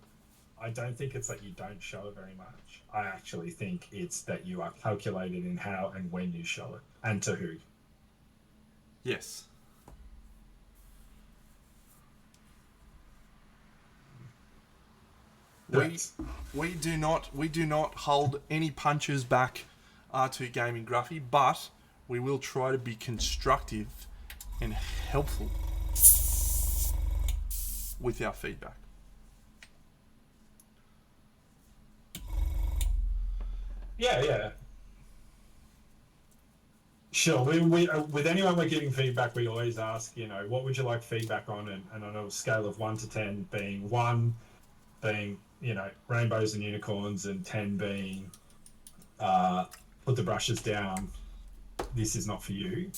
I don't think it's that you don't show it very much. I actually think it's that you are calculated in how and when you show it, and to who. Yes. We do not hold any punches back, R2 Gaming Gruffy, but we will try to be constructive and helpful with our feedback. Yeah. Sure. We with anyone we're giving feedback, we always ask, you know, what would you like feedback on? And on a scale of 1 to 10, being 1 being, you know, rainbows and unicorns, and 10 being put the brushes down, this is not for you.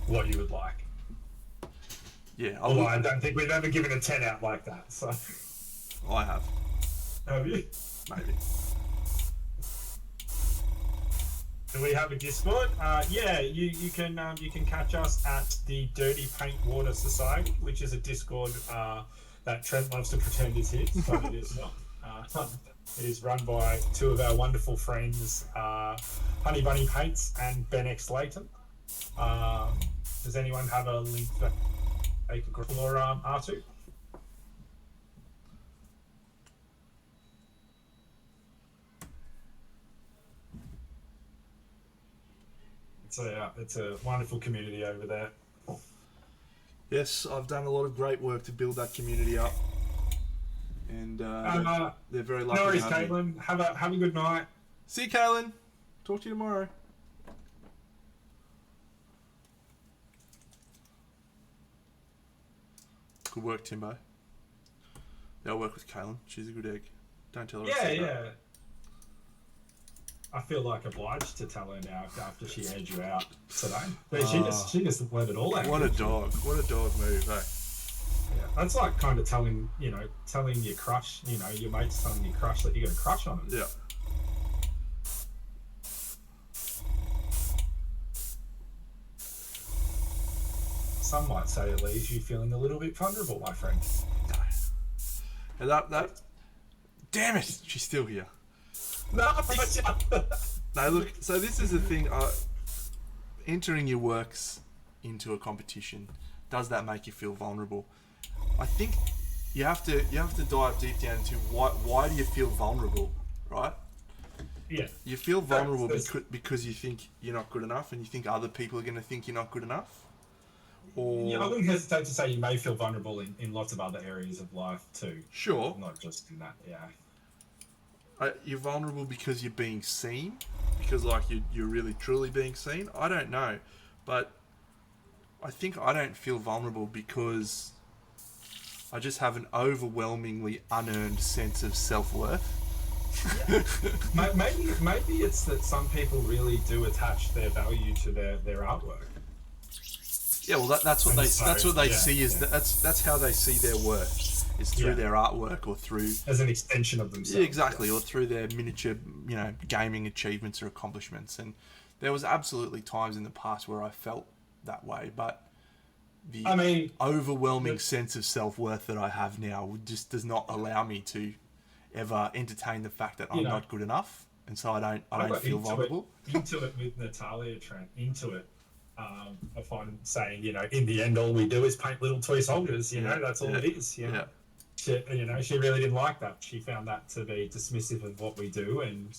What you would like. Yeah. Although I don't think we've ever given a 10 out like that. So I have. Have you? Maybe. Do we have a Discord? Yeah, you can catch us at the Dirty Paint Water Society, which is a Discord that Trent loves to pretend is his, but it is not. It is run by 2 of our wonderful friends, Honey Bunny Paints and Ben X Layton. Does anyone have a link that they could or R2? It's a wonderful community over there. Yes, I've done a lot of great work to build that community up, and they're very lucky. No worries, to have me. Caitlin. Have a good night. See you, Kaylin. Talk to you tomorrow. Good work, Timbo. Yeah, I'll work with Kaylin. She's a good egg. Don't tell her. Yeah. I feel like obliged to tell her now after she aired you out today. But she just let it all out. What a dog. What a dog move, eh? Yeah, that's like kind of telling your crush, your mates telling your crush that you got a crush on them. Yeah. Some might say it leaves you feeling a little bit vulnerable, my friend. No. And that. Damn it! She's still here. No, No, look. So this is the thing. Entering your works into a competition, does that make you feel vulnerable? I think you have to dive deep down into why do you feel vulnerable, right? yeah, You feel vulnerable because you think you're not good enough, and you think other people are going to think you're not good enough. yeah. I Or wouldn't hesitate to say you may feel vulnerable in lots of other areas of life too, sure, not just in that. Yeah, you're vulnerable because you're being seen, because like you're really truly being seen. I don't know, but I think I don't feel vulnerable because I just have an overwhelmingly unearned sense of self-worth. yeah. Maybe it's that some people really do attach their value to their artwork. Yeah, well, that's what And they so, see is yeah. that's how they see their worth is through Yeah. their artwork or through As an extension of themselves. exactly or through their miniature gaming achievements or accomplishments. And there was absolutely times in the past where I felt that way, but the I mean, overwhelming sense of self-worth that I have now just does not allow me to ever entertain the fact that you I'm know, not good enough, and so I I don't got feel vulnerable. into it with Natalia Trent, into it. Upon saying, in the end, all we do is paint little toy soldiers. Yeah, That's all yeah, it is. yeah. She really didn't like that. She found that to be dismissive of what we do, and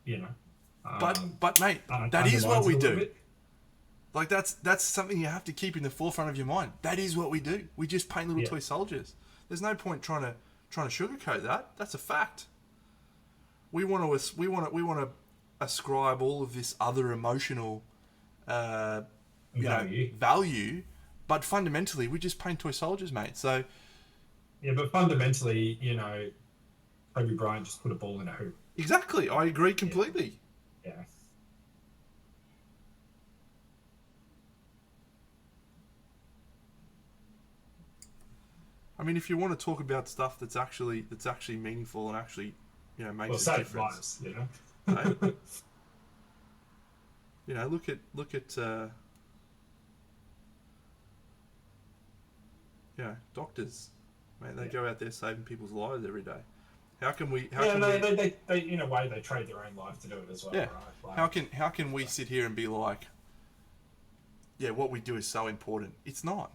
you know, But mate, that is what undermines it we a little do. bit. Like that's something you have to keep in the forefront of your mind. That is what we do. We just paint little Yeah. toy soldiers. There's no point trying to sugarcoat that. That's a fact. We want to ascribe all of this other emotional, uh, value, but fundamentally we just paint toy soldiers, mate. So Yeah, but fundamentally, Kobe Bryant just put a ball in a hoop. exactly, I agree Yeah, completely. yeah. I mean, if you want to talk about stuff that's actually meaningful and actually, Well, makes a save difference, lives. right? Look at doctors, mate. They Yeah. go out there saving people's lives every day. How can we? Yeah, and they in a way they trade their own life to do it as well, Yeah. right? How can we sit here and be like, yeah, what we do is so important? It's not.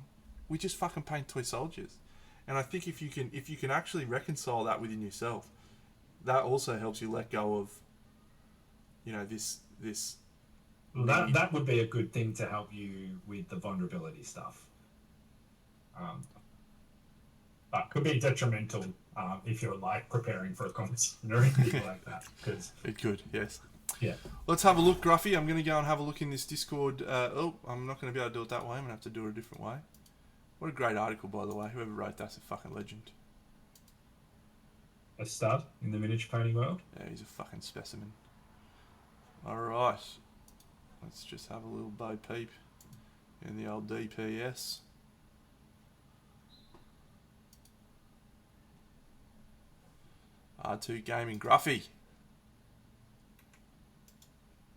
We just fucking paint toy soldiers. And I think if you can actually reconcile that within yourself, that also helps you let go of, this Well, need. that would be a good thing to help you with the vulnerability stuff. Um, but could be detrimental if you're like preparing for a competition or anything like that. Because It could, yes. yeah, Let's have a look, Gruffy. I'm going to go and have a look in this Discord. I'm not going to be able to do it that way. I'm going to have to do it a different way. What a great article, by the way. Whoever wrote that's a fucking legend. a stud in the miniature painting world. Yeah, he's a fucking specimen. Alright. Let's just have a little bo peep in the old DPS. R2 Gaming Gruffy.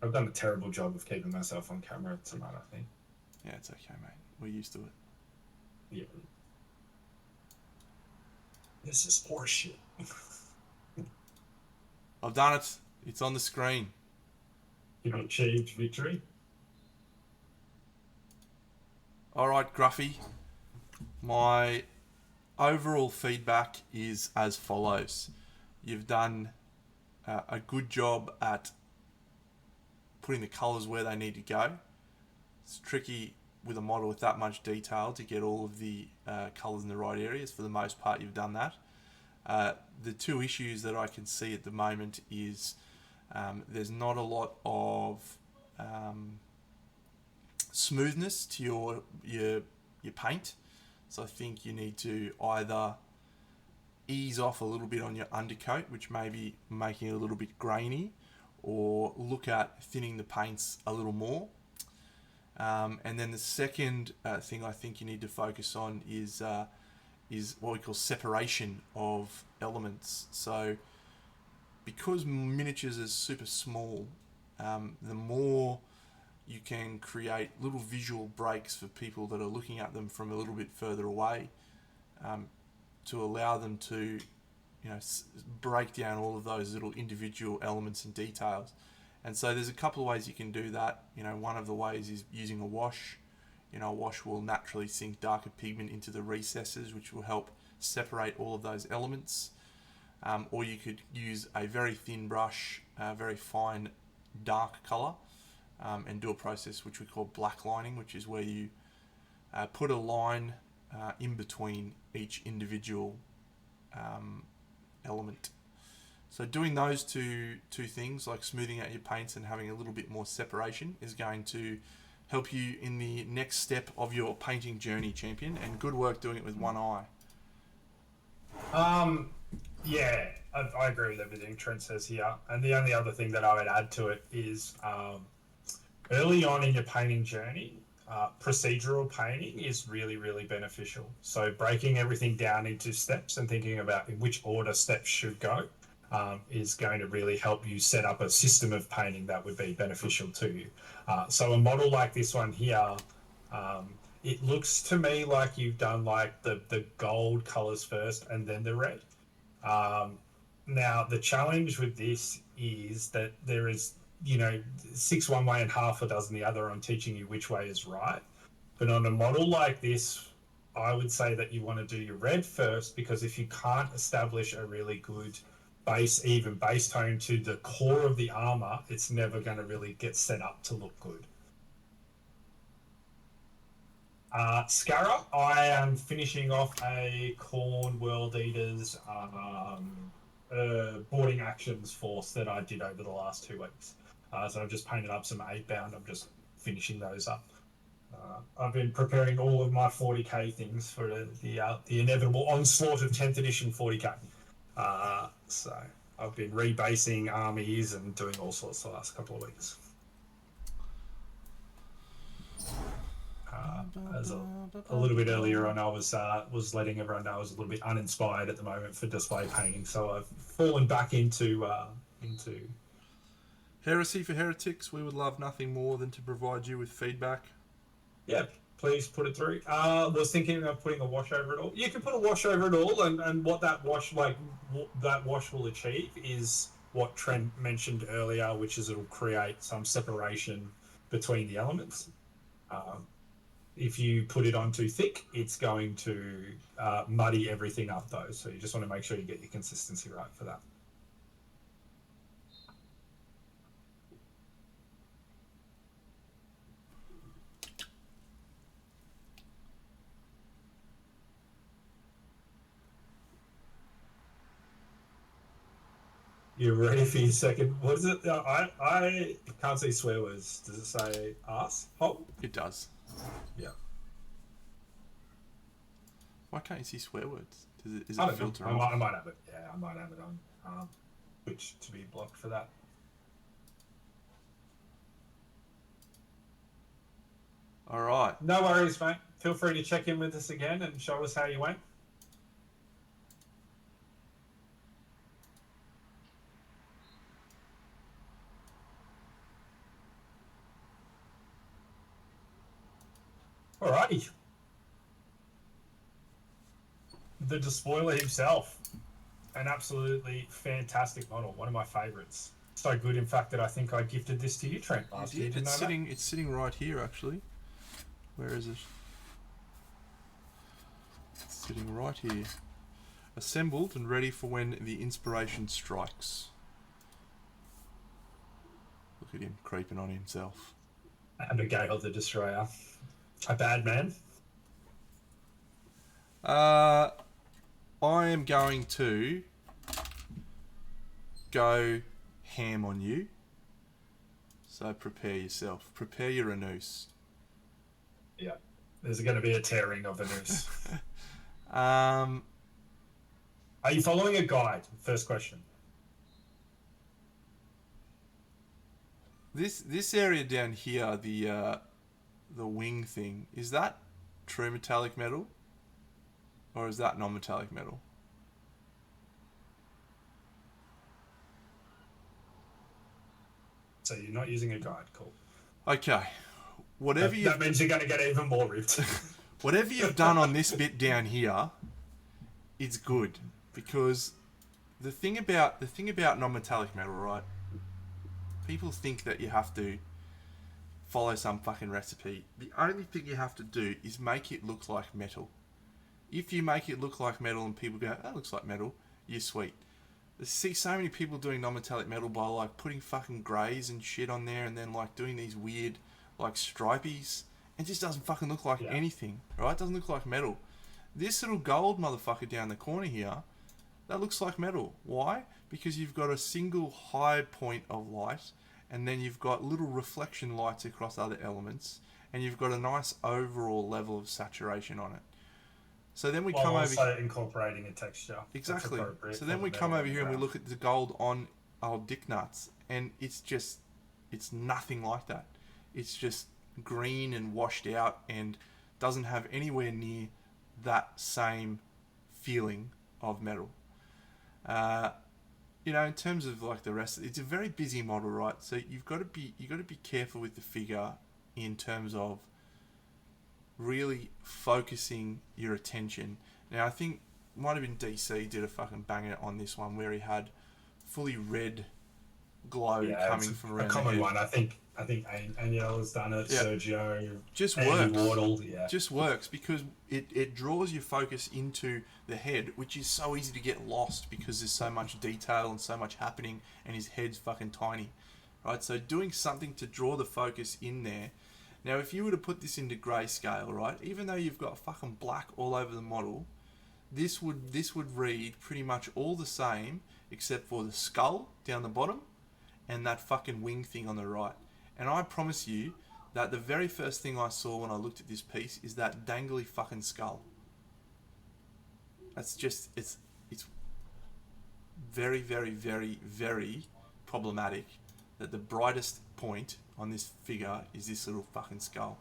I've done a terrible job of keeping myself on camera tonight, I think. Yeah, it's okay, mate. We're used to it. Yeah. This is horseshit. I've done it. It's on the screen. You've achieved victory. Alright, Gruffy. My overall feedback is as follows. You've done a good job at putting the colours where they need to go. It's tricky with a model with that much detail to get all of the colours in the right areas. For the most part, you've done that. The two issues that I can see at the moment is there's not a lot of smoothness to your paint. So I think you need to either ease off a little bit on your undercoat, which may be making it a little bit grainy, or look at thinning the paints a little more. And then the second thing I think you need to focus on is what we call separation of elements. So because miniatures are super small, the more you can create little visual breaks for people that are looking at them from a little bit further away, to allow them to, break down all of those little individual elements and details. And so there's a couple of ways you can do that. One of the ways is using a wash. A wash will naturally sink darker pigment into the recesses, which will help separate all of those elements. Or you could use a very thin brush, very fine dark colour, and do a process which we call black lining, which is where you put a line in between each individual element. So doing those two things, like smoothing out your paints and having a little bit more separation, is going to help you in the next step of your painting journey, champion. And good work doing it with one eye. Yeah, I agree with everything Trent says here. And the only other thing that I would add to it is early on in your painting journey, procedural painting is really, really beneficial. So breaking everything down into steps and thinking about in which order steps should go is going to really help you set up a system of painting that would be beneficial to you. So a model like this one here, it looks to me like you've done like the gold colors first and then the red. Now, the challenge with this is that there is, 6 one way and half a dozen the other on teaching you which way is right. But on a model like this, I would say that you want to do your red first, because if you can't establish a really good even base tone to the core of the armor, it's never going to really get set up to look good. Scarra, I am finishing off a Khorne World Eaters boarding actions force that I did over the last 2 weeks. So I've just painted up some 8-bound. I'm just finishing those up. I've been preparing all of my 40k things for the inevitable onslaught of 10th edition 40k. So I've been rebasing armies and doing all sorts the last couple of weeks. As a little bit earlier on, I was letting everyone know I was a little bit uninspired at the moment for display painting, so I've fallen back into Heresy for Heretics. We would love nothing more than to provide you with feedback. Yeah, please put it through. Was thinking of putting a wash over it all. You can put a wash over it all, and what that wash will achieve is what Trent mentioned earlier, which is it'll create some separation between the elements. If you put it on too thick, it's going to muddy everything up, though. So you just want to make sure you get your consistency right for that. You're ready for your second. What is it? I can't see swear words. Does it say ass hole? It does. Yeah. Why can't you see swear words? Is I it don't know. filter I off? might have it. Yeah, I might have it on Twitch to be blocked for that. All right. No worries, mate. Feel free to check in with us again and show us how you went. Alrighty. The Despoiler himself. An absolutely fantastic model. One of my favourites. So good, in fact, that I think I gifted this to you, Trent, last year. It's sitting right here, actually. Where is it? It's sitting right here. Assembled and ready for when the inspiration strikes. Look at him creeping on himself. Abigail the Destroyer. A bad man. I am going to go ham on you. So prepare yourself. Prepare your anus. Yeah. There's going to be a tearing of the noose. Are you following a guide? First question. This area down here, the the wing thing, is that true metallic metal? Or is that non-metallic metal? So you're not using a guide, cool. Okay. Whatever That means you're going to get even more ripped. whatever you've done on this bit down here, it's good. Because the thing about non-metallic metal, right? People think that you have to follow some fucking recipe. The only thing you have to do is make it look like metal. If you make it look like metal and people go, that looks like metal, you're sweet. I see so many people doing non-metallic metal by like putting fucking greys and shit on there and then like doing these weird like stripies. It just doesn't fucking look like anything, right? It doesn't look like metal. This little gold motherfucker down the corner here, that looks like metal. Why? Because you've got a single high point of light and then you've got little reflection lights across other elements and you've got a nice overall level of saturation on it. So then we come over also incorporating a texture. Exactly. So then we come over here and we look at the gold on old dick nuts, and it's nothing like that. It's just green and washed out and doesn't have anywhere near that same feeling of metal. In terms of like the rest, it's a very busy model, right? So you've got to be careful with the figure in terms of really focusing your attention. Now, I think might have been DC did a fucking banger on this one where he had fully red glow coming from around a common the head. one. I think Aniel has done it. Yeah. Sergio, just Andy works. Wardle, Just works because it draws your focus into the head, which is so easy to get lost because there's so much detail and so much happening, and his head's fucking tiny, right? So doing something to draw the focus in there. Now, if you were to put this into grayscale, right, even though you've got fucking black all over the model, this would read pretty much all the same except for the skull down the bottom and that fucking wing thing on the right. And I promise you that the very first thing I saw when I looked at this piece is that dangly fucking skull. That's just, it's very, very, very, very problematic that the brightest point on this figure is this little fucking skull.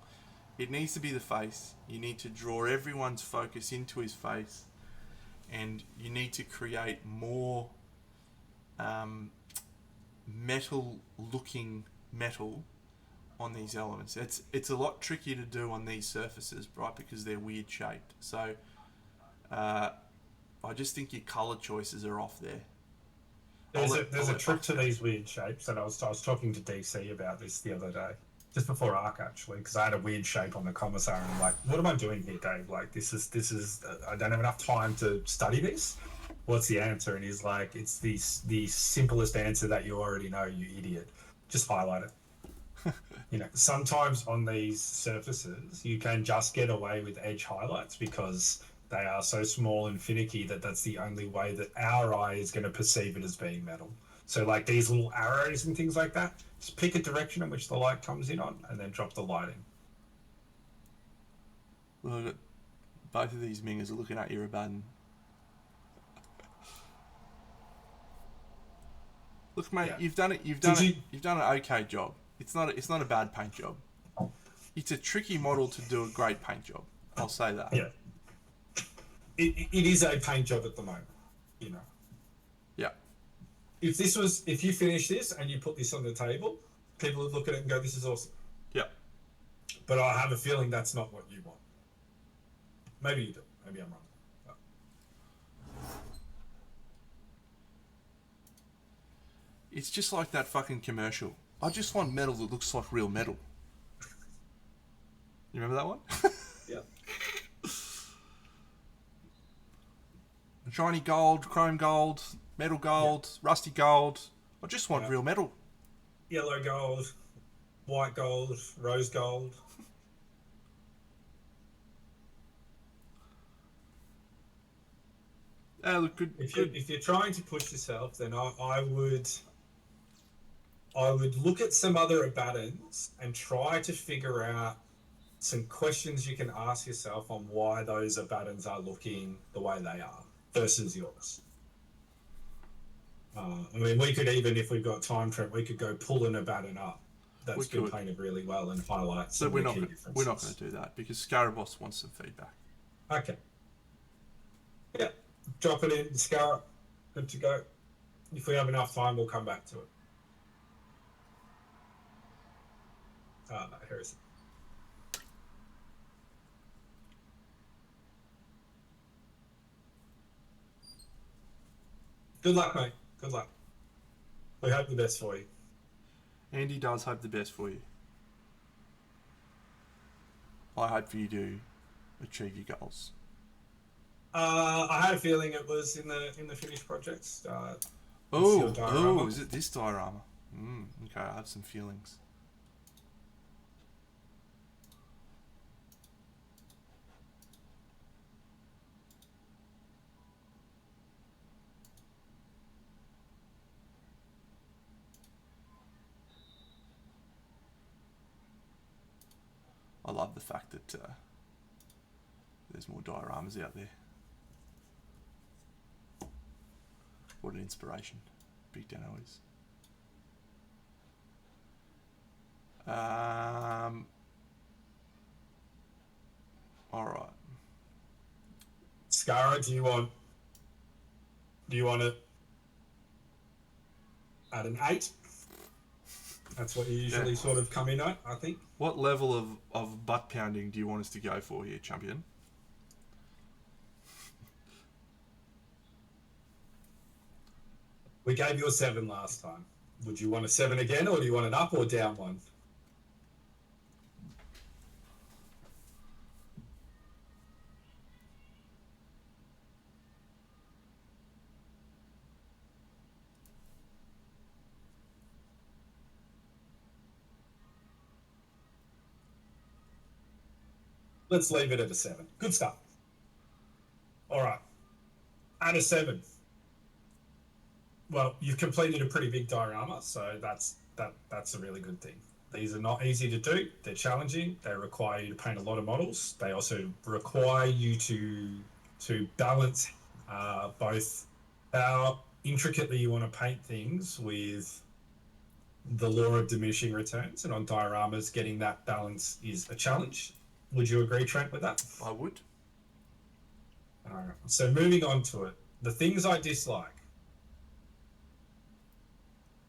It needs to be the face. You need to draw everyone's focus into his face, and you need to create more metal looking metal on these elements. It's a lot trickier to do on these surfaces, right, because they're weird shaped. So I just think your color choices are off there. There's a trick to these weird shapes, and I was talking to DC about this the other day, just before ARC actually, because I had a weird shape on the commissar, and I'm like, what am I doing here, Dave? Like, this is I don't have enough time to study this. What's the answer? And he's like, it's the simplest answer that you already know, you idiot. Just highlight it. Sometimes on these surfaces, you can just get away with edge highlights because they are so small and finicky that that's the only way that our eye is going to perceive it as being metal. So like these little arrows and things like that, just pick a direction in which the light comes in on and then drop the light in. Look, both of these mingers are looking at you, Abaddon. Look, mate, you've done an okay job. It's not a bad paint job. It's a tricky model to do a great paint job. I'll say that. Yeah. It is a paint job at the moment, Yeah. If you finish this and you put this on the table, people would look at it and go, this is awesome. Yeah. But I have a feeling that's not what you want. Maybe you do. Maybe I'm wrong. It's just like that fucking commercial. I just want metal that looks like real metal. You remember that one? Yeah. Shiny gold, chrome gold, metal gold, rusty gold. I just want real metal. Yellow gold, white gold, rose gold. Look good. If you're trying to push yourself, then I would look at some other Abaddons and try to figure out some questions you can ask yourself on why those Abaddons are looking the way they are versus yours. We could even, if we've got time, Trent, we could go pull an Abaddon up We that's been could, painted really well and highlights but some of the key differences. we're not going to do that because Scarabos wants some feedback. Okay. Yeah. Drop it in, Scarab. Good to go. If we have enough time, we'll come back to it. Here is it. Good luck, mate. Good luck. We hope the best for you. Andy does hope the best for you. I hope for you to achieve your goals. I had a feeling it was in the finished projects. Is it this diorama? Okay, I have some feelings. I love the fact that there's more dioramas out there. What an inspiration Big Dano is. Alright. Scara, do you want it at an 8? That's what you usually sort of come in at, I think. What level of butt pounding do you want us to go for here, champion? We gave you a 7 last time. Would you want a 7 again, or do you want an up or down one? Let's leave it at a 7. Good stuff. All right. At a 7. Well, you've completed a pretty big diorama, so that's a really good thing. These are not easy to do. They're challenging. They require you to paint a lot of models. They also require you to balance both how intricately you want to paint things with the law of diminishing returns. And on dioramas, getting that balance is a challenge. Would you agree, Trent, with that? I would. All right. So moving on to it, the things I dislike.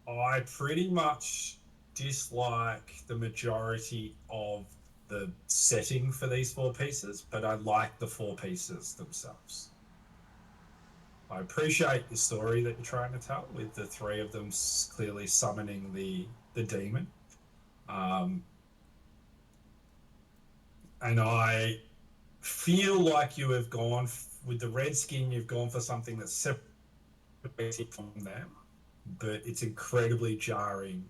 I pretty much dislike the majority of the setting for these 4 pieces, but I like the 4 pieces themselves. I appreciate the story that you're trying to tell, with the 3 of them clearly summoning the demon. And I feel like you have gone, with the red skin, you've gone for something that's separated from them, but it's incredibly jarring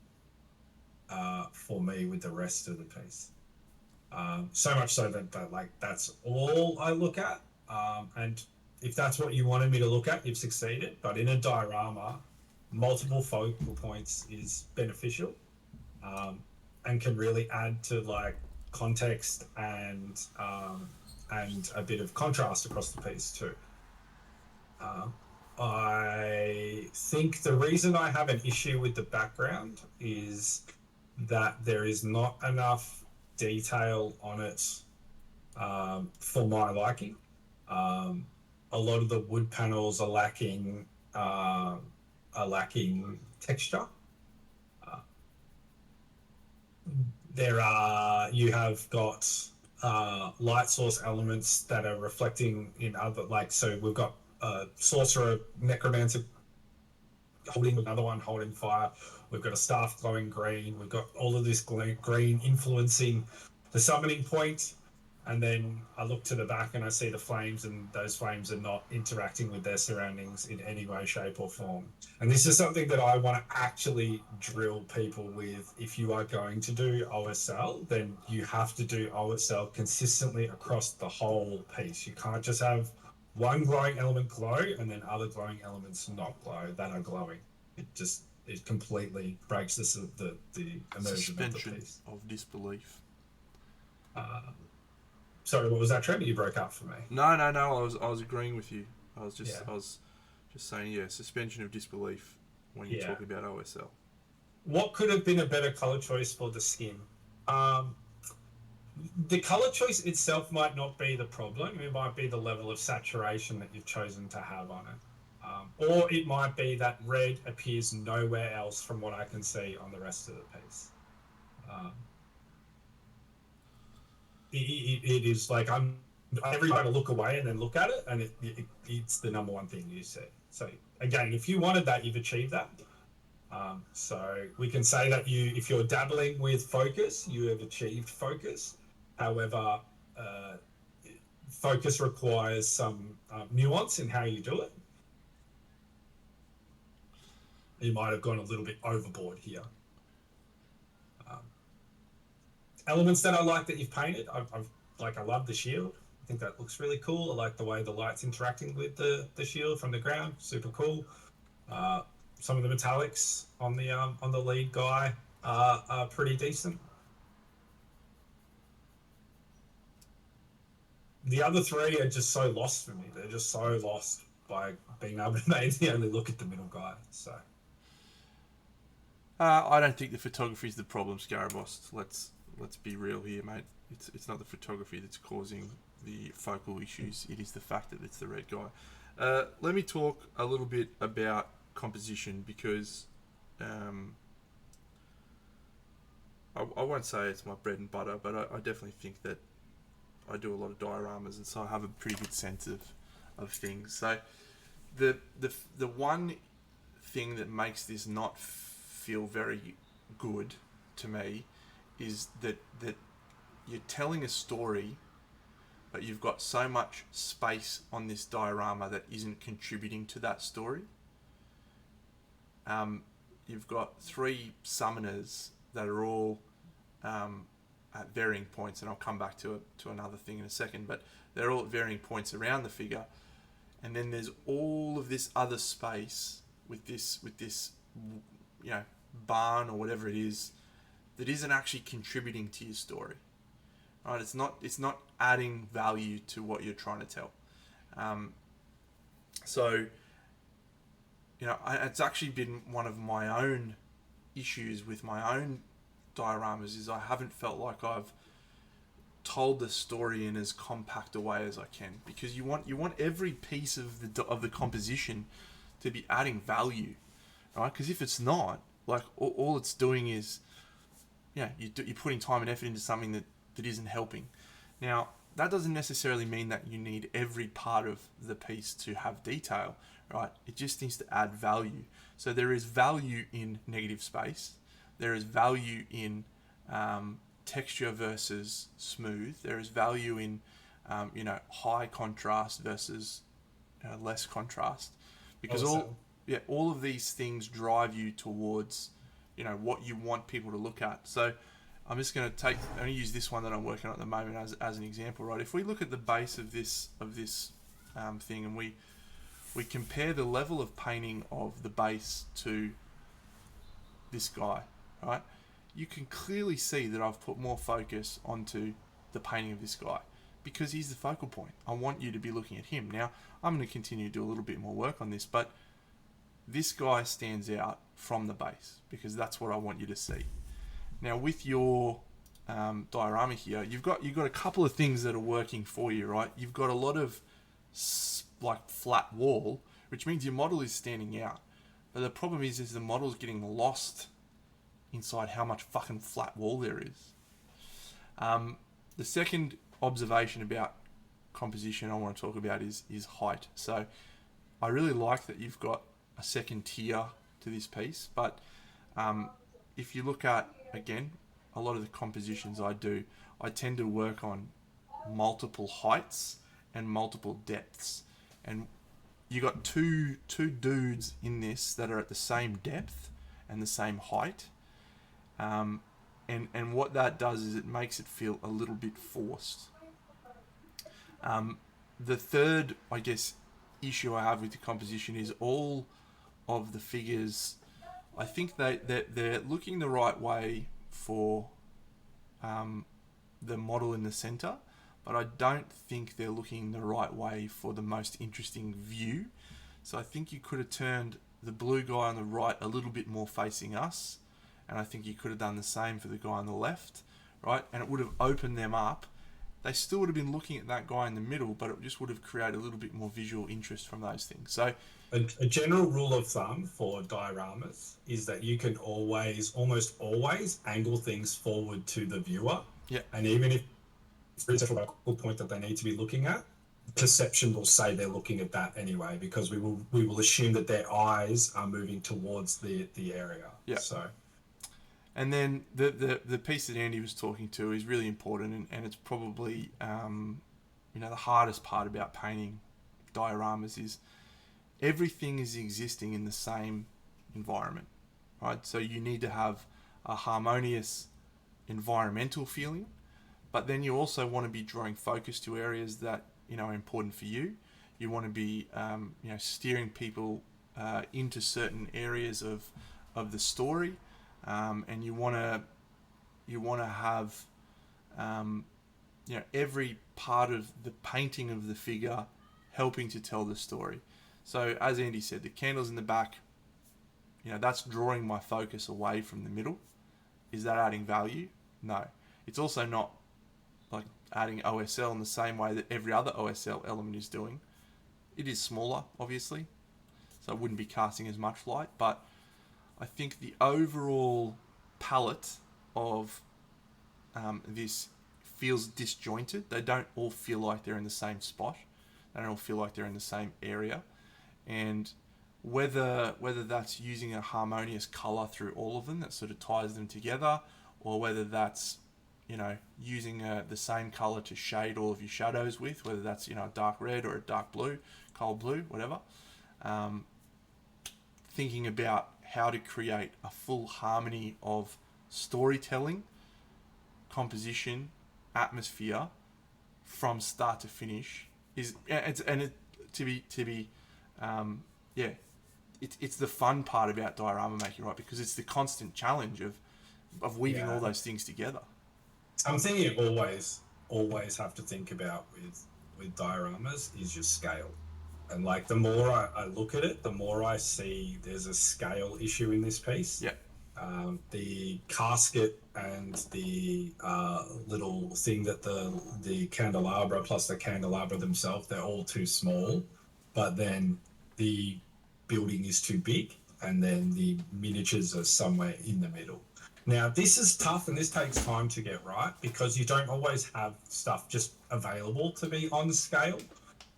for me with the rest of the piece. So much so that like that's all I look at. And if that's what you wanted me to look at, you've succeeded. But in a diorama, multiple focal points is beneficial, and can really add to like context and a bit of contrast across the piece too. I think the reason I have an issue with the background is that there is not enough detail on it for my liking. A lot of the wood panels are lacking texture. You have got light source elements that are reflecting in other, like, so we've got sorcerer, necromancer holding another one holding fire. We've got a staff glowing green. We've got all of this green influencing the summoning point. And then I look to the back and I see the flames, and those flames are not interacting with their surroundings in any way, shape or form. And this is something that I want to actually drill people with. If you are going to do OSL, then you have to do OSL consistently across the whole piece. You can't just have one glowing element glow and then other glowing elements not glow that are glowing. It completely breaks the immersion of the piece. Of disbelief. Sorry, what was that, Trent? You broke up for me. No. I was agreeing with you. I was just saying, suspension of disbelief when you're talking about OSL. what could have been a better color choice for the skin? Um, the color choice itself might not be the problem. It might be the level of saturation that you've chosen to have on it. Or it might be that red appears nowhere else from what I can see on the rest of the piece. Um, it is like every time I look away and then look at it, and it's the number one thing you see. So again, if you wanted that, you've achieved that. So we can say that if you're dabbling with focus, you have achieved focus. However, uh, focus requires some nuance in how you do it. You might have gone a little bit overboard here. Um, Elements that I like that you've painted, I love the shield. I think that looks really cool. I like the way the light's interacting with the shield from the ground. Super cool. Uh, some of the metallics on the lead guy are pretty decent. The other three are just so lost for me. They're just so lost by being able to mainly only look at the middle guy. So I don't think the photography is the problem, Scarabost. Let's be real here, mate. It's not the photography that's causing the focal issues. It is the fact that it's the red guy. Let me talk a little bit about composition because I won't say it's my bread and butter, but I definitely think that I do a lot of dioramas, and so I have a pretty good sense of things. So the one thing that makes this not feel very good to me is that you're telling a story, but you've got so much space on this diorama that isn't contributing to that story. You've got three summoners that are all at varying points, and I'll come back to another thing in a second, but they're all at varying points around the figure, and then there's all of this other space with this barn or whatever it is that isn't actually contributing to your story. Right? It's not adding value to what you're trying to tell. So it's actually been one of my own issues with my own dioramas is I haven't felt like I've told the story in as compact a way as I can, because you want every piece of the composition to be adding value, right? Because if it's not, like all it's doing is you're putting time and effort into something that isn't helping. Now that doesn't necessarily mean that you need every part of the piece to have detail, right? It just needs to add value. So there is value in negative space. There is value in texture versus smooth. There is value in high contrast versus less contrast, because all of these things drive you towards what you want people to look at. So I'm just going to use this one that I'm working on at the moment as an example, right? If we look at the base of this thing, and we compare the level of painting of the base to this guy, right? You can clearly see that I've put more focus onto the painting of this guy because he's the focal point. I want you to be looking at him. Now, I'm going to continue to do a little bit more work on this, but this guy stands out from the base because that's what I want you to see. Now, with your diorama here, you've got a couple of things that are working for you, right? You've got a lot of flat wall, which means your model is standing out. But the problem is the model's getting lost inside how much fucking flat wall there is. The second observation about composition I want to talk about is height. So I really like that you've got a second tier to this piece, but if you look at, again, a lot of the compositions I do, I tend to work on multiple heights and multiple depths. And you got two dudes in this that are at the same depth and the same height. And what that does is it makes it feel a little bit forced. The third, I guess, issue I have with the composition is all of the figures. I think they're looking the right way for the model in the center, but I don't think they're looking the right way for the most interesting view. So I think you could have turned the blue guy on the right a little bit more facing us, and I think you could have done the same for the guy on the left, right? And it would have opened them up. They still would have been looking at that guy in the middle, but it just would have created a little bit more visual interest from those things. So A general rule of thumb for dioramas is that you can almost always, angle things forward to the viewer. yeah, And even if it's a focal point that they need to be looking at, perception will say they're looking at that anyway, because we will assume that their eyes are moving towards the area. yeah. So, And then the piece that Andy was talking to is really important, and it's probably the hardest part about painting dioramas is everything is existing in the same environment, right? So you need to have a harmonious environmental feeling, but then you also want to be drawing focus to areas that are important for you. You want to be steering people into certain areas of the story, and you want to have every part of the painting of the figure helping to tell the story. So as Andy said, the candles in the back, that's drawing my focus away from the middle. Is that adding value? No. It's also not like adding OSL in the same way that every other OSL element is doing. It is smaller, obviously, so it wouldn't be casting as much light, but I think the overall palette of this feels disjointed. They don't all feel like they're in the same spot. They don't all feel like they're in the same area. And whether that's using a harmonious color through all of them that sort of ties them together, or whether that's using the same color to shade all of your shadows with, whether that's a dark red or a dark blue, cold blue, whatever. Thinking about how to create a full harmony of storytelling, composition, atmosphere from start to finish is it's the fun part about diorama making, right? Because it's the constant challenge of weaving all those things together. I'm thinking always have to think about with dioramas is your scale. And like the more I look at it, the more I see there's a scale issue in this piece. Yeah. The casket and the little thing that the candelabra plus the candelabra themselves, they're all too small. But then the building is too big, and then the miniatures are somewhere in the middle. Now, this is tough, and this takes time to get right, because you don't always have stuff just available to be on scale.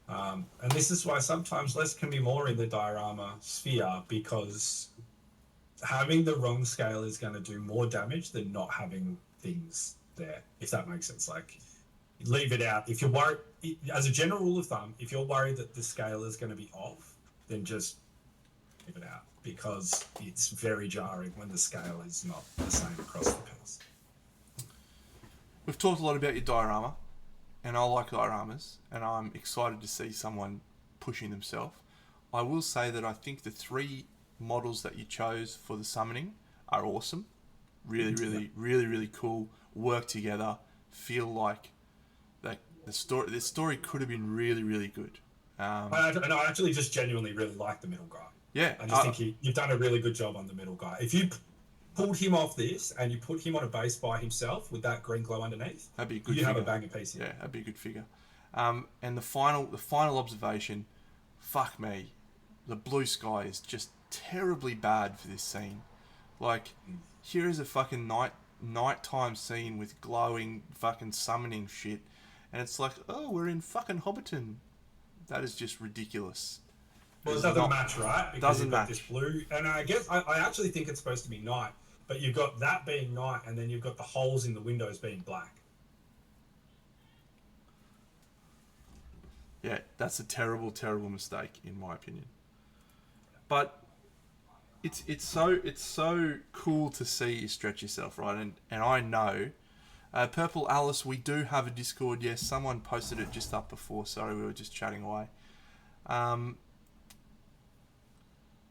And this is why sometimes less can be more in the diorama sphere, because having the wrong scale is going to do more damage than not having things there, if that makes sense. Like, leave it out. If you're worried, as a general rule of thumb, if you're worried that the scale is going to be off, then just leave it out, because it's very jarring when the scale is not the same across the piece. We've talked a lot about your diorama, and I like dioramas, and I'm excited to see someone pushing themselves. I will say that I think the 3 models that you chose for the summoning are awesome. Really cool. Work together. Feel like the story could have been really good. I actually just genuinely really like the middle guy. Yeah, I just think you've done a really good job on the middle guy. If you pulled him off this and you put him on a base by himself with that green glow underneath, that'd be a good. You have a banger piece here. Yeah, that'd be a good figure. And the final observation, fuck me, the blue sky is just terribly bad for this scene. Like, here is a fucking nighttime scene with glowing fucking summoning shit, and it's like, oh, we're in fucking Hobbiton. That is just ridiculous. Well, it doesn't match, right? Because doesn't you've got match. This blue, and I guess I actually think it's supposed to be night, but you've got that being night, and then you've got the holes in the windows being black. Yeah, that's a terrible mistake in my opinion. But it's so cool to see you stretch yourself, right? And I know, Purple Alice, we do have a Discord. Yes, someone posted it just up before. Sorry, we were just chatting away.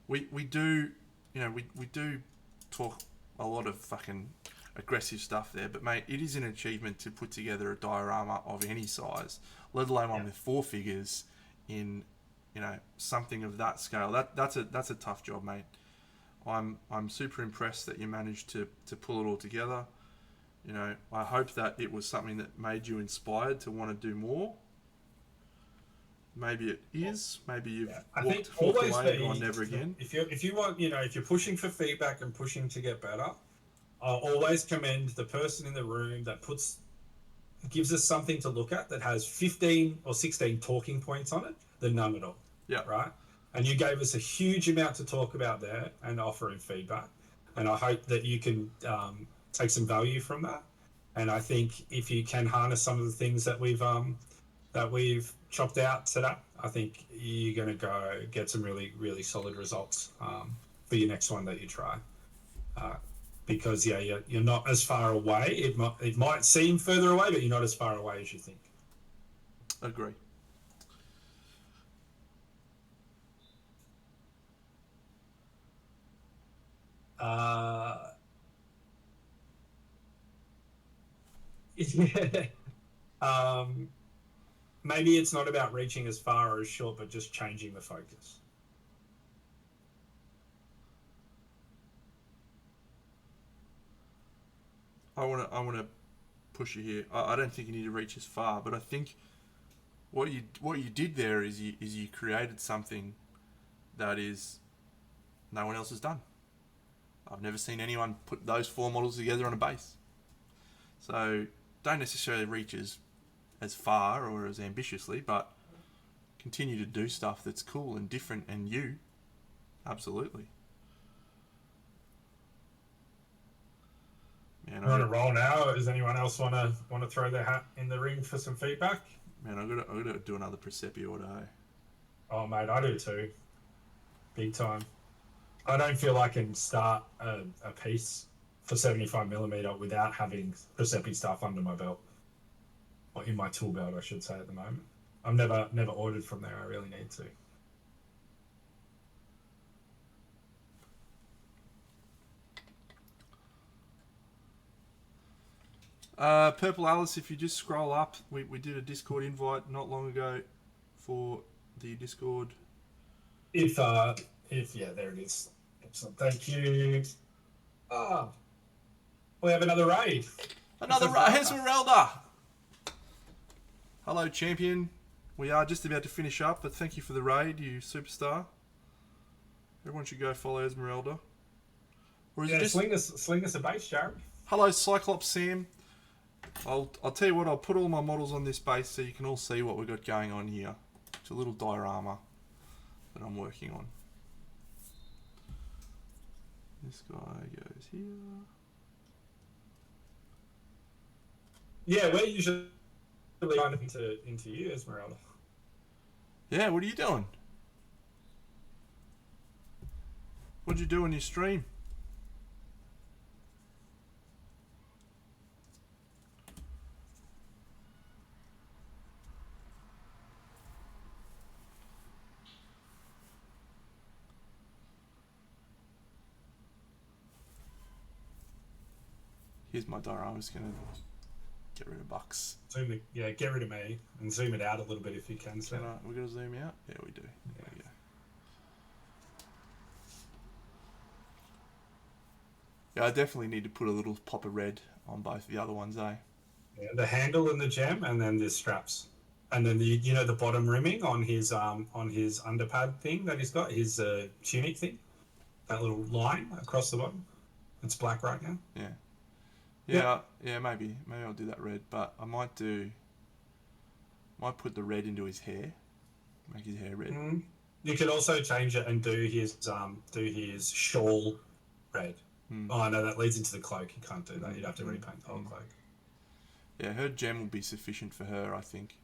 We do, we do talk a lot of fucking aggressive stuff there, but mate, it is an achievement to put together a diorama of any size, let alone one with 4 figures in, something of that scale. That's a tough job, mate. I'm super impressed that you managed to pull it all together. You know, I hope that it was something that made you inspired to want to do more. Maybe it is. Maybe you've I think walked always away and gone never again. if you want, if you're pushing for feedback and pushing to get better, I'll always commend the person in the room that gives us something to look at that has 15 or 16 talking points on it than none at all. Yeah. Right. And you gave us a huge amount to talk about there and offering feedback. And I hope that you can take some value from that. And I think if you can harness some of the things that we've chopped out today, I think you're going to go get some really, really solid results for your next one that you try. Because you're not as far away. It might seem further away, but you're not as far away as you think. Agree. Yeah. Maybe it's not about reaching as far or as short, but just changing the focus. I want to push you here. I don't think you need to reach as far, but I think what you did there is you created something that is no one else has done. I've never seen anyone put those 4 models together on a base. So don't necessarily reach as far or as ambitiously, but continue to do stuff that's cool and different and you. Absolutely. Man, We're on a roll now. Does anyone else want to throw their hat in the ring for some feedback? Man, I gotta do another Persepi order. Hey? Oh, mate, I do too. Big time. I don't feel I can start a piece for 75mm without having Persepi stuff under my belt. Or in my tool belt, I should say, at the moment. I've never ordered from there. I really need to. Purple Alice, if you just scroll up, we did a Discord invite not long ago for the Discord. If yeah, there it is. Excellent. Thank you. We have another raid. Another raid. Esmeralda. Hello, champion. We are just about to finish up, but thank you for the raid, you superstar. Everyone should go follow Esmeralda. Or is it just sling us a base, Jared? Hello, Cyclops Sam. I'll tell you what. I'll put all my models on this base so you can all see what we've got going on here. It's a little diorama that I'm working on. This guy goes here. Yeah, we're usually kind of into you, Esmeralda. Yeah, what are you doing? What'd you do on your stream? Here's my diorama. I'm just going to get rid of Bucks. Get rid of me and zoom it out a little bit if you can. So. We're going to zoom out? Yeah, we do. There we go. Yeah, I definitely need to put a little pop of red on both the other ones, eh? Yeah, the handle and the gem, and then the straps. And then the bottom rimming on his underpad thing that he's got, his tunic thing. That little line across the bottom. It's black right now. Yeah, maybe I'll do that red, but I might put the red into his hair, make his hair red. Mm. You could also change it and do his shawl red. Oh no, that leads into the cloak. You can't do that. You'd have to repaint the whole cloak. Yeah, her gem will be sufficient for her, I think.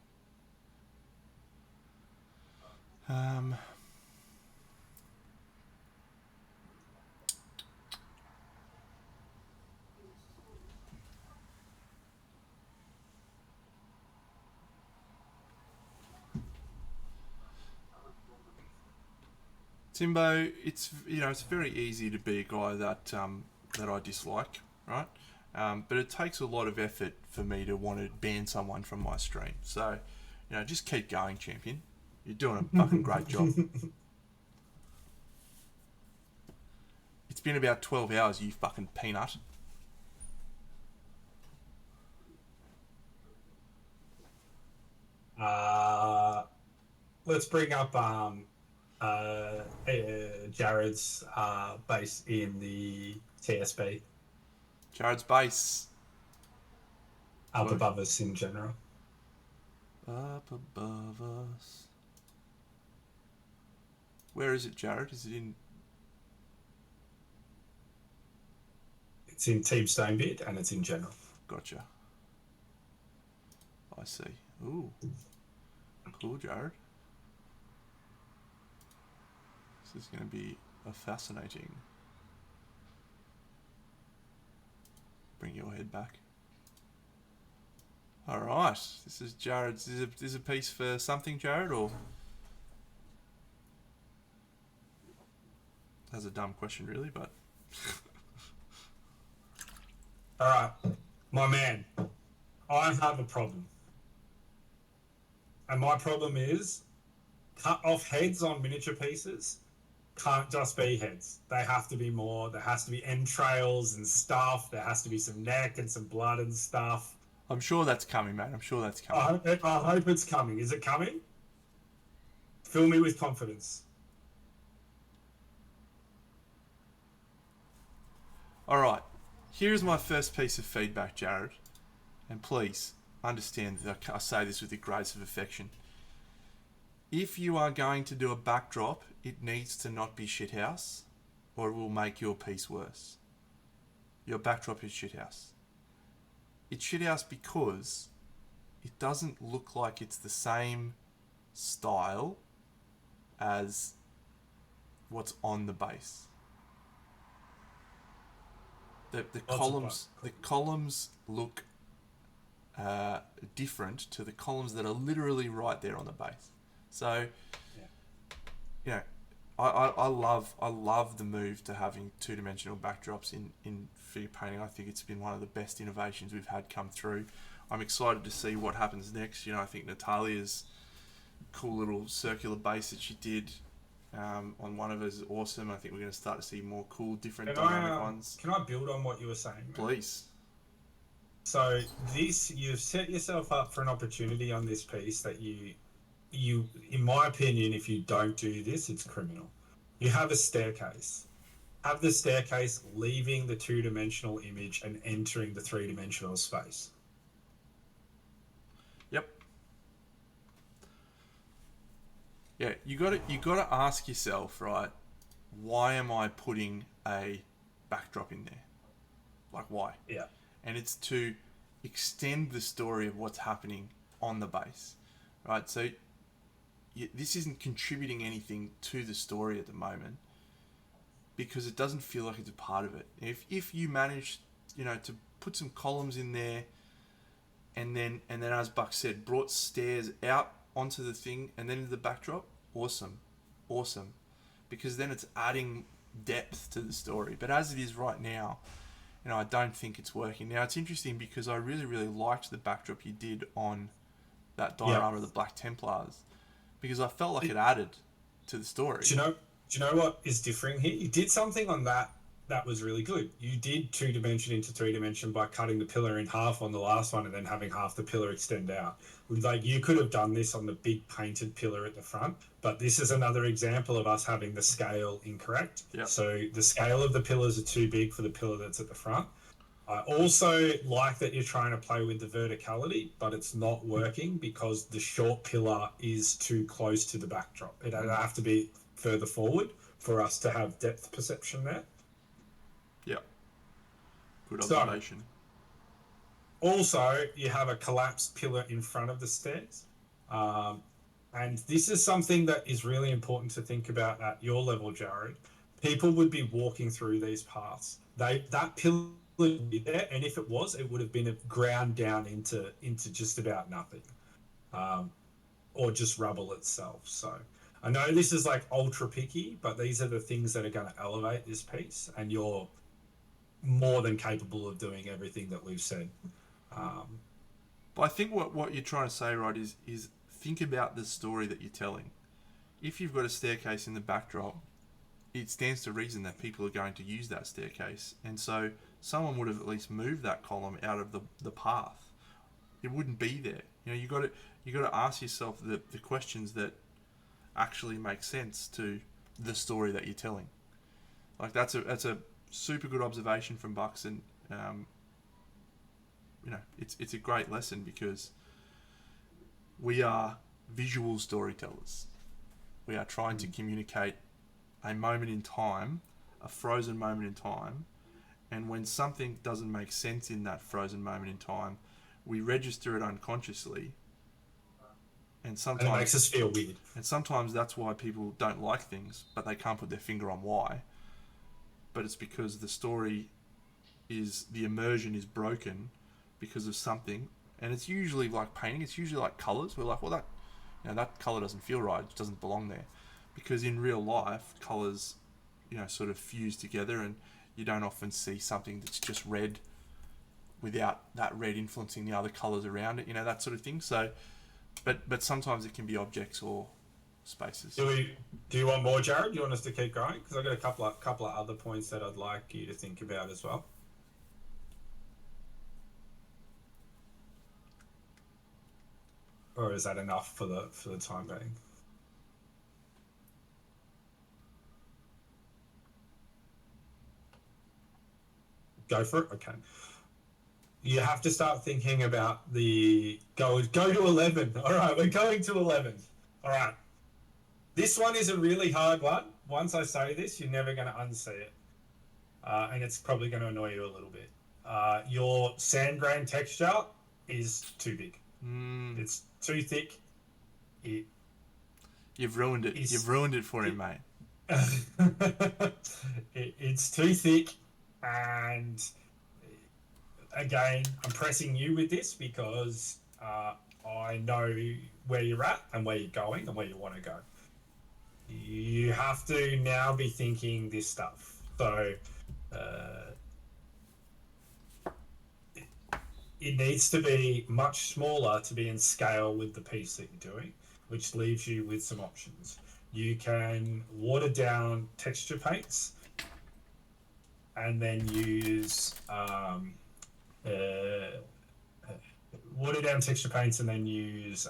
Timbo, it's very easy to be a guy that I dislike, right? But it takes a lot of effort for me to want to ban someone from my stream. So, just keep going, champion. You're doing a fucking great job. It's been about 12 hours, you fucking peanut. Uh, let's bring up Jared's base in the TSB, Jared's base. up Look. above us in general. Up above us. Where is it, Jared? Is it in... It's in Team Stonebit and it's in general. Gotcha. I see. Ooh. Cool, Jared. This is going to be a fascinating... Bring your head back. Alright. This is Jared's... Is this a piece for something, Jared, or... That's a dumb question, really, but... All right, my man, I have a problem. And my problem is cut off heads on miniature pieces can't just be heads. They have to be more. There has to be entrails and stuff. There has to be some neck and some blood and stuff. I'm sure that's coming, mate. I'm sure that's coming. I hope it's coming. Is it coming? Fill me with confidence. Alright. Here's my first piece of feedback, Jared. And please, understand that I say this with the greatest of affection. If you are going to do a backdrop, it needs to not be shithouse, or it will make your piece worse. Your backdrop is shithouse. It's shithouse because it doesn't look like it's the same style as what's on the base. The columns look different to the columns that are literally right there on the base. So, you know, I love the move to having two-dimensional backdrops in figure painting. I think it's been one of the best innovations we've had come through. I'm excited to see what happens next. You know, I think Natalia's cool little circular base that she did on one of us is awesome. I think we're going to start to see more cool, different dynamic ones. Can I build on what you were saying, man? Please. So you've set yourself up for an opportunity on this piece that you, in my opinion, if you don't do this, it's criminal. You have a staircase. Have the staircase leaving the two-dimensional image and entering the three-dimensional space. Yep. Yeah, you gotta ask yourself, right? Why am I putting a backdrop in there? Like, why? Yeah. And it's to extend the story of what's happening on the base, right? So this isn't contributing anything to the story at the moment because it doesn't feel like it's a part of it. If you manage, you know, to put some columns in there, and then as Buck said, brought stairs out onto the thing and then into the backdrop, awesome, because then it's adding depth to the story. But as it is right now, you know, I don't think it's working. Now, it's interesting because I really, really liked the backdrop you did on that diorama of the Black Templars because I felt like it added to the story. Do you know what is differing here? You did something on that was really good. You did two-dimension into three-dimension by cutting the pillar in half on the last one and then having half the pillar extend out. Like, you could have done this on the big painted pillar at the front, but this is another example of us having the scale incorrect. Yep. So the scale of the pillars are too big for the pillar that's at the front. I also like that you're trying to play with the verticality, but it's not working because the short pillar is too close to the backdrop. It'd have to be further forward for us to have depth perception there. Yeah. Good observation. So, also, you have a collapsed pillar in front of the stairs. And this is something that is really important to think about at your level, Jared. People would be walking through these paths. That pillar would be there, and if it was, it would have been ground down into just about nothing. Or just rubble itself. So I know this is like ultra picky, but these are the things that are going to elevate this piece, and you're more than capable of doing everything that we've said. But I think what you're trying to say, right, is think about the story that you're telling. If you've got a staircase in the backdrop, it stands to reason that people are going to use that staircase, and so someone would have at least moved that column out of the path. It wouldn't be there. You got to ask yourself the questions that actually make sense to the story that you're telling. Like that's a super good observation from Bucks, and it's a great lesson because we are visual storytellers. We are trying to communicate a moment in time, a frozen moment in time, and when something doesn't make sense in that frozen moment in time, we register it unconsciously, and And it makes us feel weird. sometimes that's why people don't like things, but they can't put their finger on why. But it's because the immersion is broken because of something, and it's usually like painting. It's usually like colors. We're like, well, that color doesn't feel right. It doesn't belong there, because in real life, colors, sort of fuse together, and you don't often see something that's just red without that red influencing the other colors around it. That sort of thing. So, but sometimes it can be objects or spaces. Do you want more, Jared? Do you want us to keep going? Because I've got a couple of other points that I'd like you to think about as well. Or is that enough for the time being? Go for it. Okay. You have to start thinking about the go to 11. All right, we're going to 11. All right. This one is a really hard one. Once I say this, you're never going to unsee it. And it's probably going to annoy you a little bit. Your sand grain texture is too big. It's too thick. You've ruined it. You've ruined it for him, mate. It's too thick, and again, I'm pressing you with this because I know where you're at and where you're going and where you want to go. You have to now be thinking this stuff. So it needs to be much smaller to be in scale with the piece that you're doing, which leaves you with some options. You can water down texture paints and then use water down texture paints and then use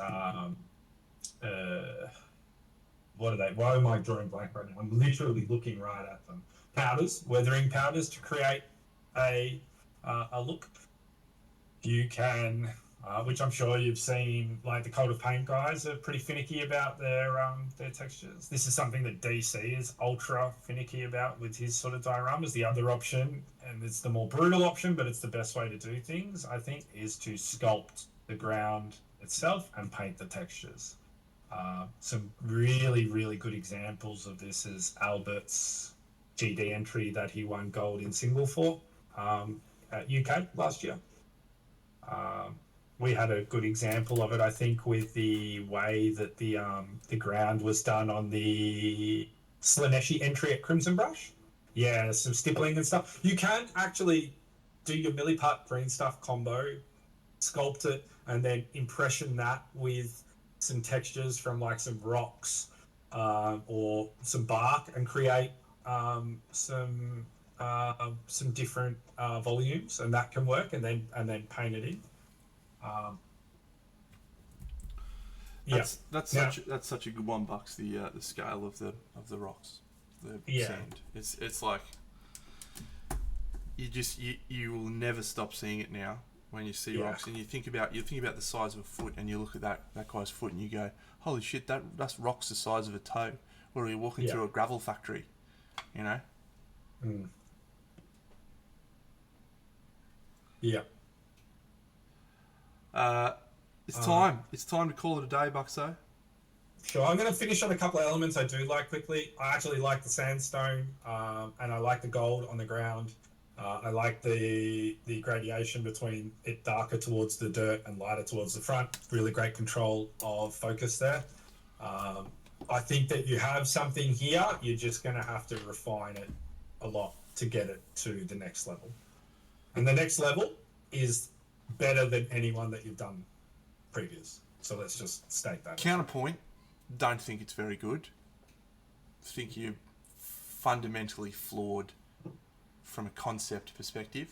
what are they? Why am I drawing blank right now? I'm literally looking right at them. Powders, weathering powders to create a look. You can, which I'm sure you've seen, like the Coat of Paint guys are pretty finicky about their textures. This is something that DC is ultra finicky about with his sort of dioramas. The other option, and it's the more brutal option, but it's the best way to do things, I think, is to sculpt the ground itself and paint the textures. Some really, really good examples of this is Albert's GD entry that he won gold in single for at UK last year. We had a good example of it, I think, with the way that the ground was done on the Slaneshi entry at Crimson Brush. Yeah, some stippling and stuff. You can actually do your Milliput green stuff combo, sculpt it, and then impression that with some textures from like some rocks or some bark and create some different volumes, and that can work, and then paint it in. That's such a good one, Bucks. The scale of the rocks, the sand. It's like you will never stop seeing it now when you see rocks, and you think about the size of a foot, and you look at that guy's foot, and you go, holy shit, that's rocks the size of a toe. Or you're walking through a gravel factory, Yeah. It's time. It's time to call it a day, Buxo. Sure. I'm going to finish on a couple of elements I do like quickly. I actually like the sandstone, and I like the gold on the ground. I like the gradation between it darker towards the dirt and lighter towards the front. Really great control of focus there. I think that you have something here. You're just going to have to refine it a lot to get it to the next level. And the next level is better than anyone that you've done previous. So let's just state that. Counterpoint, don't think it's very good. Think you're fundamentally flawed from a concept perspective.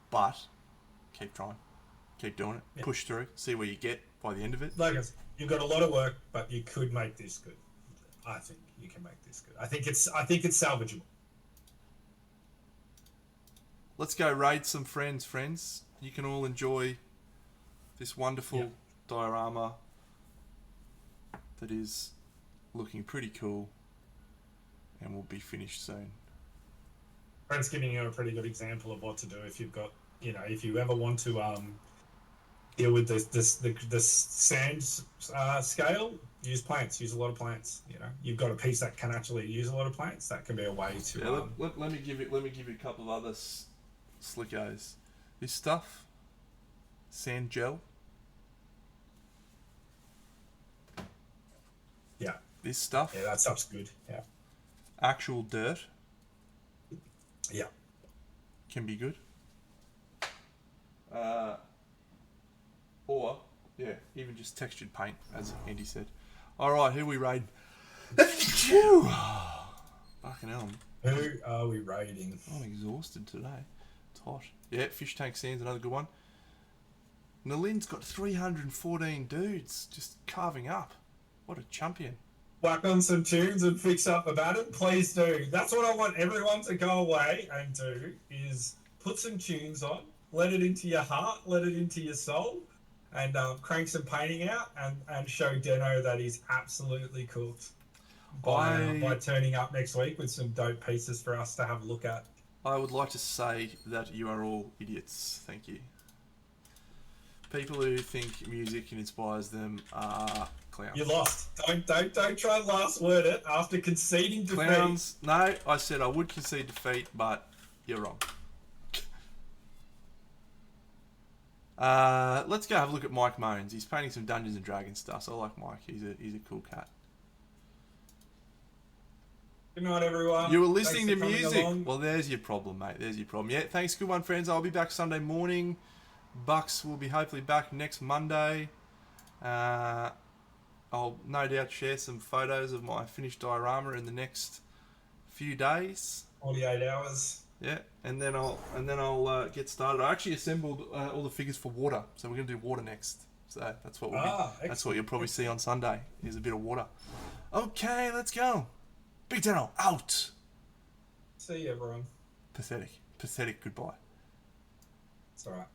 But keep trying, keep doing it, Yeah. push through, see where you get by the end of it. Like I said, you've got a lot of work, but you could make this good. I think you can make this good. I think it's salvageable. Let's go raid some friends. You can all enjoy this wonderful diorama that is looking pretty cool and will be finished soon. Brent's giving you a pretty good example of what to do if you've got, if you ever want to deal with the sand scale. Use plants. Use a lot of plants. You've got a piece that can actually use a lot of plants. That can be a way to. Yeah, let me give you a couple of other slickos. This stuff, sand gel. Yeah. This stuff. Yeah, that stuff's good. Yeah. Actual dirt. Yeah. Can be good. Or even just textured paint, as Andy said. All right, who we raid? Fucking hell. Who are we raiding? I'm exhausted today. It's hot. Yeah, Fish Tank Sand's another good one. Nalin's got 314 dudes just carving up. What a champion. Whack on some tunes and fix up about it. Please do. That's what I want everyone to go away and do, is put some tunes on, let it into your heart, let it into your soul, and crank some painting out and show Deno that he's absolutely cooked by turning up next week with some dope pieces for us to have a look at. I would like to say that you are all idiots. Thank you. People who think music inspires them are clowns. You lost. Don't try and last word it after conceding defeat. Clowns. No, I said I would concede defeat, but you're wrong. Let's go have a look at Mike Moans. He's painting some Dungeons and Dragons stuff. So I like Mike. He's a cool cat. Good night, everyone. You were listening to Thanks for coming music. along. Well, there's your problem, mate. There's your problem. Yeah, thanks, good one, friends. I'll be back Sunday morning. Bucks will be hopefully back next Monday. I'll no doubt share some photos of my finished diorama in the next few days. 48 hours. Yeah, and then I'll get started. I actually assembled all the figures for water, so we're gonna do water next. So that's what that's what you'll probably see on Sunday. Is a bit of water. Okay, let's go. Big Deno out. See you, everyone. Pathetic goodbye. It's alright.